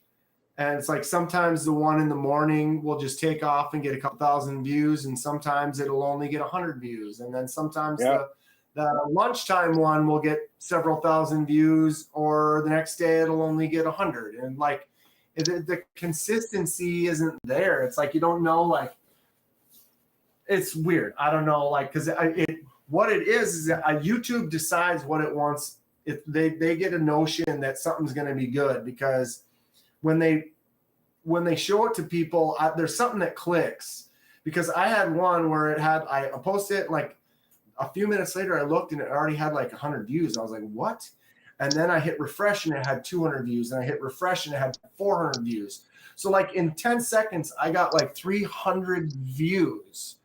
And it's like sometimes the one in the morning will just take off and get a couple thousand views, and sometimes it'll only get 100 views. And then sometimes the lunchtime one will get several thousand views, or the next day it'll only get 100. And like the consistency isn't there. It's like you don't know, like it's weird. I don't know, like because what it is that YouTube decides what it wants. If they get a notion that something's going to be good, because when they show it to people, there's something that clicks. Because I had one where I posted it, like a few minutes later I looked and it already had like 100 views. I was like, what? And then I hit refresh and it had 200 views, and I hit refresh and it had 400 views. So like in 10 seconds I got like 300 views,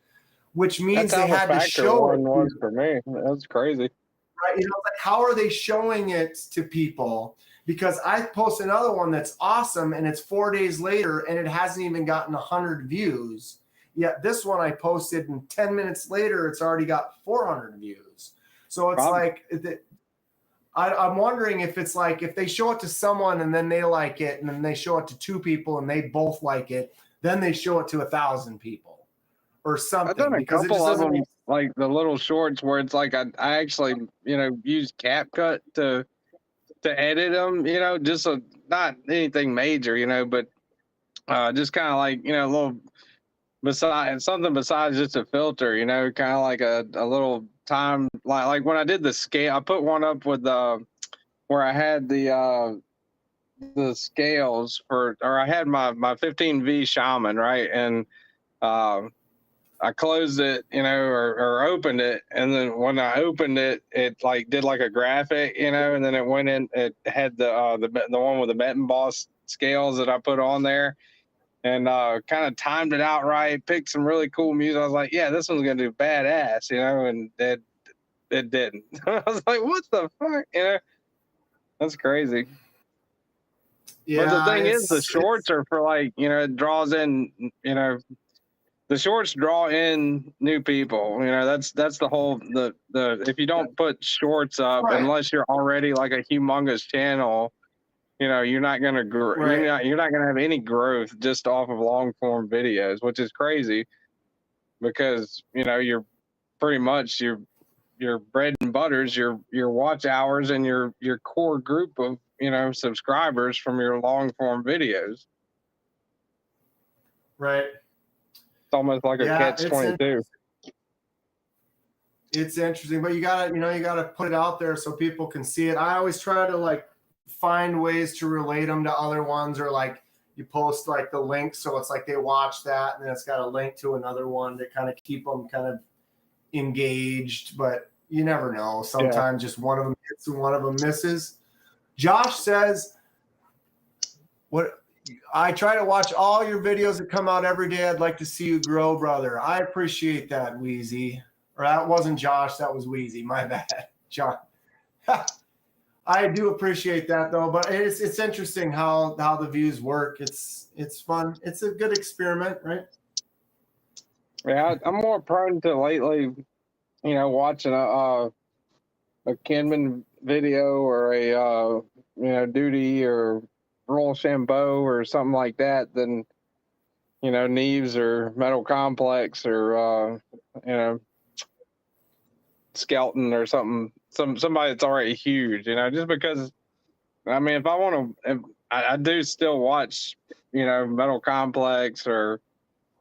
which means they had to show it. Was for me. That's crazy. Right? You know, like how are they showing it to people? Because I post another one that's awesome and it's 4 days later and it hasn't even gotten 100 views. Yet this one I posted and 10 minutes later, it's already got 400 views. So it's like, I'm wondering if it's like, if they show it to someone and then they like it, and then they show it to 2 people and they both like it, then they show it to 1,000 people or something. I've done a couple of them, like the little shorts where it's like, I actually, you know, use CapCut to edit them, you know, just not anything major, you know, but just kind of like, you know, a little something besides just a filter, you know, kind of like a little time, like when I did the scale, I put one up with where I had the scales or I had my 15V Shaman, right, and I closed it, or opened it, and then when I opened it, it like did like a graphic, and then it went in. It had the one with the Benton Boss scales that I put on there, and kind of timed it out right. Picked some really cool music. I was like, yeah, this one's gonna do badass, and it didn't. I was like, what the fuck, That's crazy. But the Yeah, thing is, the shorts are for like, it draws in, the shorts draw in new people. That's the whole the if you don't put shorts up, right. unless you're already like a humongous channel, you're not gonna grow. Right. You're not gonna have any growth just off of long form videos, which is crazy because you're pretty much your bread and butters, your watch hours, and your core group of subscribers from your long form videos. Right. It's almost like a catch-22. It's interesting, but you gotta put it out there so people can see it. I always try to like find ways to relate them to other ones, or like you post like the link so it's like they watch that and then it's got a link to another one to kind of keep them kind of engaged. But you never know. Sometimes just one of them hits and one of them misses. Josh says, "What? I try to watch all your videos that come out every day. I'd like to see you grow, brother." I appreciate that, Wheezy. Or that wasn't Josh, that was Wheezy. My bad, John. I do appreciate that though, but it's interesting how the views work. It's fun. It's a good experiment, right? Yeah, I'm more prone to lately, watching a Kenman video or a Duty or Rochambeau or something like that than Neves or Metal Complex or Skelton or somebody that's already huge, just because. I mean, if I want to, I do still watch, Metal Complex or,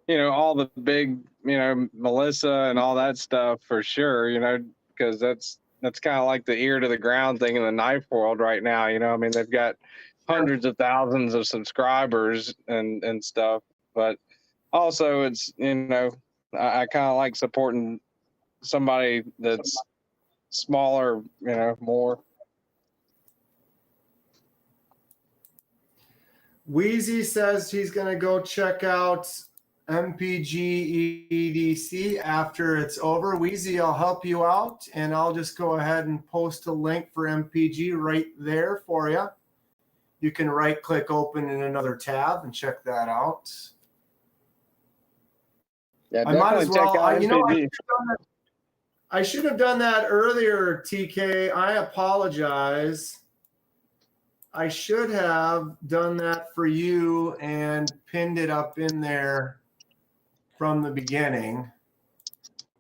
all the big, Melissa and all that stuff for sure, because that's kind of like the ear to the ground thing in the knife world right now. I mean, they've got hundreds of thousands of subscribers and stuff, but also it's, I kind of like supporting somebody that's smaller, more. Wheezy says he's going to go check out MPG EDC after it's over. Wheezy, I'll help you out, and I'll just go ahead and post a link for MPG right there for you. You can right-click open in another tab and check that out. Yeah, I might as well. MPG. I should have done that earlier, TK. I apologize. I should have done that for you and pinned it up in there from the beginning.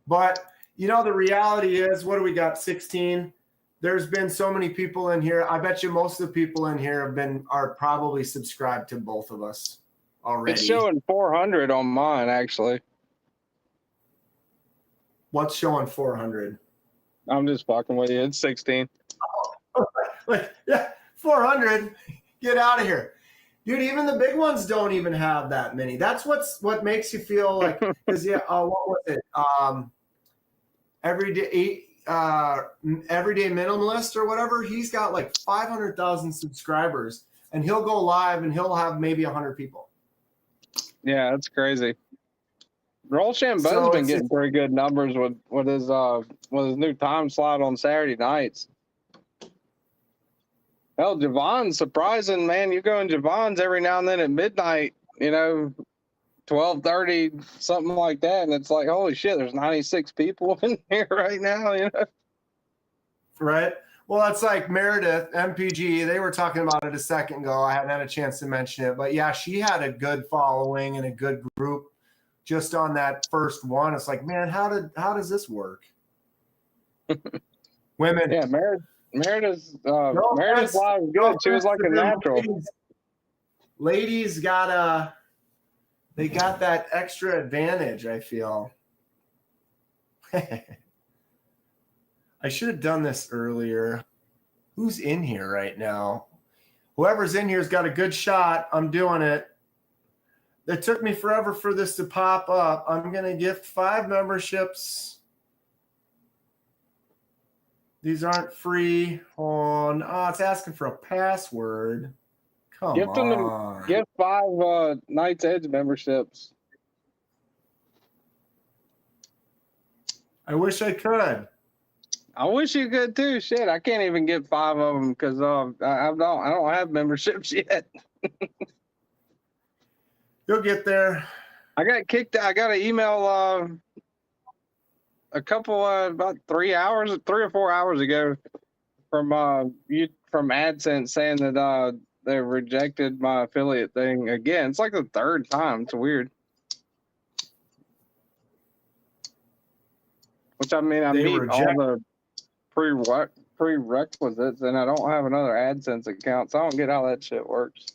But, the reality is, what do we got, 16? There's been so many people in here. I bet you most of the people in here are probably subscribed to both of us already. It's showing 400 on mine, actually. What's showing 400? I'm just fucking with you. It's 16. Yeah, 400. Get out of here. Dude, even the big ones don't even have that many. That's what makes you feel like, because what was it? Everyday Minimalist or whatever, he's got like 500,000 subscribers, and he'll go live and he'll have maybe 100 people. Yeah, that's crazy. Rochambeau's been getting pretty good numbers with his new time slot on Saturday nights. Hell, Javon's surprising, man. You go in Javon's every now and then at midnight, 12:30, something like that, and it's like, holy shit, there's 96 people in here right now, Right. Well, it's like Meredith, MPG, they were talking about it a second ago. I hadn't had a chance to mention it, but yeah, she had a good following and a good group just on that first one. It's like, man, how does this work? Women. Yeah, Meredith's live was good. She was like a natural. Ladies got that extra advantage, I feel. I should have done this earlier. Who's in here right now? Whoever's in here's got a good shot. I'm doing it. It took me forever for this to pop up. I'm going to gift 5 memberships. These aren't free. Oh, it's asking for a password. Come Gift them on. gift 5 Knights Edge memberships. I wish I could. I wish you could too. Shit, I can't even get 5 of them because I don't have memberships yet. You'll get there. I got kicked. I got an email a couple about 3 or 4 hours ago from AdSense saying that they rejected my affiliate thing again. It's like the 3rd time. It's weird. Which I mean, I They meet all reject. the prerequisites, and I don't have another AdSense account, so I don't get how that shit works.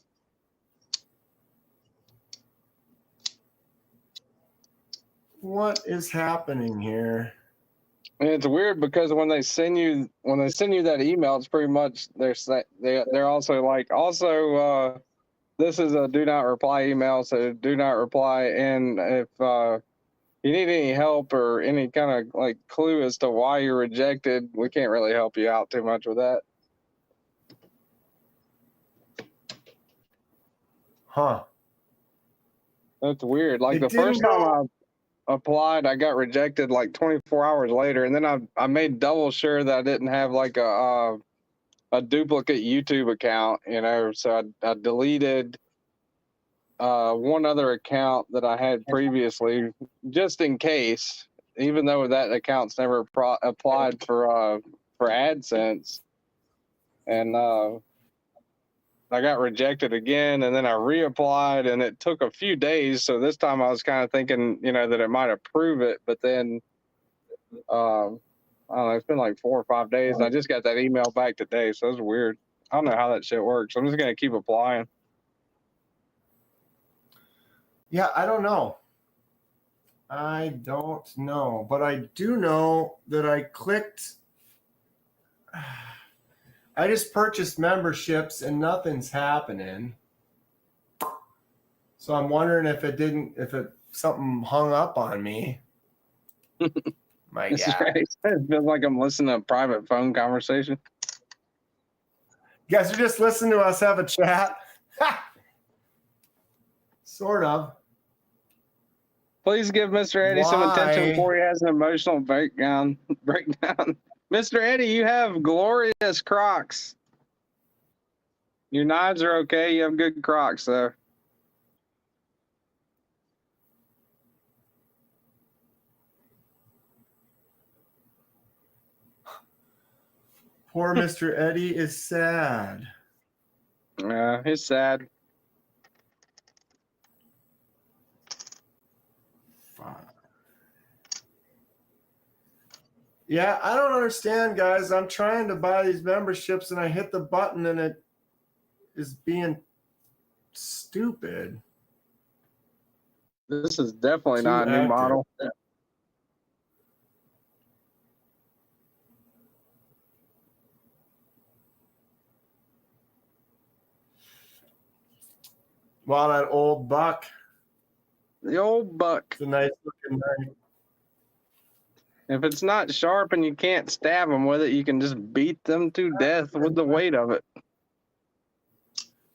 What is happening here? And it's weird because when they send you that email, it's pretty much they're also like this is a do not reply email, so do not reply. And if you need any help or any kind of like clue as to why you're rejected, we can't really help you out too much with that. Huh. That's weird. Like It the first didn't time go. I applied, I got rejected like 24 hours later, and then I made double sure that I didn't have like a duplicate YouTube account, you know. So I deleted one other account that I had previously, just in case, even though that account's never applied for AdSense, and I got rejected again, and then I reapplied, and it took a few days. So this time I was kind of thinking, you know, that it might approve it, but then I don't know, it's been like 4 or 5 days. I just got that email back today, so it's weird. I don't know how that shit works. I'm just gonna keep applying. Yeah, I don't know. I don't know, but I do know that I clicked. I just purchased memberships and nothing's happening. So I'm wondering if something hung up on me. My It's God. right. It feels like I'm listening to a private phone conversation. You guys are just listening to us have a chat. Sort of. Please give Mr. Eddie some attention Why? before he has an emotional breakdown. Mr. Eddie, you have glorious Crocs. Your knives are okay. You have good Crocs, though. Poor Mr. Eddie is sad. Yeah, it's sad. Yeah, I don't understand, guys. I'm trying to buy these memberships and I hit the button and it is being stupid. This is definitely Too not a new active. model. Wow, that old buck. The old buck. It's a nice looking knife. If it's not sharp and you can't stab them with it, you can just beat them to death with the weight of it.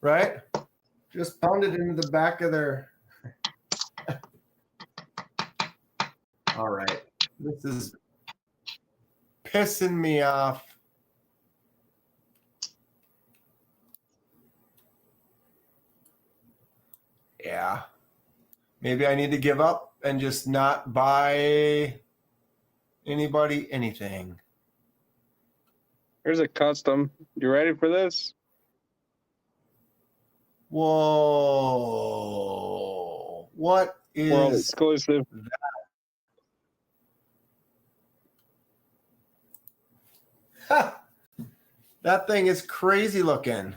Right? Just pound it into the back of their. All right. This is pissing me off. Yeah. Maybe I need to give up and just not buy anybody anything. Here's a custom. You ready for this? Whoa. What World is exclusive. that thing is crazy looking.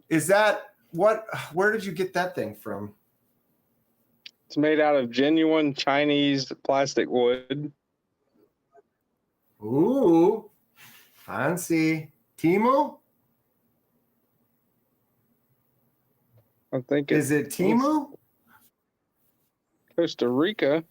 Is that what? Where did you get that thing from? It's made out of genuine Chinese plastic wood. Ooh, fancy. Temu? I think Is it Timu? Costa Rica.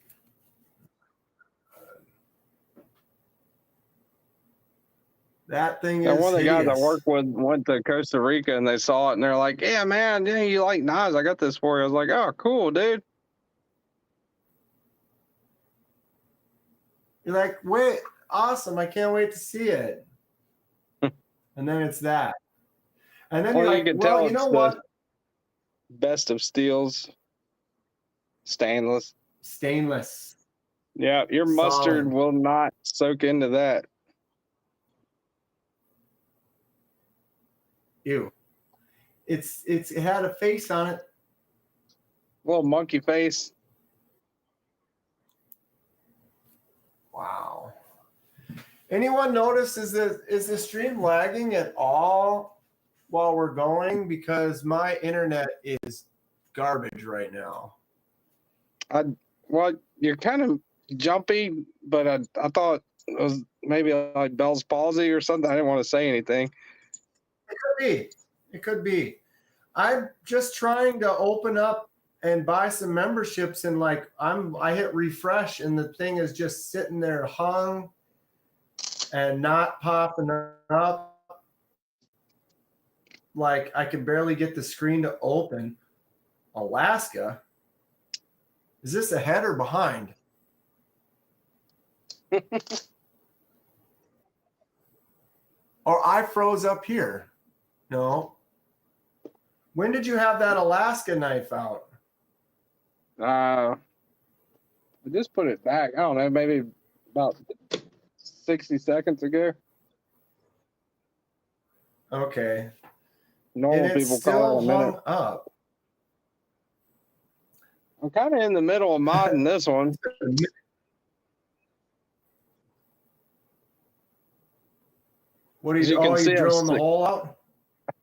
That thing Now, is one of the guys I hideous. work with went to Costa Rica and they saw it and they're like, "Yeah, man, yeah, you like knives? I got this for you." I was like, "Oh, cool, dude." You're like, wait, awesome! I can't wait to see it. And then it's that. And then Well, you're you like, can well, tell you know it's the what? best of steels, stainless. Stainless, Yeah, your mustard solid. will not soak into that. Ew. It had a face on it. Little monkey face. Wow. Anyone notice is the stream lagging at all while we're going? Because my internet is garbage right now. Well, you're kind of jumpy, but I thought it was maybe like Bell's palsy or something. I didn't want to say anything. It could be. It could be. I'm just trying to open up and buy some memberships, and like I hit refresh and the thing is just sitting there hung and not popping up. Like I can barely get the screen to open. Alaska? Is this ahead or behind? Or I froze up here. No. When did you have that Alaska knife out? I just put it back. I don't know, maybe about 60 seconds ago. Okay. Normal And it's people call still it a minute. hung up. I'm kind of in the middle of modding this one. What are As you? you can Oh, see, you drilling the hole out?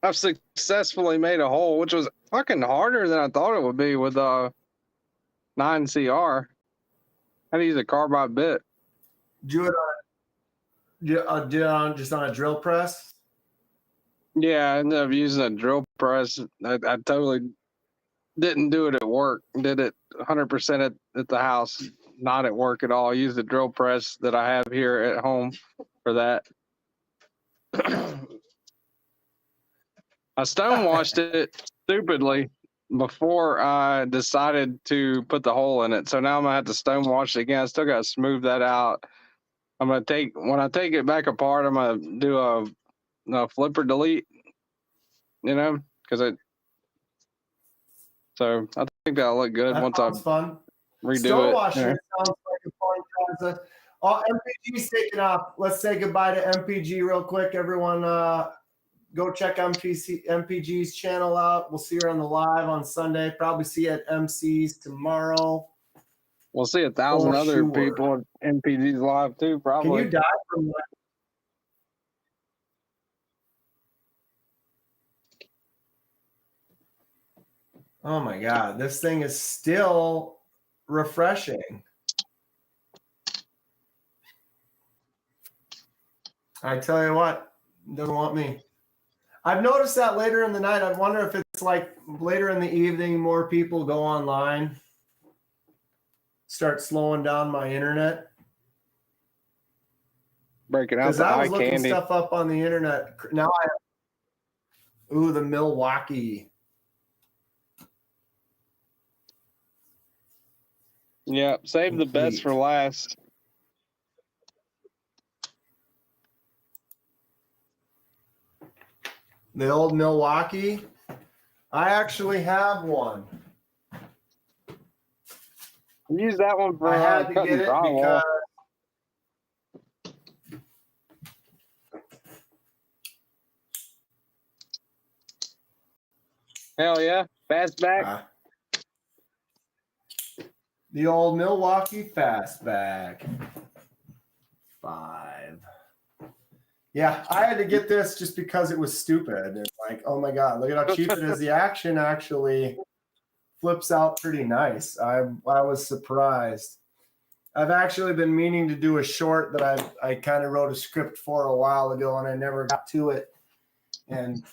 I've successfully made a hole, which was fucking harder than I thought it would be with 9CR. I had to use a carbide bit. Do it on just on a drill press? Yeah, I ended up using a drill press. I totally didn't do it at work. Did it 100% at the house, not at work at all. I used the drill press that I have here at home for that. I stonewashed it stupidly before I decided to put the hole in it. So now I'm gonna have to stonewash it again. I still gotta smooth that out. When I take it back apart, I'm gonna do a flipper delete, because so I think that'll look good That once I sounds fun. redo it. Stonewashing it sounds like a fun concept. Oh, MPG's taking off. Let's say goodbye to MPG real quick. Everyone, go check MPG's channel out. We'll see her on the live on Sunday. Probably see you at MC's tomorrow. We'll see 1,000 For other sure. people at MPG's live too, probably. Can you die from that? Oh my God, this thing is still refreshing. I tell you what, doesn't want me. I've noticed that later in the night. I wonder if it's like later in the evening, more people go online, start slowing down my internet. Breaking out Because the I eye was looking candy. stuff up on the internet. Now I have, the Milwaukee. Yeah, save the best for last. The old Milwaukee. I actually have one. Use that one for I had to cutting get it drywall. because Hell yeah, fastback. The old Milwaukee Fastback 5. Yeah, I had to get this just because it was stupid. It's like, oh my God, look at how cheap it is. The action actually flips out pretty nice. I was surprised. I've actually been meaning to do a short that I kind of wrote a script for a while ago and I never got to it. And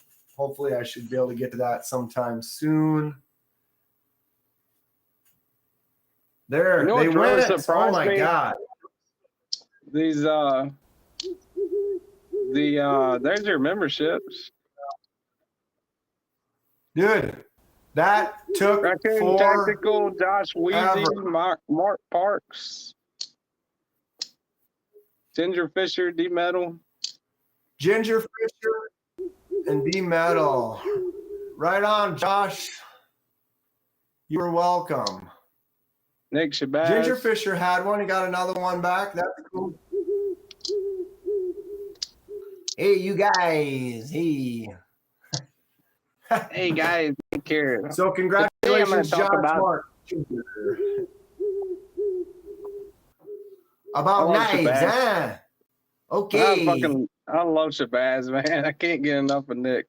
hopefully I should be able to get to that sometime soon. There, You know they what really went. Oh surprised my me? God. These there's your memberships. Dude, that took Raccoon forever. Tactical, Josh Wheezy, Mark Parks, Ginger Fisher, D Metal. Ginger Fisher and D Metal. Right on, Josh. You're welcome. Nick Shabazz. Ginger Fisher had one. He got another one back. That's cool. Hey, you guys. Hey. Hey guys, take care. So congratulations, talk Josh about- Mark. About knives, huh? Okay. I love Shabazz, man. I can't get enough of Nick.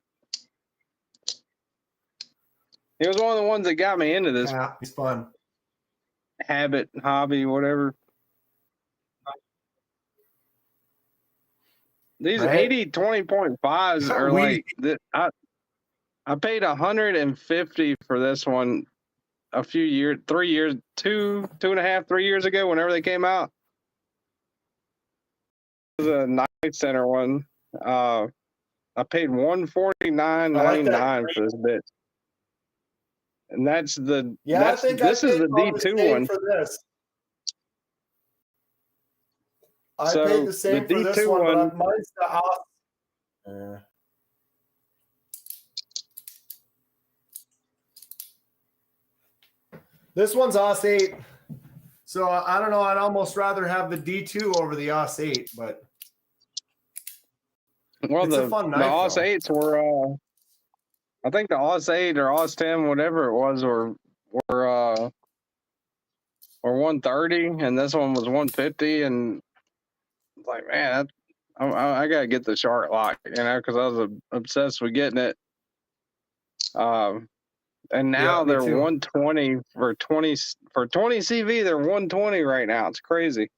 He was one of the ones that got me into this Yeah, it's fun. hobby, whatever. These Right? 80/20.5s are like I paid $150 for this one a few years, 3 years, two and a half, 3 years ago, whenever they came out. It was a Night Center one. I paid $149.99 for this bitch. And that's the this is the D2 one. For this. I So paid the same the for this D2 one, one, but mine's the off. This one's OS 8. So I don't know. I'd almost rather have the D2 over the OS 8, but well, it's a fun knife, the OS 8s were I think the OS 8 or OS 10, whatever it was, were 130, and this one was 150, and it's like, man, I gotta get the Shark Lock, because I was obsessed with getting it. And now Yeah, they're 120 for 20 CV. They're 120 right now. It's crazy.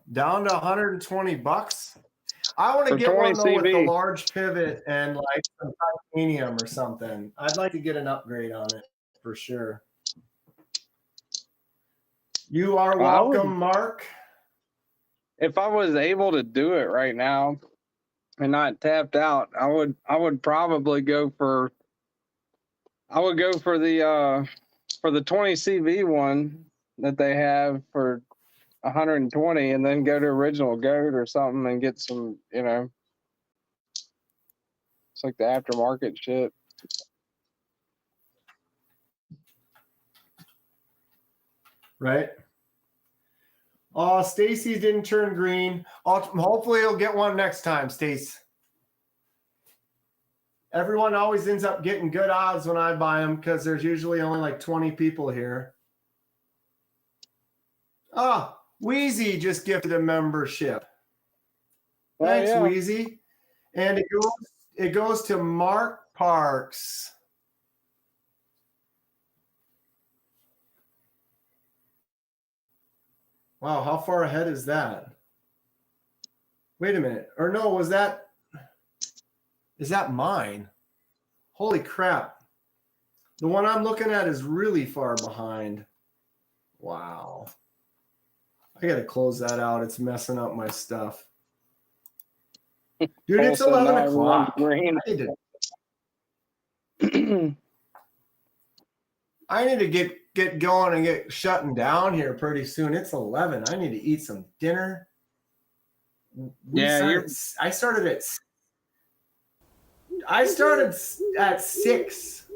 Down to $120. I want to get one though with the large pivot and like some titanium or something. I'd like to get an upgrade on it for sure. You are welcome, Mark. If I was able to do it right now and not tapped out, I would probably go for the 20 CV one that they have for 120, and then go to Original Goat or something and get some, it's like the aftermarket shit. Right. Oh, Stacy didn't turn green. Hopefully he'll get one next time, Stace. Everyone always ends up getting good odds when I buy them because there's usually only like 20 people here. Oh, Wheezy just gifted a membership. Thanks, yeah. Wheezy. And it goes to Mark Parks. Wow, how far ahead is that? Wait a minute. Or no, is that mine? Holy crap. The one I'm looking at is really far behind. Wow. I got to close that out. It's messing up my stuff. Dude, it's 11 o'clock. I need to get going and get shutting down here pretty soon. It's 11. I need to eat some dinner. I started at 6.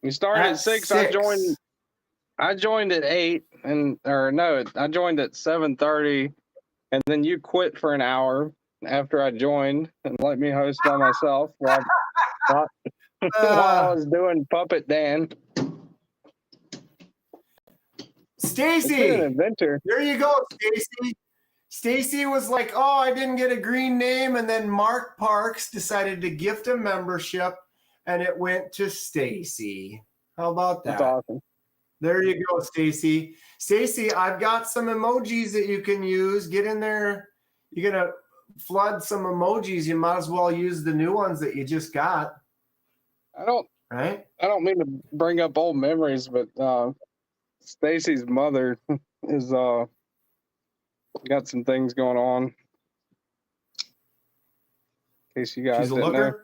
You started at 6. I joined at 8, I joined at 7:30, and then you quit for an hour after I joined and let me host by myself while I was doing Puppet Dan. Stacy, an adventure. There you go, Stacy. Stacy was like, "Oh, I didn't get a green name," and then Mark Parks decided to gift a membership, and it went to Stacy. How about that? That's awesome. There you go, Stacy. Stacy, I've got some emojis that you can use. Get in there. you're gonna flood some emojis, you might as well use the new ones that you just got, I don't right? mean to bring up old memories, but Stacy's mother is got some things going on. In case you guys She's a didn't know. looker.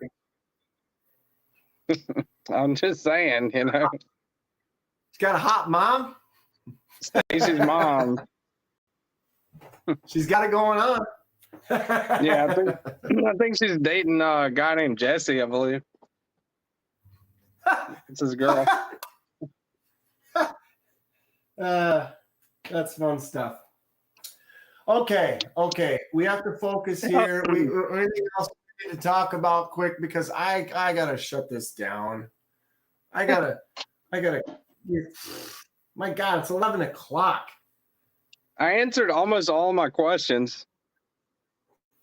I'm just saying, you know. She's got a hot mom. Stacy's mom. She's got it going on. Yeah, I think she's dating a guy named Jesse, I believe. It's his girl. That's fun stuff. Okay. We have to focus here. Anything else we need to talk about quick, because I gotta shut this down. I gotta. My God, it's 11 o'clock. I answered almost all my questions.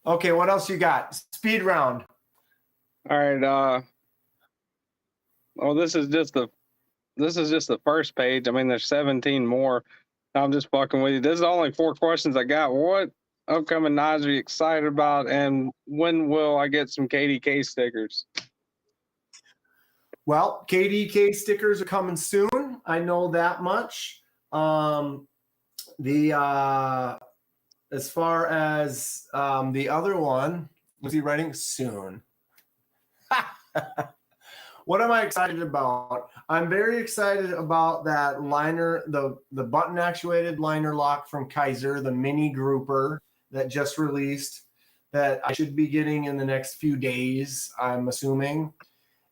Okay, what else you got? Speed round. All right. Well, this is just the first page. I mean, there's 17 more. I'm just fucking with you. This is only 4 questions I got. What upcoming knives are you excited about, and when will I get some KDK stickers? Well, KDK stickers are coming soon. I know that much. As far as the other one, was he writing soon? What am I excited about? I'm very excited about that liner, the button actuated liner lock from Kaiser, the mini grouper that just released, that I should be getting in the next few days, I'm assuming.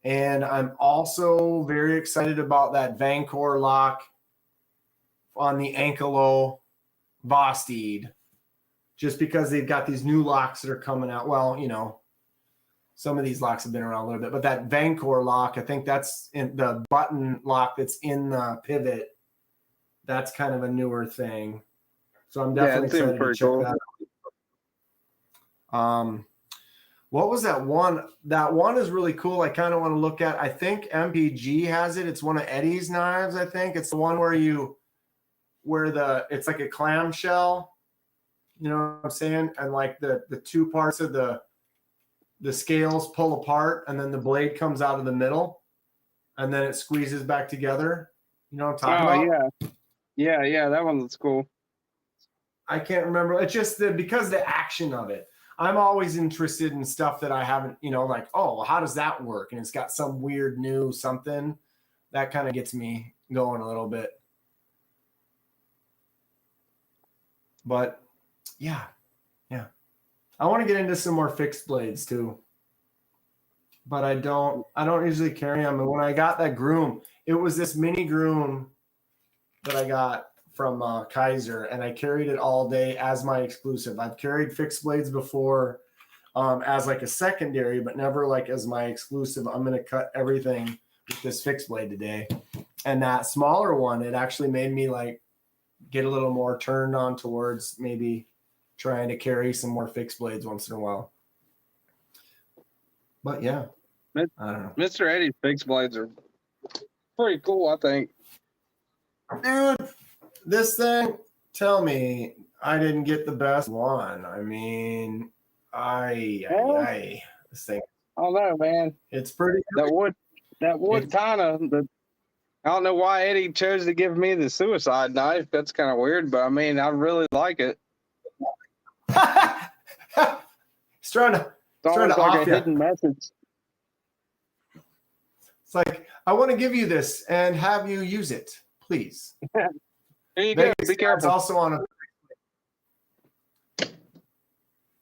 And I'm also very excited about that Vancor lock on the Ankelo Vosteed, just because they've got these new locks that are coming out. Well, you know, some of these locks have been around a little bit, but that Vancor lock, I think that's in the button lock that's in the pivot. That's kind of a newer thing. So I'm definitely excited to check that out. What was that one? That one is really cool. I kind of want to look at. I think MPG has it. It's one of Eddie's knives, I think. It's the one where it's like a clamshell. You know what I'm saying? And like the two parts of the scales pull apart, and then the blade comes out of the middle, and then it squeezes back together. You know what I'm talking about? Yeah, that one looks cool. I can't remember. It's just because the action of it. I'm always interested in stuff that I haven't, like, oh, how does that work? And it's got some weird new something that kind of gets me going a little bit. But yeah. I want to get into some more fixed blades too. But I don't usually carry them. And when I got that groom, it was this mini groom that I got from Kaiser, and I carried it all day as my exclusive. I've carried fixed blades before as like a secondary, but never like as my exclusive. I'm going to cut everything with this fixed blade today. And that smaller one, it actually made me like get a little more turned on towards maybe trying to carry some more fixed blades once in a while. But yeah, I don't know. Mr. Eddie's fixed blades are pretty cool, I think. Dude, this thing, tell me I didn't get the best one. I mean, this thing. I don't know, man. It's pretty good. That wood kind of, I don't know why Eddie chose to give me the suicide knife. That's kind of weird, but I mean, I really like it. He's trying to like off a hidden message. It's like, I want to give you this and have you use it, please. Here you go. Be careful. Also on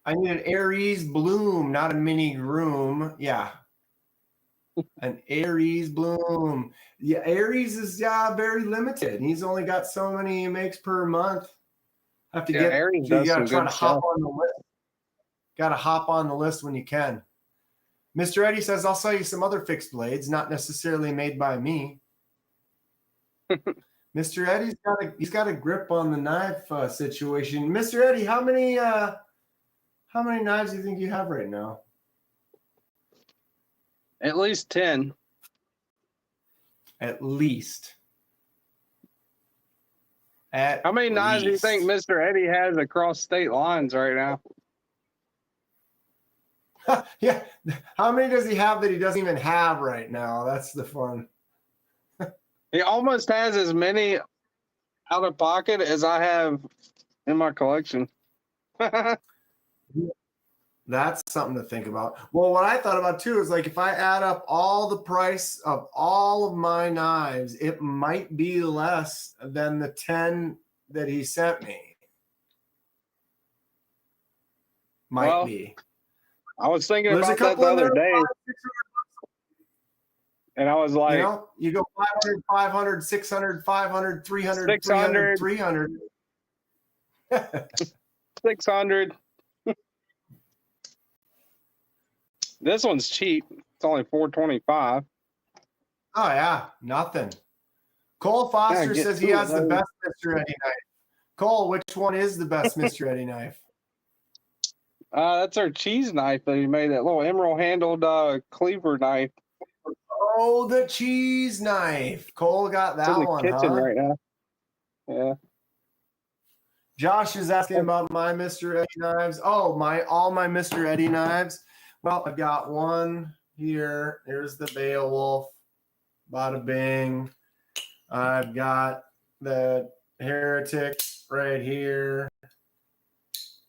I need an Aries Bloom, not a mini groom. Yeah. An Aries Bloom. Yeah, Aries is very limited. He's only got so many he makes per month. Have to get Aries you gotta try to hop on the list. Gotta hop on the list when you can. Mr. Eddie says, I'll sell you some other fixed blades, not necessarily made by me. Mr. Eddie's got a grip on the knife situation. Mr. Eddie, how many knives do you think you have right now? At least 10. At least. How many knives do you think Mr. Eddie has across state lines right now? Yeah. How many does he have that he doesn't even have right now? That's the fun. He almost has as many out of pocket as I have in my collection. That's something to think about. Well, what I thought about too is like if I add up all the price of all of my knives, it might be less than the 10 that he sent me. Might Well, be. I was thinking There's a about that couple the in there, other day, 500, and I was 600, like, you know, you go 500, 500, 600, 500, 300, 300, 600, 300. 600. This one's cheap. It's only $425. Oh yeah, nothing. Cole Foster get says he two of has the those. best Mr. Eddie knife. Cole, which one is the best Mr. Eddie knife? That's our cheese knife that he made, that little emerald handled cleaver knife. Oh, the cheese knife. Cole got It's in that the one, kitchen huh? right now. Yeah. Josh is asking about my Mr. Eddie knives. Oh, all my Mr. Eddie knives. Well, I've got one here. Here's the Beowulf. Bada bing. I've got the Heretic right here.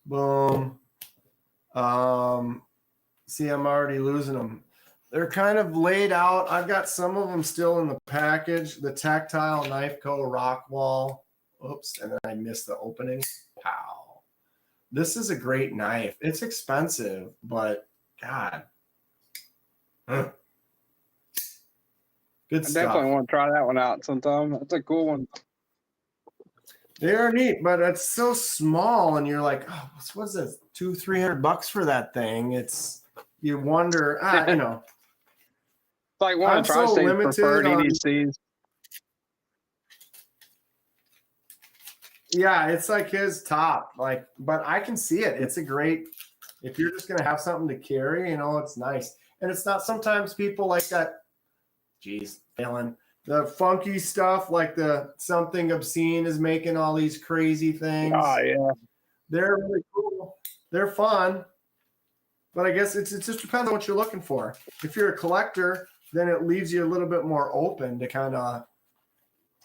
Boom. See, I'm already losing them. They're kind of laid out. I've got some of them still in the package. The Tactile Knife Co. Rockwall. Oops, and then I missed the opening. Pow. This is a great knife. It's expensive, but God. Good I stuff. definitely want to try that one out sometime. That's a cool one. They are neat, but it's so small, and you're like, oh, what's this? $200-300 for that thing. It's you wonder, you know. It's like one I'm of so Tri-State's limited preferred on. EDCs. Yeah, it's like his top. Like, but I can see it. It's a great. If you're just gonna have something to carry, you know, it's nice. And it's not. Sometimes people like that. Geez, failing. The funky stuff, like the Something Obscene is making all these crazy things. Oh, yeah. They're really cool. They're fun. But I guess it just depends on what you're looking for. If you're a collector, then it leaves you a little bit more open to kind of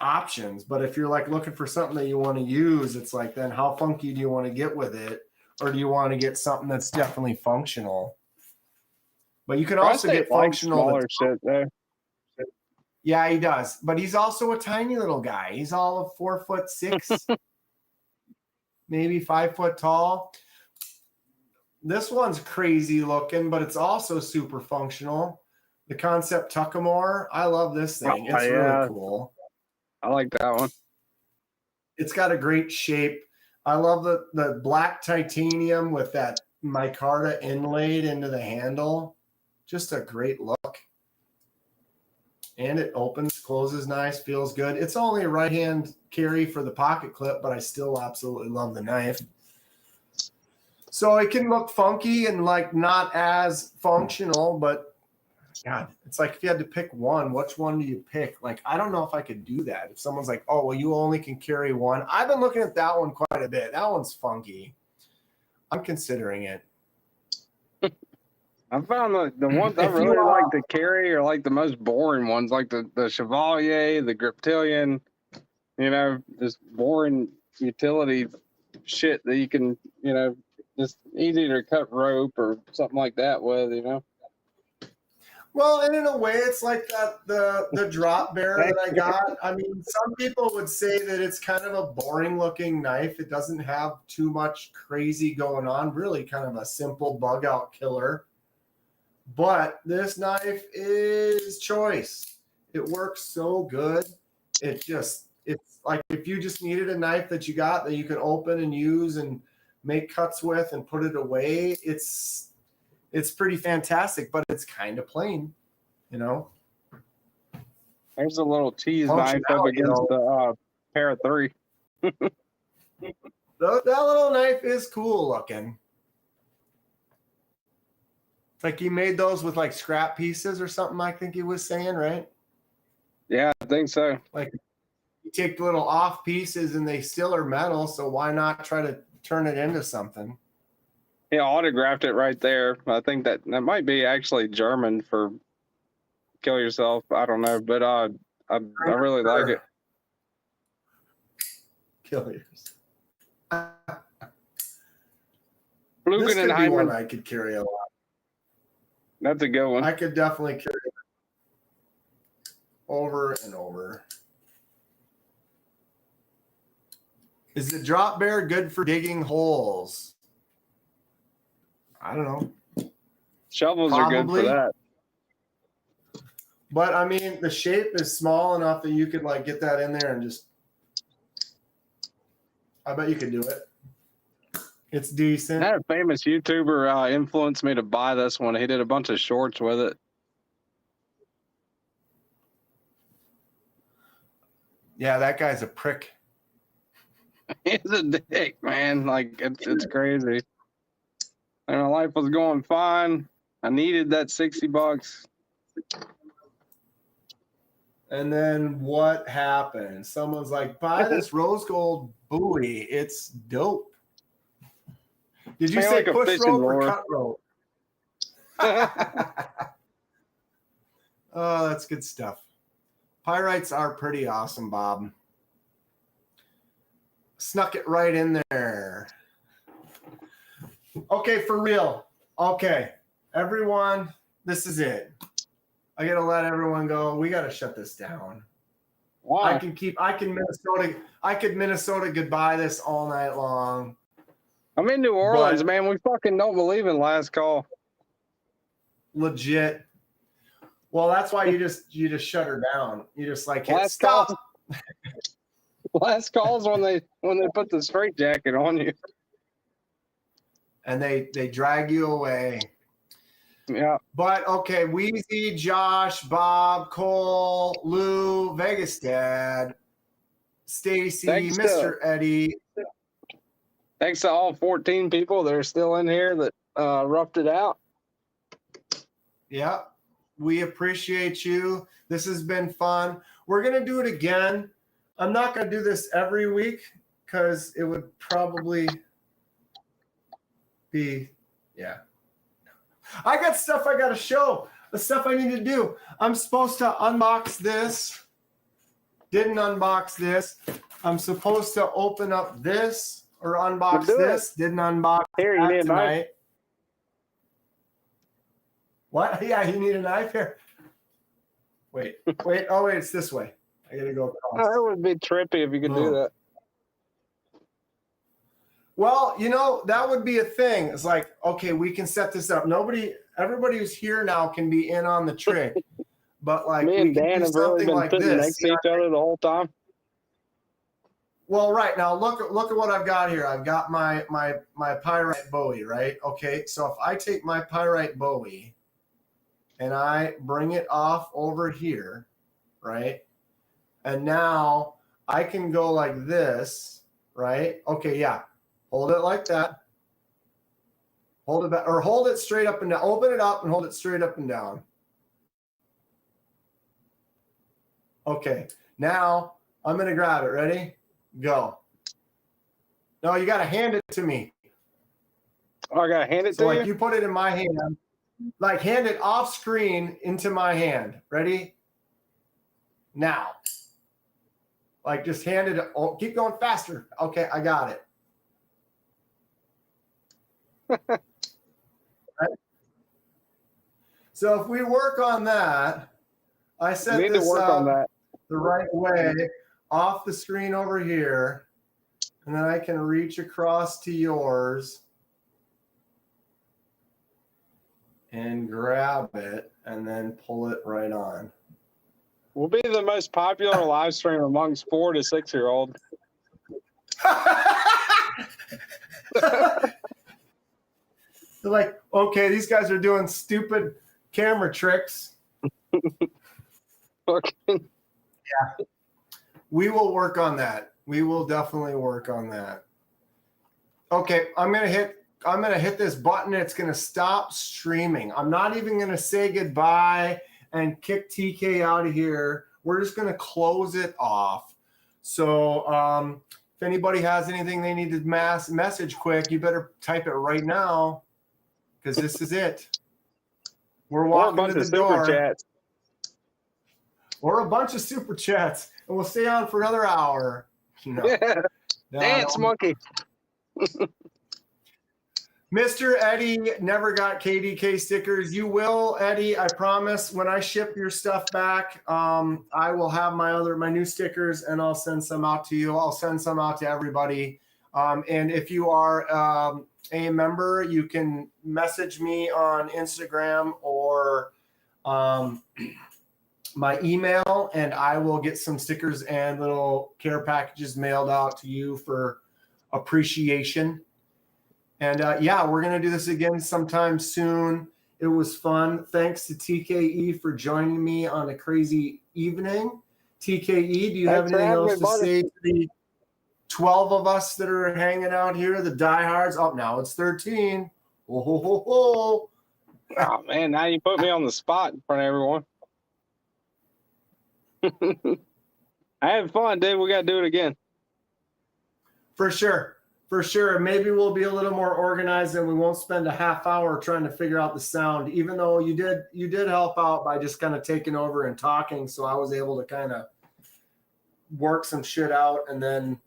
options. But if you're like looking for something that you want to use, it's like, then how funky do you want to get with it? Or do you want to get something that's definitely functional? But you can also Tri-State get likes functional. smaller shit there. Yeah, he does. But he's also a tiny little guy. He's all of 4'6", maybe 5 foot tall. This one's crazy looking, but it's also super functional. The Concept Tuckamore. I love this thing. It's really cool. I like that one. It's got a great shape. I love the black titanium with that micarta inlaid into the handle. Just a great look. And it opens, closes nice, feels good. It's only a right-hand carry for the pocket clip, but I still absolutely love the knife. So it can look funky and like not as functional, but God, it's like if you had to pick one, which one do you pick? Like, I don't know if I could do that. If someone's like, oh, well, you only can carry one. I've been looking at that one quite a bit. That one's funky. I'm considering it. I found the ones I really like to carry are like the most boring ones, like the Chevalier, the Griptilian, you know, this boring utility shit that you can, you know, just easy to cut rope or something like that with, you know. Well, and in a way, it's like the drop bear that I got. I mean, some people would say that it's kind of a boring looking knife. It doesn't have too much crazy going on, really kind of a simple bug out killer. But this knife is choice. It works so good. It's like if you just needed a knife that you got that you could open and use and make cuts with and put it away, it's pretty fantastic, but it's kind of plain, you know. There's a little cheese knife up against the Para 3. That little knife is cool looking. It's like he made those with like scrap pieces or something, I think he was saying, right? Yeah, I think so. Like you take the little off pieces and they still are metal, so why not try to turn it into something? He autographed it right there. I think that might be actually German for kill yourself. I don't know, but I really like it. Kill yours. Flugen and one Hyman. I could carry a lot. That's a good one. I could definitely carry it over and over. Is the drop bear good for digging holes? I don't know. Shovels are good for Probably. that. But I mean, the shape is small enough that you could like get that in there and just. I bet you could do it. It's decent. I had a famous YouTuber influenced me to buy this one. He did a bunch of shorts with it. Yeah, that guy's a prick. He's a dick, man. Like it's crazy. And my life was going fine. I needed that $60. And then what happened? Someone's like, buy this rose gold buoy. It's dope. Did you say like push rope or cut rope? Oh, that's good stuff. Pyrites are pretty awesome, Bob. Snuck it right in there. Okay, for real. Okay, everyone, this is it. I gotta let everyone go. We gotta shut this down. Why? I could Minnesota goodbye this all night long. I'm in New Orleans, man. We fucking don't believe in last call. Legit. Well, that's why you just shut her down. You just like hit Last stop. call. Last calls when they put the straight jacket on you. And they drag you away. Yeah. But okay, Wheezy, Josh, Bob, Cole, Lou, Vegas Dad, Stacy, Mr. Eddie. Thanks to all 14 people that are still in here that roughed it out. Yeah, we appreciate you. This has been fun. We're going to do it again. I'm not going to do this every week because it would probably be, yeah. I got stuff I got to show. The stuff I need to do. I'm supposed to unbox this. Didn't unbox this. I'm supposed to open up this or unbox this. Didn't unbox here, you need a tonight. knife. What? Yeah, you need a knife here. Wait. Oh, wait, it's this way. I got to go across. Oh, it would be trippy if you could do that. Well, you know, that would be a thing. It's like, okay, we can set this up. Everybody who's here now can be in on the trick. But like, me and Dan have really been sitting next to each other the whole time. Well, right now, look at what I've got here. I've got my pyrite bowie, right? Okay, so if I take my pyrite bowie and I bring it off over here, right? And now I can go like this, right? Okay, yeah. Hold it like that. Hold it back, or hold it straight up and down. Open it up and hold it straight up and down. Okay, now I'm going to grab it. Ready? Go. No, you got to hand it to me. Oh, I got to hand it to you put it in my hand. Like hand it off screen into my hand. Ready? Now. Like just hand it. Oh, keep going faster. Okay, I got it. Right? So if we work on that, I set this up the right way off the screen over here, and then I can reach across to yours and grab it and then pull it right on. We'll be the most popular live stream amongst 4 to 6-year-olds. They're like, okay, these guys are doing stupid camera tricks. Yeah. We will work on that. We will definitely work on that. Okay, I'm gonna hit this button. It's gonna stop streaming. I'm not even gonna say goodbye and kick TK out of here. We're just gonna close it off. So If anybody has anything they need to message quick, you better type it right now, because this is it. We're Or a walking bunch to the of super door. chats. Or a bunch of super chats, and we'll stay on for another hour. No. No, Dance monkey. Mr. Eddie never got KDK stickers. You will, Eddie. I promise. When I ship your stuff back, I will have my new stickers, and I'll send some out to you. I'll send some out to everybody. And if you are a member, you can message me on Instagram or my email, and I will get some stickers and little care packages mailed out to you for appreciation. And yeah, we're going to do this again sometime soon. It was fun. Thanks to TKE for joining me on a crazy evening. TKE, do you have anything else to say to the 12 of us that are hanging out here, the diehards? Oh, now it's 13. Oh, ho, ho, ho. Oh, man, now you put me on the spot in front of everyone. I had fun, dude. We got to do it again. For sure. For sure. Maybe we'll be a little more organized and we won't spend a half hour trying to figure out the sound, even though you did help out by just kind of taking over and talking. So I was able to kind of work some shit out, and then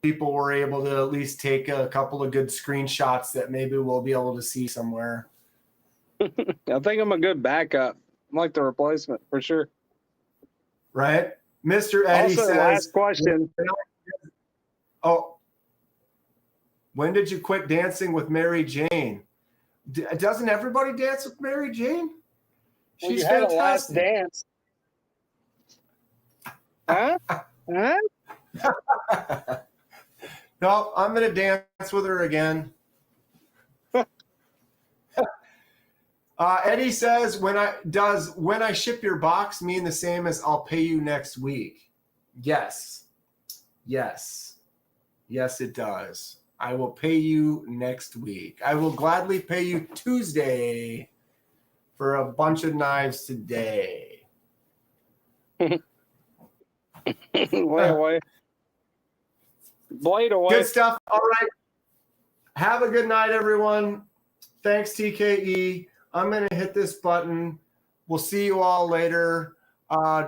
people were able to at least take a couple of good screenshots that maybe we'll be able to see somewhere. I think I'm a good backup. I'm like the replacement for sure. Right? Mr. Eddie Also, says, last question. Oh, when did you quit dancing with Mary Jane? Doesn't everybody dance with Mary Jane? She's She's had a last fantastic. dance. Huh? Huh? No, I'm going to dance with her again. Eddie says, when I ship your box mean the same as I'll pay you next week? Yes. Yes. Yes, it does. I will pay you next week. I will gladly pay you Tuesday for a bunch of knives today. Way away. Blade away. Good stuff. All right. Have a good night, everyone. Thanks, TKE. I'm going to hit this button. We'll see you all later.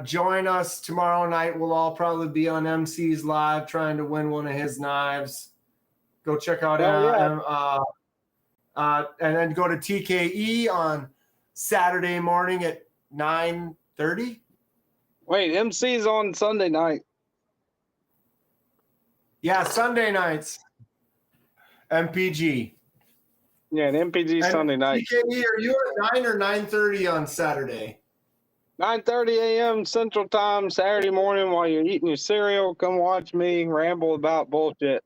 Join us tomorrow night. We'll all probably be on MC's Live trying to win one of his knives. Go check out and then go to TKE on Saturday morning at 9:30. Wait, MC's on Sunday night. Yeah, Sunday nights. MPG. Yeah, an MPG And Sunday night. TKE, are you at 9 or 9:30 on Saturday? 9:30 a.m. Central Time, Saturday morning while you're eating your cereal. Come watch me ramble about bullshit.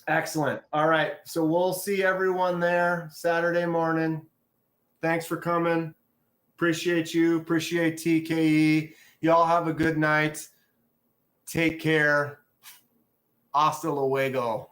Excellent. All right. So we'll see everyone there Saturday morning. Thanks for coming. Appreciate you. Appreciate TKE. Y'all have a good night. Take care. Hasta luego.